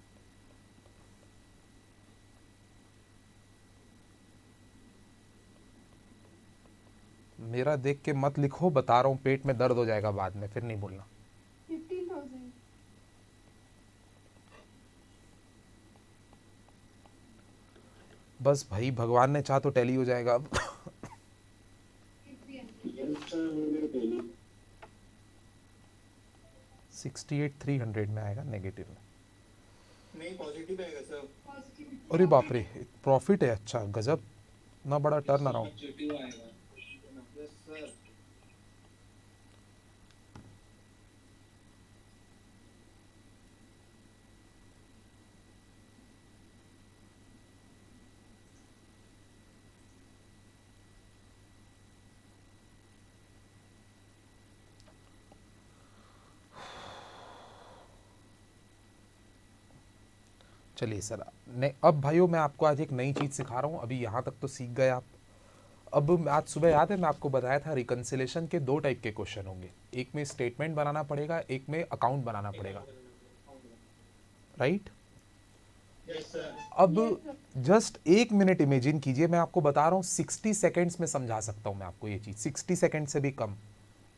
मेरा देख के मत लिखो, बता रहा हूँ पेट में दर्द हो जाएगा बाद में, फिर नहीं बोलना. 15,000. बस भाई भगवान ने चाहा तो टैली हो जाएगा अब. 68,300 में आएगा नेगेटिव में. नहीं पॉजिटिव आएगा सर. अरे बाप रे, प्रॉफिट है. अच्छा गजब, ना बड़ा टर्न अराउंड. पॉजिटिव आएगा. Yes sir. चलिए सर, अब भाइयों मैं आपको आज एक नई चीज़ सिखा रहा हूँ. अभी यहाँ तक तो सीख गए आप. अब आज सुबह याद है मैं आपको बताया था रिकन्सिलेशन के 2 टाइप के क्वेश्चन होंगे. एक में स्टेटमेंट बनाना पड़ेगा, एक में अकाउंट बनाना पड़ेगा, राइट? Yes sir. अब जस्ट 1 मिनट इमेजिन कीजिए, मैं आपको बता रहा हूँ 60 सेकेंड्स में समझा सकता हूँ मैं आपको ये चीज़, 60 सेकेंड से भी कम.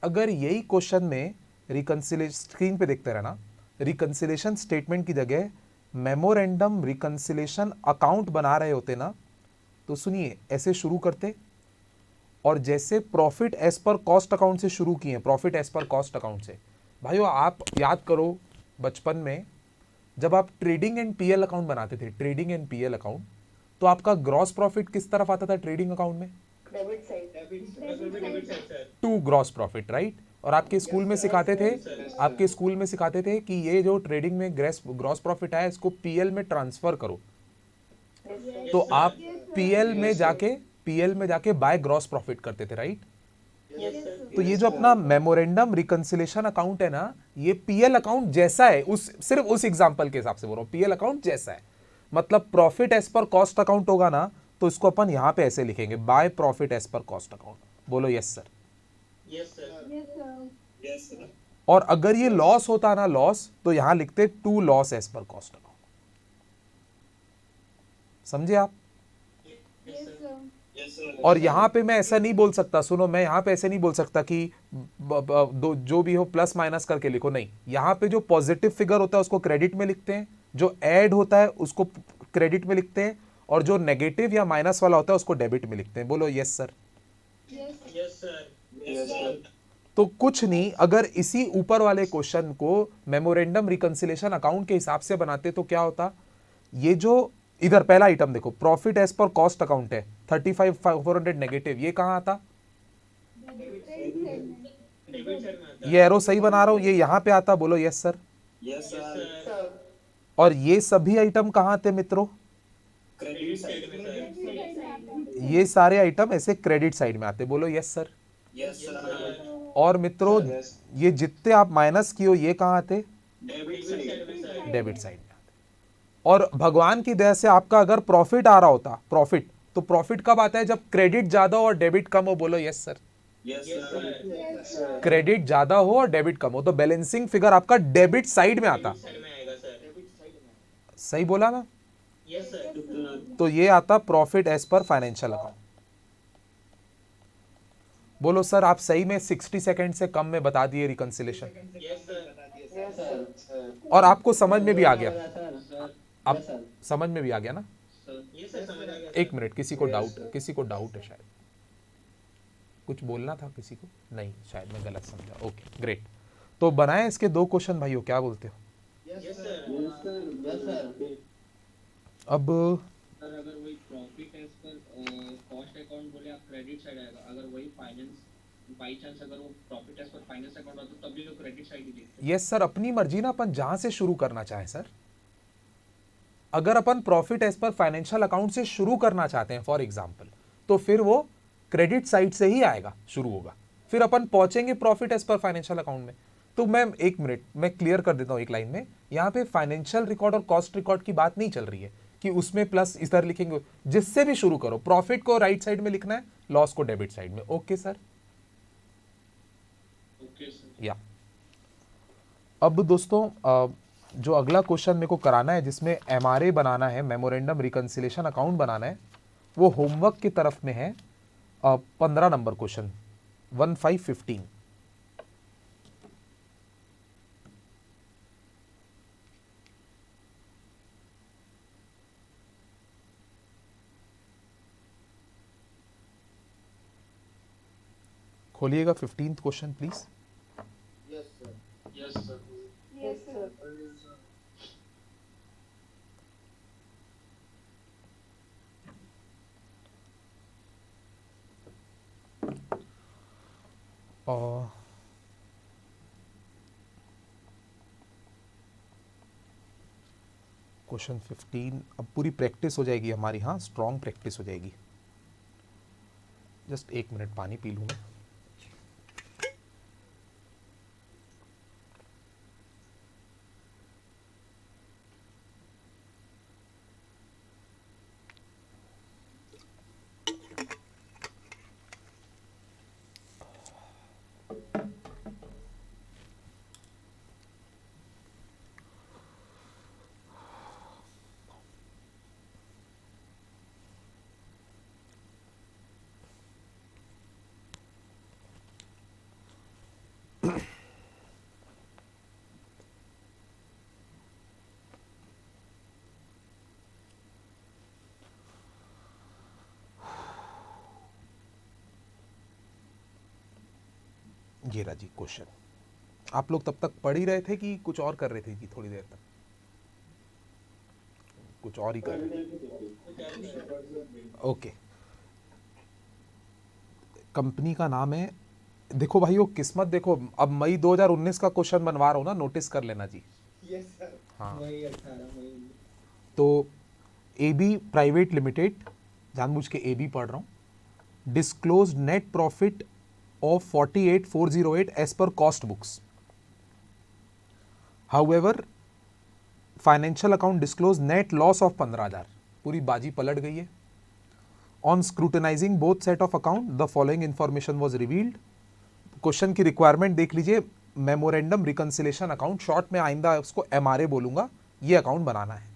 अगर यही क्वेश्चन में रिकन्सिलेशन, स्क्रीन पे देखते रहना, रिकन्सिलेशन स्टेटमेंट की जगह मेमोरेंडम रिकन्सिलेशन अकाउंट बना रहे होते ना, तो सुनिए ऐसे शुरू करते, और जैसे profit as per cost account से शुरू किए, profit as per cost account से. भाइयों आप याद करो बचपन में जब आप ट्रेडिंग एंड पीएल अकाउंट बनाते थे, ट्रेडिंग एंड पीएल अकाउंट, तो आपका ग्रॉस प्रॉफिट किस तरफ आता था ट्रेडिंग अकाउंट में? Debit side sir. To gross profit, right? और आपके स्कूल में सिखाते थे, आपके स्कूल में सिखाते थे कि ये जो ट्रेडिंग में ग्रॉस प्रॉफिट आया इसको पीएल में ट्रांसफर करो. तो आप पीएल में जाके बाय ग्रॉस प्रॉफिट करते थे, राइट? तो ये जो अपना मेमोरेंडम रिकन्सिलेशन अकाउंट है ना, ये पीएल अकाउंट जैसा है. सिर्फ उस एग्जांपल के हिसाब से बोल रहा हूं, पीएल अकाउंट जैसा है. मतलब profit as per cost account होगा ना, तो इसको अपन यहां पे ऐसे लिखेंगे, by profit as per cost account. बोलो yes sir. Yes sir. Yes sir. और अगर ये लॉस होता ना, लॉस, तो यहां लिखते to loss as per cost account. समझे आप? और यहां पे मैं ऐसा नहीं बोल सकता, सुनो, मैं यहां पे ऐसे नहीं बोल सकता कि जो भी हो प्लस माइनस करके लिखो, नहीं. यहां पे जो पॉजिटिव फिगर होता है उसको क्रेडिट में लिखते हैं, जो ऐड होता है उसको क्रेडिट में लिखते हैं, और जो नेगेटिव या माइनस वाला होता है उसको डेबिट में लिखते हैं. बोलो yes sir. Yes sir. Yes sir. तो कुछ नहीं, अगर इसी ऊपर वाले क्वेश्चन को मेमोरेंडम रिकन्सिलेशन अकाउंट के हिसाब से बनाते तो क्या होता? ये जो इधर पहला आइटम देखो, profit as per cost account है, 35,400 नेगेटिव, ये कहां आता? डेबिट साइड में आता. ये एरो सही बना रहा हूं, ये यहां पे आता. बोलो यस सर. Yes sir. और ये सभी आइटम कहां आते मित्रों? क्रेडिट साइड में सर. ये सारे आइटम ऐसे क्रेडिट साइड में आते. बोलो यस सर. Yes sir. और मित्रों ये जितने आप माइनस किए हो ये कहां आते? Debit side. डेबिट साइड में आते. और भगवान की दया से आपका अगर प्रॉफिट आ रहा होता, प्रॉफिट, तो प्रॉफिट कब आता है? जब क्रेडिट ज्यादा हो और डेबिट कम हो. बोलो yes sir. Yes sir. Credit ज्यादा हो और डेबिट कम हो, तो बैलेंसिंग फिगर आपका डेबिट साइड में आता. साइड में आएगा सर. सही बोला ना? Yes sir. तो ये आता profit as per financial account. बोलो सर, आप सही में 60 सेकंड से कम में बता दिए रिकंसिलेशन, यस सर। और आपको समझ में भी आ गया, सर आप समझ में भी आ गया ना? ये सर समझ आ गया। एक मिनट, किसी को डाउट है शायद, कुछ बोलना था किसी को? नहीं, शायद मैं गलत समझा। Okay great. तो बनाए इसके 2 क्वेश्चन भाइयों, क्या बोलते हो? Yes sir. अब सर अगर वही profit as per cost account बोले आप क्रेडिट साइड आएगा, अगर वही फाइनेंस बाई चांस अगर वो profit as per finance account आता तो तब भी वो क्रेडिट साइड ही देखते हैं। यस सर, अपनी मर्जी ना, अपन जहां से शुरू करना चाहें सर। अगर अपन profit as per financial account से शुरू करना चाहते हैं फॉर एग्जांपल, तो फिर वो क्रेडिट साइड से ही आएगा, शुरू होगा, फिर अपन पहुंचेंगे profit as per financial account में। तो मैं एक मिनट मैं क्लियर कर देता हूं एक लाइन में, यहां पे फाइनेंशियल रिकॉर्ड और कॉस्ट रिकॉर्ड की बात नहीं चल रही है कि उसमें प्लस इधर लिखेंगे, जिससे भी शुरू करो, प्रॉफिट को राइट साइड में लिखना है, लॉस को डेबिट साइड में। Okay sir? Okay sir. या अब दोस्तों, जो अगला क्वेश्चन मेरे को कराना है, जिसमें एमआरए बनाना है, मेमोरेंडम रिकंसिलेशन अकाउंट बनाना है, वो होमवर्क की तरफ में है। 15 number question 1515। खोलिएगा 15th question please. Yes sir. Yes sir. Yes sir. और क्वेश्चन 15 अब पूरी प्रैक्टिस हो जाएगी हमारी, हाँ स्ट्रॉन्ग प्रैक्टिस हो जाएगी। जस्ट एक मिनट पानी पी लूँ मैं। ये रहा जी क्वेश्चन। आप लोग तब तक पढ़ ही रहे थे कि कुछ और कर रहे थे जी? थोड़ी देर तक कुछ और ही कर रहे थे। ओके, कंपनी का नाम है, देखो भाइयों किस्मत देखो, अब मई 2019 का क्वेश्चन बनवा रहा हूँ ना, नोटिस कर लेना जी। Yes sir. हाँ, वही 18 मई। तो एबी प्राइवेट लिमिटेड, जानबूझ के एबी पढ़ रहा हूँ, disclose net profit of 48,408 as per cost books. However, financial account disclose net loss of 15,000. पूरी बाजी पलट गई है। On scrutinizing both set of account, the following information was revealed. Question की रिक्वायरमेंट देख लीजिए, मेमोरेंडम रिकंसिलेशन अकाउंट, शॉर्ट में आइंदा उसको एमआरए बोलूंगा, ये अकाउंट बनाना है।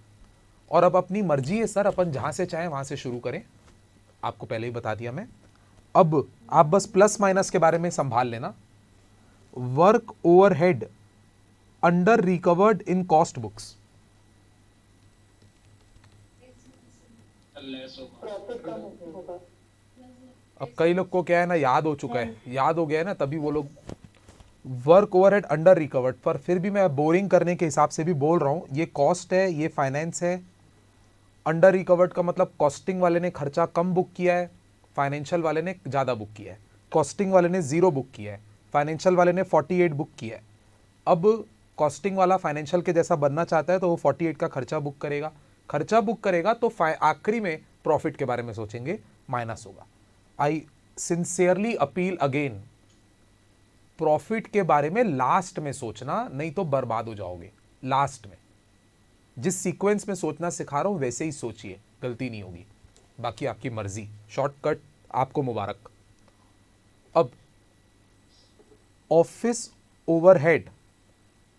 और अब अपनी मर्जी है सर, अपन जहां से चाहे वहां से शुरू करें, आपको पहले ही बता दिया मैं। अब आप बस प्लस माइनस के बारे में संभाल लेना। Work overhead under recovered in cost books, अब कई लोग को क्या है ना, याद हो चुका है, याद हो गया है ना, तभी वो लोग वर्क ओवरहेड अंडर रिकवर्ड, पर फिर भी मैं बोरिंग करने के हिसाब से भी बोल रहा हूं, ये कॉस्ट है, ये फाइनेंस है। अंडर रिकवर्ड का मतलब कॉस्टिंग वाले ने खर्चा कम बुक किया है, फाइनेंशियल वाले ने ज़्यादा बुक किया है। कॉस्टिंग वाले ने 0 बुक किया है, फाइनेंशियल वाले ने 48 बुक किया है। अब कॉस्टिंग वाला फाइनेंशियल के जैसा बनना चाहता है तो वो 48 का खर्चा बुक करेगा। खर्चा बुक करेगा तो आखिरी में प्रॉफिट के बारे में सोचेंगे, माइनस होगा। I sincerely appeal again, profit के बारे में लास्ट में सोचना, नहीं तो बर्बाद हो जाओगे। लास्ट में जिस सीक्वेंस में सोचना सिखा रहा हूं वैसे ही सोचिए, गलती नहीं होगी। बाकी आपकी मर्जी, शॉर्टकट आपको मुबारक। अब office overhead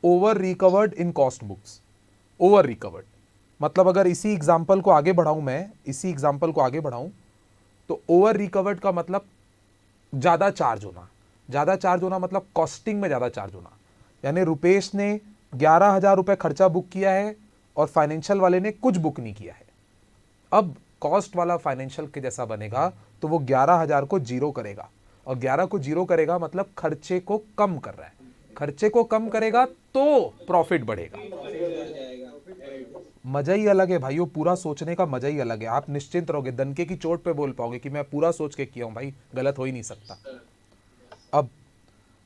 over recovered in cost books, over recovered मतलब अगर इसी एग्जांपल को आगे बढ़ाऊं मैं, इसी एग्जांपल को आगे बढ़ाऊं तो ओवर रिकवर्ड का मतलब ज़्यादा चार्ज होना। ज़्यादा चार्ज होना मतलब कॉस्टिंग में ज़्यादा चार्ज होना। यानी रुपेश ने 11,000 रुपये खर्चा बुक किया है और फाइनेंशियल वाले ने कुछ बुक नहीं किया है। अब कॉस्ट वाला फाइनेंशियल के जैसा बनेगा तो वो 11,000 को जीरो करेगा, और 11 को जीरो करेगा मतलब खर्चे को कम कर रहा है। खर्चे को कम करेगा तो प्रॉफिट बढ़ेगा। मजा ही अलग है भाइयों, पूरा सोचने का मजा ही अलग है। आप निश्चिंत रहोगे, दनके की चोट पे बोल पाओगे कि मैं पूरा सोच के किया हूं भाई, गलत हो ही नहीं सकता। अब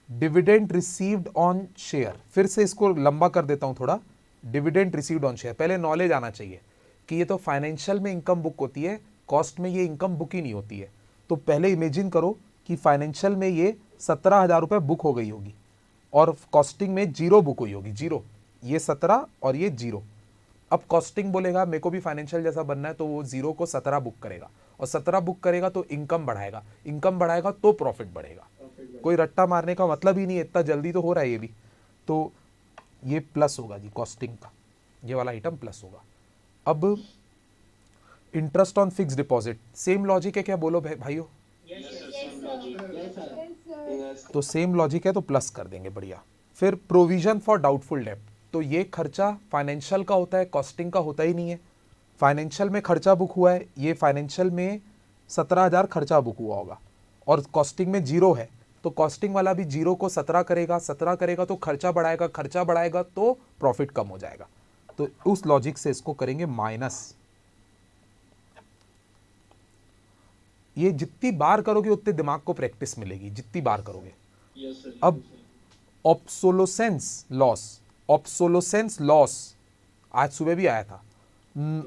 डिविडेंड रिसीव्ड ऑन शेयर, फिर से इसको लंबा कर देता हूं थोड़ा। डिविडेंड रिसीव्ड ऑन शेयर, पहले नॉलेज आना चाहिए कि ये तो फाइनेंशियल में इनकम बुक होती है, कॉस्ट में ये इनकम बुक ही नहीं होती है। तो पहले इमेजिन करो कि फाइनेंशियल में ये 17,000 रुपये बुक हो गई होगी और कॉस्टिंग में जीरो बुक हुई होगी, जीरो, ये 17 और ये जीरो। अब कॉस्टिंग बोलेगा मेरे को भी फाइनेंशियल जैसा बनना है, तो वो जीरो को 17 बुक करेगा, और 17 बुक करेगा तो इनकम बढ़ाएगा, इनकम बढ़ाएगा तो प्रॉफिट बढ़ेगा। कोई रट्टा मारने का मतलब ही नहीं है, इतना जल्दी तो हो रहा है ये भी। तो ये प्लस होगा जी कॉस्टिंग का, ये वाला आइटम प्लस होगा। अब interest on fix deposit, same logic है क्या, बोलो भाइयों? तो सेम लॉजिक है तो प्लस कर देंगे, बढ़िया। फिर प्रोविजन फॉर डाउटफुल डेब्ट, तो ये खर्चा फाइनेंशियल का होता है, कॉस्टिंग का होता ही नहीं है। फाइनेंशियल में खर्चा बुक हुआ है, ये फाइनेंशियल में 17,000 खर्चा बुक हुआ होगा और कॉस्टिंग में जीरो है, तो कॉस्टिंग वाला भी जीरो को 17 करेगा, 17 करेगा तो खर्चा बढ़ाएगा, खर्चा बढ़ाएगा तो प्रॉफिट कम हो जाएगा। तो उस लॉजिक से इसको करेंगे माइनस। ये जितनी बार करोगे उतने दिमाग को प्रैक्टिस मिलेगी, जितनी बार करोगे। अब ऑब्सोलोसेंस लॉस, ऑब्सोलोसेंस लॉस आज सुबह भी आया था,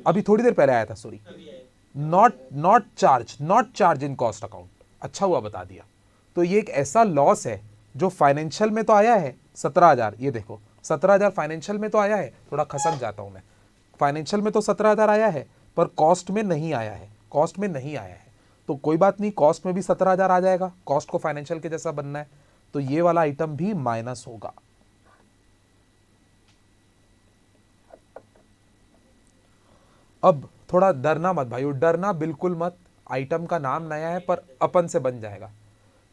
अभी थोड़ी देर पहले आया था, sorry. Not charge in cost account, अच्छा हुआ बता दिया। तो ये एक ऐसा लॉस है जो फाइनेंशियल में तो आया है 17,000, ये देखो 17,000 फाइनेंशियल में तो आया है, थोड़ा खसक जाता हूं मैं, फाइनेंशियल में तो 17,000 आया है पर कॉस्ट में नहीं आया है, कॉस्ट में नहीं आया है। तो कोई बात नहीं, कॉस्ट में भी 17,000 आ जाएगा, कॉस्ट को फाइनेंशियल के जैसा बनना है, तो ये वाला आइटम भी माइनस होगा। अब थोड़ा डरना मत भाइयों, डरना बिल्कुल मत, आइटम का नाम नया है पर अपन से बन जाएगा।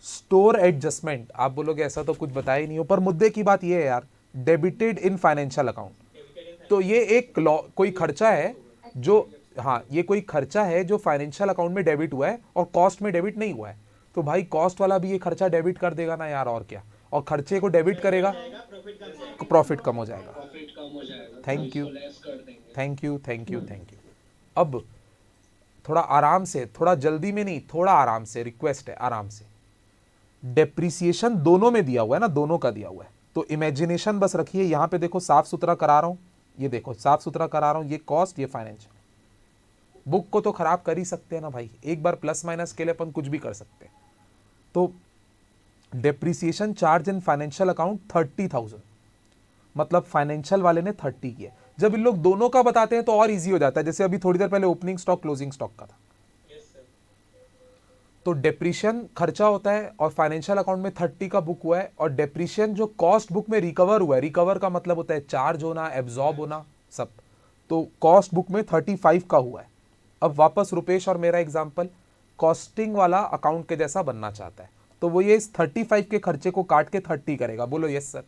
स्टोर एडजस्टमेंट, आप बोलोगे ऐसा तो कुछ बताया ही नहीं हो, पर मुद्दे की बात ये है यार, डेबिटेड इन फाइनेंशियल अकाउंट, तो ये एक कोई खर्चा है जो, हाँ ये कोई खर्चा है जो फाइनेंशियल अकाउंट में डेबिट हुआ है और कॉस्ट में डेबिट नहीं हुआ है। तो भाई कॉस्ट वाला भी ये खर्चा डेबिट कर देगा ना यार, और क्या, और खर्चे को डेबिट करेगा, प्रॉफिट कम हो जाएगा। Thank you thank you thank you thank you. अब थोड़ा आराम से, थोड़ा जल्दी में नहीं, थोड़ा आराम से, रिक्वेस्ट है आराम से। डेप्रिसिएशन दोनों में दिया हुआ है ना, दोनों का दिया हुआ है, तो इमेजिनेशन बस रखिए। यहां पे देखो साफ सुथरा करा रहा हूं, ये देखो साफ सुथरा करा रहा हूं, ये कॉस्ट ये फाइनेंशियल। बुक को तो खराब कर ही सकते हैं ना भाई, एक बार प्लस माइनस के लिए अपन कुछ भी कर सकते हैं। तो depreciation charge in financial account 30,000, मतलब फाइनेंशियल वाले ने 30 किया। जब इन लोग दोनों का बताते हैं तो और इजी हो जाता है, जैसे अभी थोड़ी देर पहले ओपनिंग स्टॉक क्लोजिंग स्टॉक का था। तो डेप्रिशिएशन खर्चा होता है और फाइनेंशियल अकाउंट में 30 का बुक हुआ है, और डेप्रिशिएशन जो कॉस्ट बुक में रिकवर हुआ है, रिकवर का मतलब होता है चार्ज होना, एब्जॉर्ब होना, सब। तो कॉस्ट बुक में 35 का हुआ है। अब वापस रुपेश और मेरा एग्जांपल, कॉस्टिंग वाला अकाउंट के जैसा बनना चाहता है, तो वो ये इस 35 के खर्चे को काट के 30 करेगा, बोलो यस सर।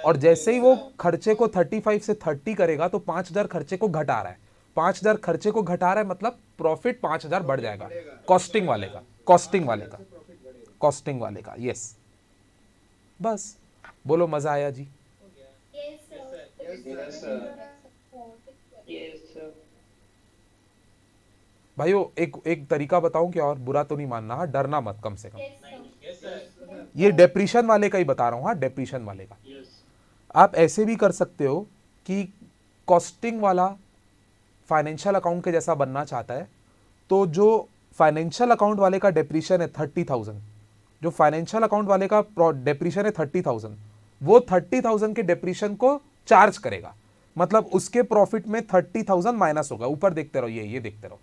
और जैसे ही वो खर्चे को 35 से 30 करेगा तो 5,000 खर्चे को घटा रहा है, 5,000 खर्चे को घटा रहा है, मतलब प्रॉफिट 5,000 बढ़ जाएगा कॉस्टिंग वाले का, कॉस्टिंग वाले का, कॉस्टिंग वाले का, यस। बस बोलो मजा आया जी? भाइयों एक तरीका बताऊं क्या, और बुरा तो नहीं मानना, हाँ डरना मत कम से कम। ये डेप्रिशन वाले का ही बता रहा हूं, हाँ डेप्रिशन वाले का। आप ऐसे भी कर सकते हो कि कॉस्टिंग वाला फाइनेंशियल अकाउंट के जैसा बनना चाहता है, तो जो फाइनेंशियल अकाउंट वाले का डेप्रिशन है 30,000, जो फाइनेंशियल अकाउंट वाले का डेप्रिशन है 30,000, वो 30,000 के डेप्रिशन को चार्ज करेगा, मतलब उसके प्रॉफिट में 30,000 माइनस होगा। ऊपर देखते रहो, ये देखते रहो।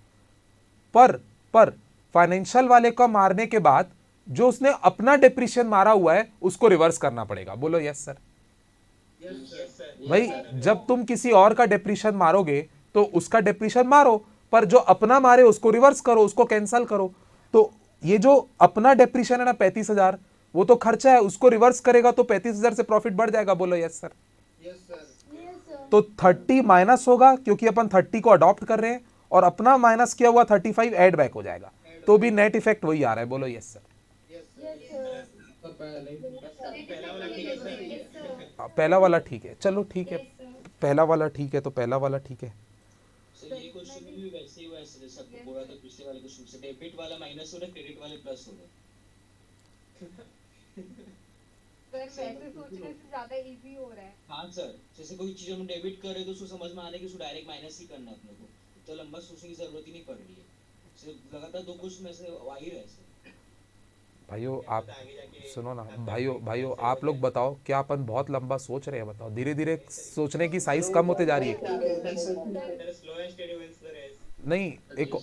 पर फाइनेंशियल वाले को मारने के बाद जो उसने अपना डेप्रिशिएशन मारा हुआ है उसको रिवर्स करना पड़ेगा, बोलो यस सर। भाई जब तुम किसी और का डेप्रिशिएशन मारोगे तो उसका डेप्रिशिएशन मारो, पर जो अपना मारे उसको रिवर्स करो, उसको कैंसल करो। तो ये जो अपना डेप्रिसिएशन है ना 35,000, वो तो खर्चा है, उसको रिवर्स करेगा तो 35,000 से प्रॉफिट बढ़ जाएगा। बोलो यस सर। Yes sir. तो 30 माइनस होगा क्योंकि अपन 30 को अडॉप्ट कर रहे हैं, और अपना माइनस किया हुआ 35 ऐड बैक हो जाएगा, तो भी नेट इफेक्ट वही आ रहा है। बोलो यस सर। पहला वाला ठीक है, चलो ठीक है, पहला वाला ठीक है, तो पहला वाला ठीक है। सर ये क्वेश्चन में भी वैसे ही हुआ है सर, जैसे आपको बोला था पिछले वाले क्वेश्चन से, डेबिट वाला माइनस हो रहा है, क्रेडिट वाले प्लस हो रहा है। सर वैसे सोचने से ज्यादा इजी हो रहा है। हाँ सर, जैसे कोई चीज हम डेबिट कर रहे हैं तो उसको समझ में आ रहा है कि उसको डायरेक्ट माइनस ही करना है अपने को, तो लंबा सोचने की जरूरत ही नहीं पड़ रही है। सिर्फ लगातार दो क्वेश्चन ऐसे आ ही रहे सर। भाइयों आप सुनो ना, भाइयों आप लोग बताओ, क्या अपन बहुत लंबा सोच रहे हैं? बताओ, धीरे धीरे सोचने की साइज कम होते जा रही है। Slow and steady wins the race. नहीं एक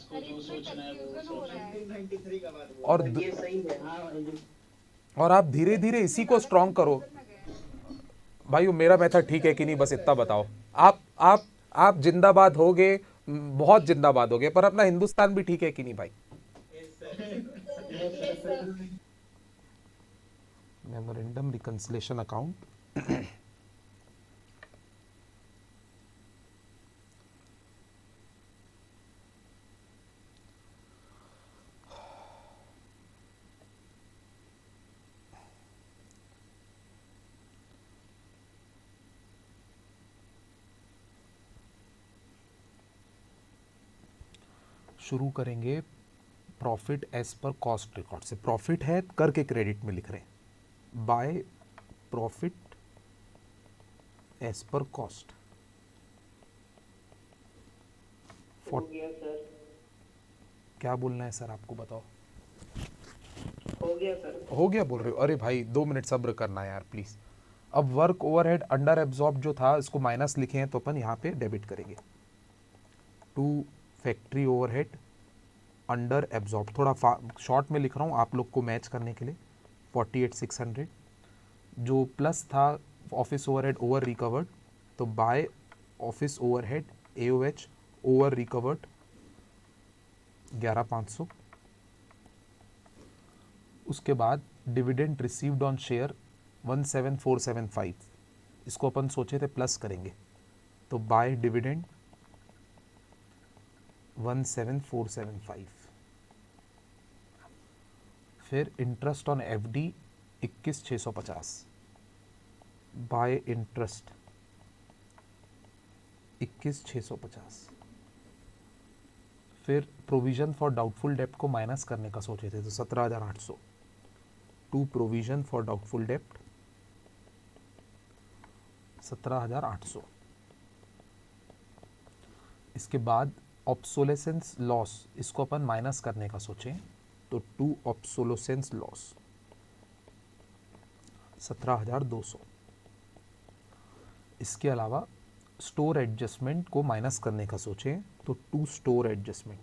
और आप धीरे धीरे इसी को स्ट्रॉन्ग करो। भाइयों मेरा मेथड ठीक है कि नहीं, बस इतना बताओ। आप जिंदाबाद होगे, बहुत जिंदाबाद होगे, पर अपना हिंदुस्तान भी ठीक है कि नहीं भाई? मेमोरेंडम रिकंसिलेशन अकाउंट, शुरू करेंगे profit as per cost record से। प्रॉफिट है करके क्रेडिट में लिख रहे हैं, by profit as per cost. हो गया सर। क्या बोलना है सर आपको, बताओ। हो गया सर। हो गया बोल रहे हो? अरे भाई 2 मिनट सब्र करना है यार प्लीज। अब वर्क ओवरहेड अंडर एब्जॉर्ब जो था इसको माइनस लिखे हैं, तो अपन यहाँ पे डेबिट करेंगे। To factory overhead under absorb, थोड़ा शॉर्ट में लिख रहा हूँ आप लोग को मैच करने के लिए। 48,600 जो प्लस था ऑफिस ओवरहेड ओवर रिकवर्ड, तो by office overhead AOH over recovered 11,500। उसके बाद डिविडेंड रिसीव्ड ऑन शेयर 17,475, इसको अपन सोचे थे प्लस करेंगे, तो बाय डिविडेंड 17,475। फिर interest on FD 21,650, by interest 21,650। फिर प्रोविजन फॉर डाउटफुल डेप्ट को माइनस करने का सोचे थे, तो 17,800। टू प्रोविजन फॉर डाउटफुल डेप्ट 17,800। इसके बाद ऑब्सोलेसेंस लॉस, इसको अपन माइनस करने का सोचें, तो टू ऑब्सोलेसेंस लॉस 17,200। इसके अलावा स्टोर एडजस्टमेंट को माइनस करने का सोचें, तो टू स्टोर एडजस्टमेंट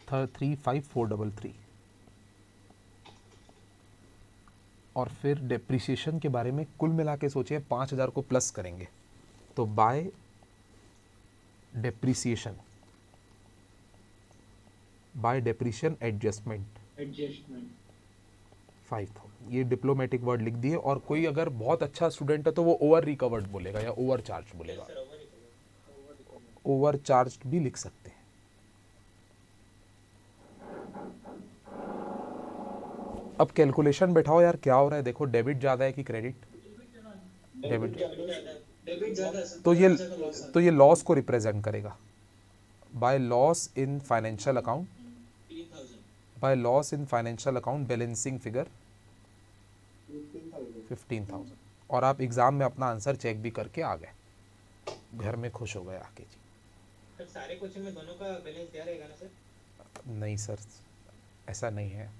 35,433। और फिर डेप्रिसिएशन के बारे में कुल मिला के सोचिए 5,000 को प्लस करेंगे, तो बाय डेप्रिसिएशन एडजस्टमेंट 5,000। ये डिप्लोमेटिक वर्ड लिख दिए। और कोई अगर बहुत अच्छा स्टूडेंट है तो वो ओवर रिकवर्ड बोलेगा या ओवर चार्ज बोलेगा, ओवर चार्ज भी लिख सकते हैं। अब कैलकुलेशन बैठाओ यार, क्या हो रहा है देखो, डेबिट ज्यादा है कि क्रेडिट? डेबिट ज्यादा है सर। तो ये लॉस को रिप्रेजेंट करेगा by loss in financial account, 3,000 by loss in financial account balancing figure 15,000। और आप एग्जाम में अपना आंसर चेक भी करके आ गए, घर में खुश हो गए आके जी। सर सारे क्वेश्चन में दोनों का बैलेंस दिया रहेगा ना सर? नहीं सर, ऐसा नहीं है।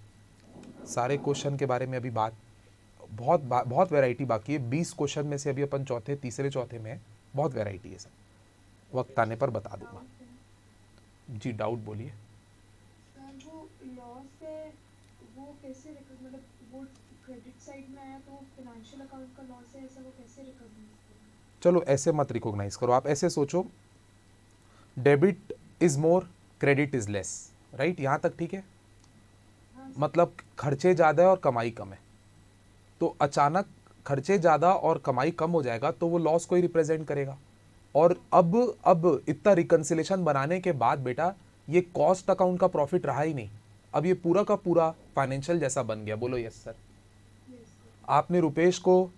सारे क्वेश्चन के बारे में अभी बहुत वैरायटी बाकी है। 20 क्वेश्चन में से अभी अपन तीसरे चौथे में है, बहुत वैरायटी है सर, वक्त आने पर बता दूंगा जी। डाउट बोलिए। वो लॉस है वो कैसे मतलब वो क्रेडिट साइड में आया तो फाइनेंशियल अकाउंट का लॉस है, ऐसा वो कैसे रिकॉग्नाइज करें? चलो ऐसे मत रिकॉग्नाइज करो, आप ऐसे सोचो debit is more, credit is less, right? यहाँ तक ठीक है? मतलब खर्चे ज़्यादा है और कमाई कम है, तो अचानक खर्चे ज़्यादा और कमाई कम हो जाएगा तो वो लॉस को ही रिप्रेजेंट करेगा। और अब इतना रिकन्सिलेशन बनाने के बाद बेटा ये कॉस्ट अकाउंट का प्रॉफिट रहा ही नहीं, अब ये पूरा का पूरा फाइनेंशियल जैसा बन गया। बोलो यस सर। आपने रुपेश को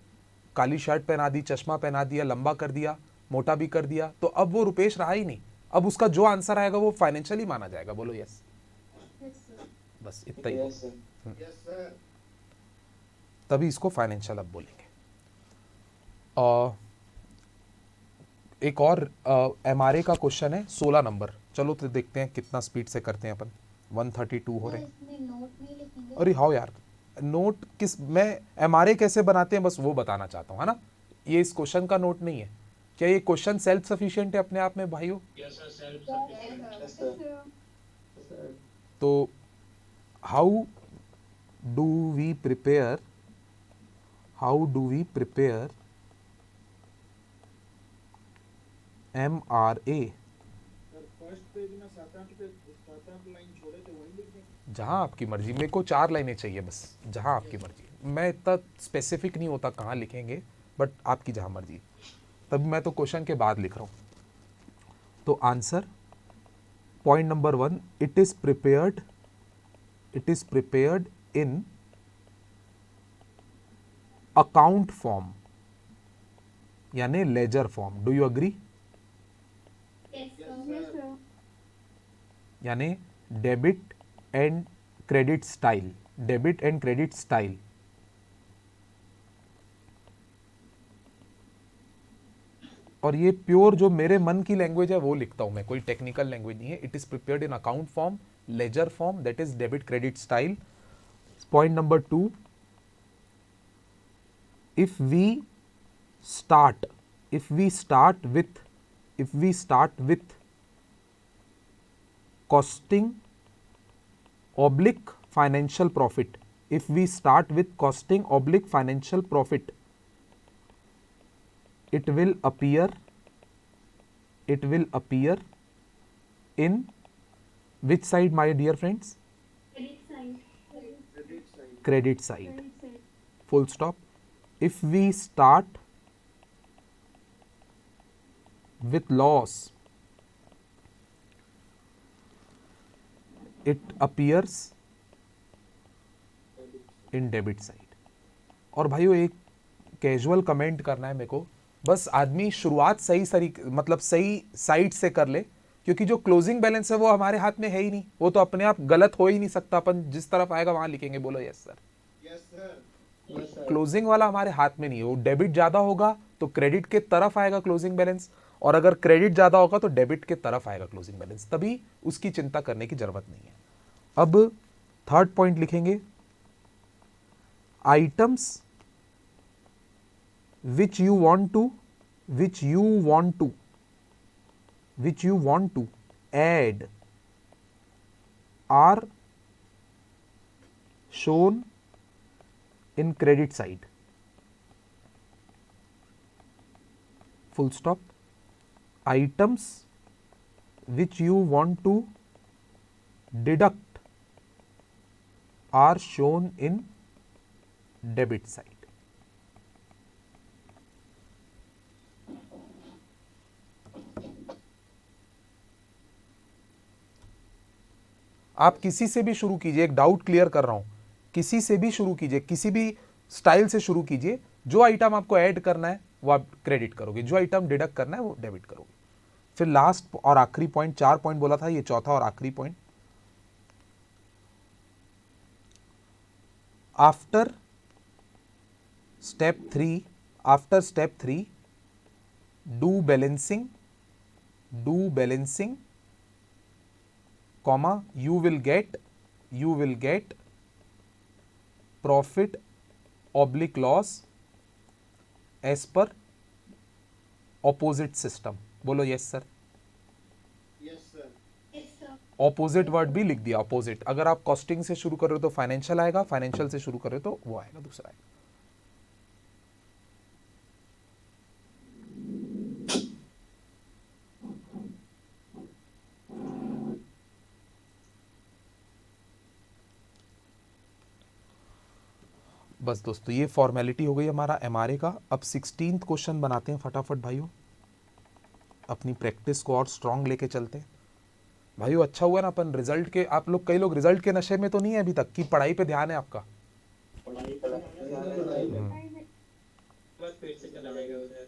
काली शर्ट पहना दी, चश्मा पहना दिया, लंबा कर दिया, मोटा भी कर दिया, तो अब वो रुपेश रहा ही नहीं। अब उसका जो आंसर आएगा वो फाइनेंशियल ही माना जाएगा। बोलो यस। बस इतना ही। Yes sir. तभी इसको फाइनेंशियल अब बोलेंगे। एक और एमआरए का क्वेश्चन है 16 नंबर। चलो तो देखते हैं कितना स्पीड से करते हैं अपन। 132 हो रहे हैं। इसमें नोट नहीं लिखेंगे? अरे हाँ यार, नोट किस, मैं एमआरए कैसे बनाते हैं बस वो बताना चाहता हूँ, है ना? ये इस क्वेश्चन का नोट नहीं है। क्या ये क्वेश्चन सेल्फ सफिशिएंट है अपने आप में भाइयों? Yes sir, self sufficient. Yes sir. तो how do we prepare MRA? First page में 7-8 लाइन छोड़े थे वही लिखे। जहाँ आपकी मर्जी, मेरे को 4 लाइनें चाहिए बस, जहाँ आपकी मर्जी। मैं इतना स्पेसिफिक नहीं होता कहाँ लिखेंगे, बट आपकी जहाँ मर्जी। तब मैं तो क्वेश्चन के बाद लिख रहा हूँ। तो answer point number 1, it is prepared in account form यानी ledger form. Do you agree? यानी debit and credit style, debit and credit style. और ये प्योर जो मेरे मन की लैंग्वेज है वो लिखता हूं मैं, कोई टेक्निकल लैंग्वेज नहीं है। It is prepared in account form, ledger form, that is debit credit style. Point number 2, if we start with costing oblique financial profit, it will appear in which side, my dear friends? Credit side. Full stop. If we start with loss, it appears in debit side. और भाइयों एक कैजुअल कमेंट करना है मेरे को, बस आदमी शुरुआत मतलब सही साइड से कर ले, क्योंकि जो क्लोजिंग बैलेंस है वो हमारे हाथ में है ही नहीं, वो तो अपने आप गलत हो ही नहीं सकता। अपन जिस तरफ आएगा वहां लिखेंगे। बोलो yes sir. Yes sir. Closing वाला हमारे हाथ में नहीं है। वो डेबिट ज्यादा होगा तो क्रेडिट के तरफ आएगा क्लोजिंग बैलेंस, और अगर क्रेडिट ज्यादा होगा तो डेबिट के तरफ आएगा क्लोजिंग बैलेंस, तभी उसकी चिंता करने की जरूरत नहीं है। अब थर्ड पॉइंट लिखेंगे, items which you want to add are shown in credit side. Full stop. Items which you want to deduct are shown in debit side. आप किसी से भी शुरू कीजिए, एक डाउट क्लियर कर रहा हूं, किसी से भी शुरू कीजिए, किसी भी स्टाइल से शुरू कीजिए। जो आइटम आपको ऐड करना है वो आप क्रेडिट करोगे, जो आइटम डिडक्ट करना है वो डेबिट करोगे। फिर लास्ट और आखिरी पॉइंट, 4 पॉइंट बोला था, ये चौथा और आखिरी point. After step 3 do balancing comma you will get profit oblique loss as per opposite system. बोलो yes sir. Yes sir. Opposite word भी लिख दिया, ऑपोजिट। अगर आप कॉस्टिंग से शुरू कर रहे हो तो फाइनेंशियल आएगा, फाइनेंशियल से शुरू कर रहे हो तो वो आएगा, दूसरा आएगा। बस दोस्तों ये फॉर्मेलिटी हो गई हमारा एमआरए का। अब 16th क्वेश्चन बनाते हैं फटाफट भाइयों, अपनी प्रैक्टिस को और स्ट्रांग लेके चलते हैं भाइयों। अच्छा हुआ ना अपन रिजल्ट के, आप लोग कई लोग रिजल्ट के नशे में तो नहीं है अभी तक, कि पढ़ाई पे ध्यान है आपका? बस फिर से चला जाएगा उधर।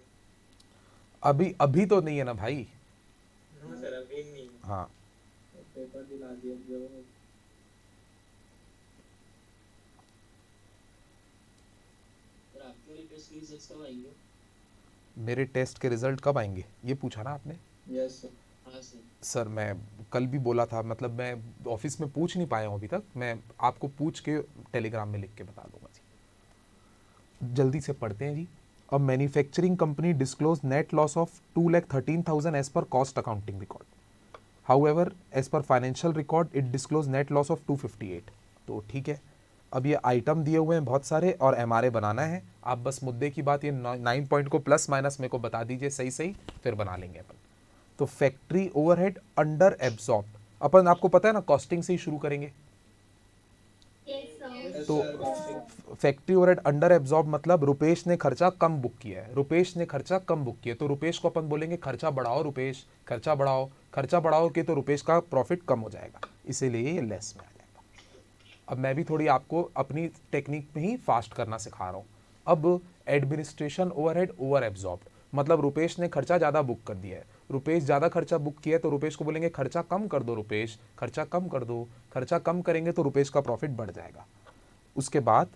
अभी तो नहीं है ना भाई? हाँ सर अभी नहीं। हाँ पेपर दिला दिया जो। सर आपके टेस्ट की रिजल्ट्स कब आएंगे? मेरे टेस्ट के रिजल्ट कब आएंगे ये पूछा ना आपने? Yes sir. हाँ सर। सर मैं कल भी बोला था, मतलब मैं ऑफिस में पूछ नहीं पाया हूँ अभी तक, मैं आपको पूछ के टेलीग्राम में लिख के बता दूंगा जी। जल्दी से पढ़ते हैं जी। अब manufacturing company disclose net loss of 2,13,000 as per cost accounting record, however as per financial record it disclose net loss of 258। तो ठीक है, अब ये आइटम दिए हुए हैं बहुत सारे और एमआरए बनाना है। आप बस मुद्दे की बात ये 9 पॉइंट को प्लस माइनस मेरे को बता दीजिए सही सही, फिर बना लेंगे अपन। तो फैक्ट्री ओवरहेड अंडर एब्सॉर्ब, अपन आपको पता है ना कॉस्टिंग से ही शुरू करेंगे। तो फैक्ट्री ओवरहेड अंडर एब्सॉर्ब मतलब रुपेश ने खर्चा कम बुक किया है, रुपेश ने खर्चा कम बुक किया, तो रुपेश को अपन बोलेंगे खर्चा बढ़ाओ रुपेश, खर्चा बढ़ाओ, खर्चा बढ़ाओ के तो रुपेश का प्रॉफिट कम हो जाएगा, इसीलिए ये लेस में आ जाएगा। अब मैं भी थोड़ी आपको अपनी टेक्निक में ही फास्ट करना सिखा रहा हूँ। अब एडमिनिस्ट्रेशन ओवरहेड ओवर एब्सॉर्ब्ड मतलब रुपेश ने खर्चा ज़्यादा बुक कर दिया है, रुपेश ज़्यादा खर्चा बुक किया है तो रुपेश को बोलेंगे खर्चा कम कर दो रुपेश, खर्चा कम कर दो, खर्चा कम करेंगे तो रुपेश का प्रॉफिट बढ़ जाएगा। उसके बाद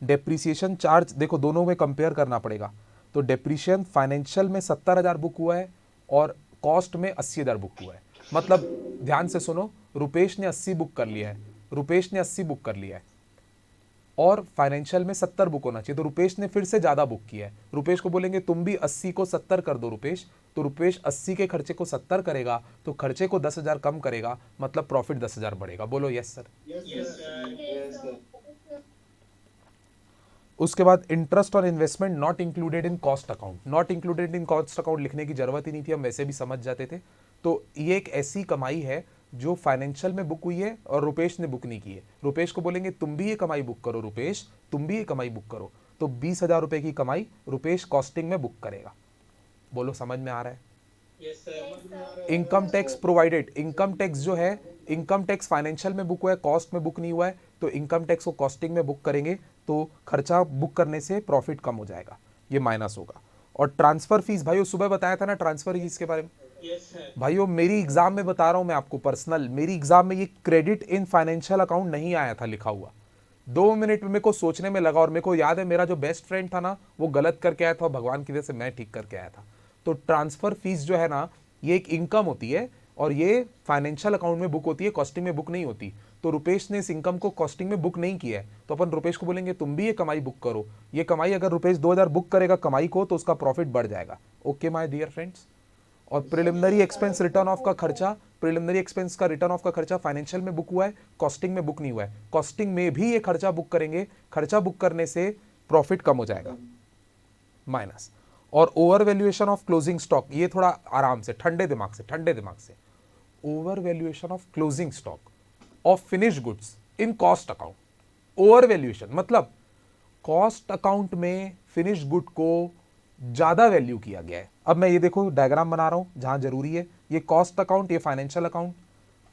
डेप्रिसिएशन चार्ज, देखो दोनों में कंपेयर करना पड़ेगा। तो डेप्रिसिएशन फाइनेंशियल में 70,000 बुक हुआ है और कॉस्ट में 80,000 बुक हुआ है। मतलब ध्यान से सुनो, रुपेश ने 80 बुक कर लिया है, रुपेश ने 80 बुक कर लिया है और फाइनेंशियल में 70 बुक होना चाहिए, तो रुपेश ने फिर से ज़्यादा बुक किया है। रुपेश को बोलेंगे तुम भी 80 को 70 कर दो रुपेश, तो रुपेश 80 के खर्चे को 70 करेगा तो खर्चे को 10,000 कम करेगा, मतलब प्रॉफिट 10,000 बढ़ेगा। बोलो यस सर। उसके बाद इंटरेस्ट और investment not included in cost account, not included in cost account लिखने की जरूरत ही नहीं थी, हम वैसे भी समझ जाते थे। तो ये एक ऐसी कमाई है जो फाइनेंशियल में बुक हुई है और रुपेश ने बुक नहीं की है। रुपेश को बोलेंगे तुम भी ये कमाई बुक करो रुपेश, तुम भी ये कमाई बुक करो, तो 20,000 रुपए की कमाई रुपेश कॉस्टिंग में बुक करेगा। बोलो समझ में आ रहा है? Yes sir. Income tax provided, income tax जो है, इनकम टैक्स फाइनेंशियल में बुक हुआ है, कॉस्ट में बुक नहीं हुआ है, तो इनकम टैक्स को कॉस्टिंग में बुक करेंगे तो खर्चा बुक करने से प्रॉफिट कम हो जाएगा, ये माइनस होगा। और ट्रांसफर फीस, भाइयों सुबह बताया था ना ट्रांसफर फीस के बारे में। भाइयों मेरी एग्जाम में बता रहा हूं मैं आपको पर्सनल, मेरी एग्जाम में ये क्रेडिट इन फाइनेंशियल अकाउंट नहीं आया था लिखा हुआ। 2 मिनट में मेरे को सोचने में लगा और मेरे को याद है मेरा जो बेस्ट फ्रेंड था ना वो गलत करके आया था, भगवान की वजह से मैं ठीक करके आया था। तो ट्रांसफर फीस जो है ना ये एक इनकम होती है और ये फाइनेंशियल अकाउंट में बुक होती है, कॉस्टिंग में बुक नहीं होती। तो रुपेश ने इस इनकम को कॉस्टिंग में बुक नहीं किया है, तो अपन रुपेश को बोलेंगे तुम भी ये कमाई बुक करो। ये कमाई अगर रुपेश 2,000 बुक करेगा कमाई को तो उसका प्रॉफिट बढ़ जाएगा। Okay my dear friends. और प्रिलिमिनरी एक्सपेंस रिटर्न ऑफ का खर्चा, प्रिलिमिनरी एक्सपेंस का रिटर्न ऑफ का खर्चा फाइनेंशियल में बुक हुआ है, कॉस्टिंग में बुक नहीं हुआ है। कॉस्टिंग में भी ये खर्चा बुक करेंगे, खर्चा बुक करने से प्रॉफिट कम हो जाएगा, माइनस। और over valuation of closing stock, ये थोड़ा आराम से ठंडे दिमाग से, over valuation of closing stock of finish goods in cost account. Over valuation मतलब कॉस्ट अकाउंट में फिनिश गुड को ज्यादा वैल्यू किया गया है। अब मैं ये देखो डायग्राम बना रहा हूं जहां जरूरी है, ये कॉस्ट अकाउंट, ये फाइनेंशियल अकाउंट।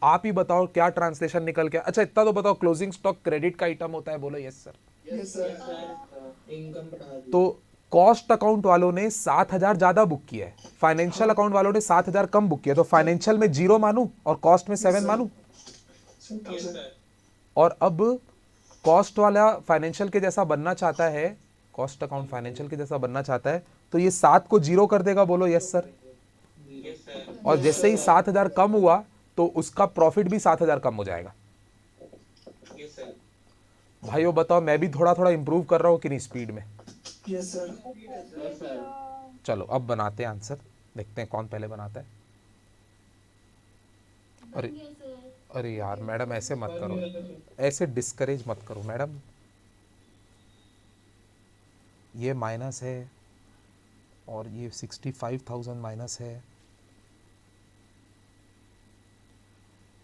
आप ही बताओ क्या ट्रांसलेशन निकल के, अच्छा इतना तो बताओ क्लोजिंग स्टॉक क्रेडिट का आइटम होता है? बोलो yes sir. Yes sir. Income बढ़ा दी। तो कॉस्ट अकाउंट वालों ने 7,000 ज्यादा बुक किया है, फाइनेंशियल अकाउंट वालों ने 7,000 कम बुक किया, तो फाइनेंशियल में 0 मानू और कॉस्ट में 7 मानू। और अब कॉस्ट वाला फाइनेंशियल के जैसा बनना चाहता है, कॉस्ट अकाउंट फाइनेंशियल के जैसा बनना चाहता है तो ये 7 को 0 कर देगा। बोलो यस सर। और जैसे ही 7,000 कम हुआ तो उसका प्रॉफिट भी 7,000 कम हो जाएगा। भाइयों बताओ मैं भी थोड़ा थोड़ा इंप्रूव कर रहा हूं कि नहीं स्पीड में? Yes sir. चलो अब बनाते हैं आंसर, देखते हैं कौन पहले बनाता है। अरे यार मैडम ऐसे मत करो, ऐसे डिस्करेज मत करो मैडम। ये माइनस है और ये 65,000 माइनस है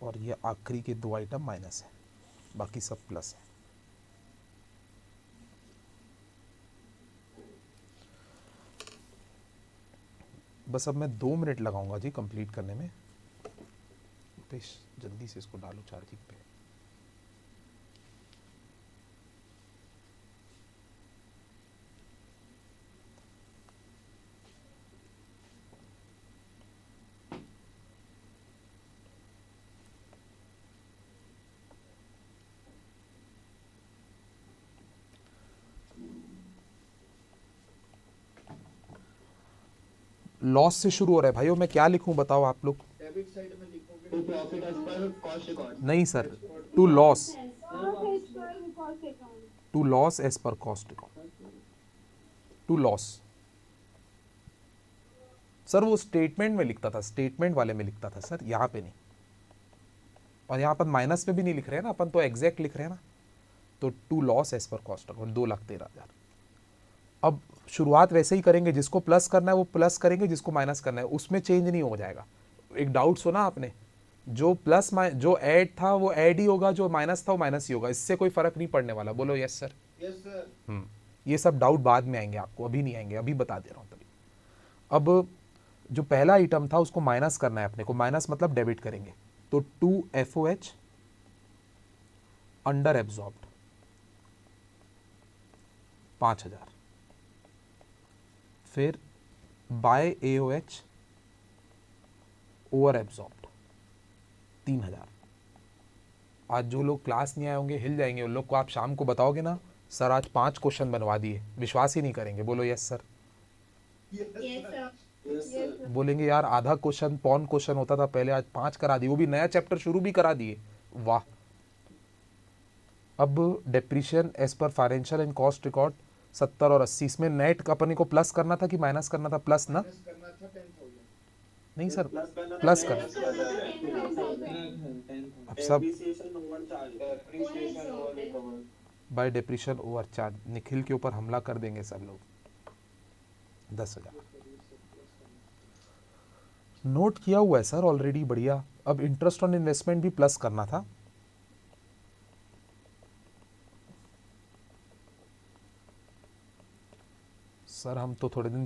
और ये आखिरी के 2 आइटम माइनस है, बाकी सब प्लस है। बस अब मैं 2 मिनट लगाऊंगा जी कंप्लीट करने में। पेश जल्दी से इसको डालो चार्जिंग पे। लॉस से शुरू हो रहा है भाइयों, मैं क्या लिखूं बताओ आप लोग। डेबिट साइड में लिखोगे to profit as per cost record. नहीं sir, to loss, cost account to loss as per cost account, to loss. Sir वो स्टेटमेंट में लिखता था, स्टेटमेंट वाले में लिखता था सर, यहाँ पे नहीं। और यहाँ पर माइनस में भी नहीं लिख रहे हैं ना अपन, तो एग्जैक्ट लिख रहे हैं ना। तो to loss as per cost account 2,13,000। अब शुरुआत वैसे ही करेंगे, जिसको प्लस करना है वो प्लस करेंगे, जिसको माइनस करना है उसमें चेंज नहीं हो जाएगा। एक डाउट सुना आपने, जो प्लस जो ऐड था वो ऐड ही होगा, जो माइनस था वो माइनस ही होगा, इससे कोई फर्क नहीं पड़ने वाला। बोलो यस सर। Yes sir. ये सब डाउट बाद में आएंगे आपको, अभी नहीं आएंगे, अभी बता दे रहा हूँ तभी। अब जो पहला आइटम था उसको माइनस करना है अपने को, माइनस मतलब डेबिट करेंगे। तो 2 FOH अंडर एब्जॉर्ब्ड 5,000, फिर बाय AOH ओवर एब्जॉर्ब्ड 3,000। आज जो लोग क्लास नहीं आए होंगे हिल जाएंगे, उन लोग को आप शाम को बताओगे ना सर आज 5 क्वेश्चन बनवा दिए, विश्वास ही नहीं करेंगे। बोलो यस सर। बोलेंगे यार आधा क्वेश्चन पौन क्वेश्चन होता था पहले, आज 5 करा दिए, वो भी नया चैप्टर शुरू भी करा दिए, वाह। अब depreciation as per financial and cost record 70 और 80, इसमें नेट अपने को प्लस करना था कि माइनस करना था? प्लस ना, करना था 10,000। नहीं सर प्लस करना। अब सब by depreciation over charge, Nikhil के ऊपर हमला कर देंगे सब लोग। 10,000 नोट किया हुआ है सर ऑलरेडी, बढ़िया। अब इंटरेस्ट ऑन इन्वेस्टमेंट भी प्लस करना था। सर हम तो थोड़े दिन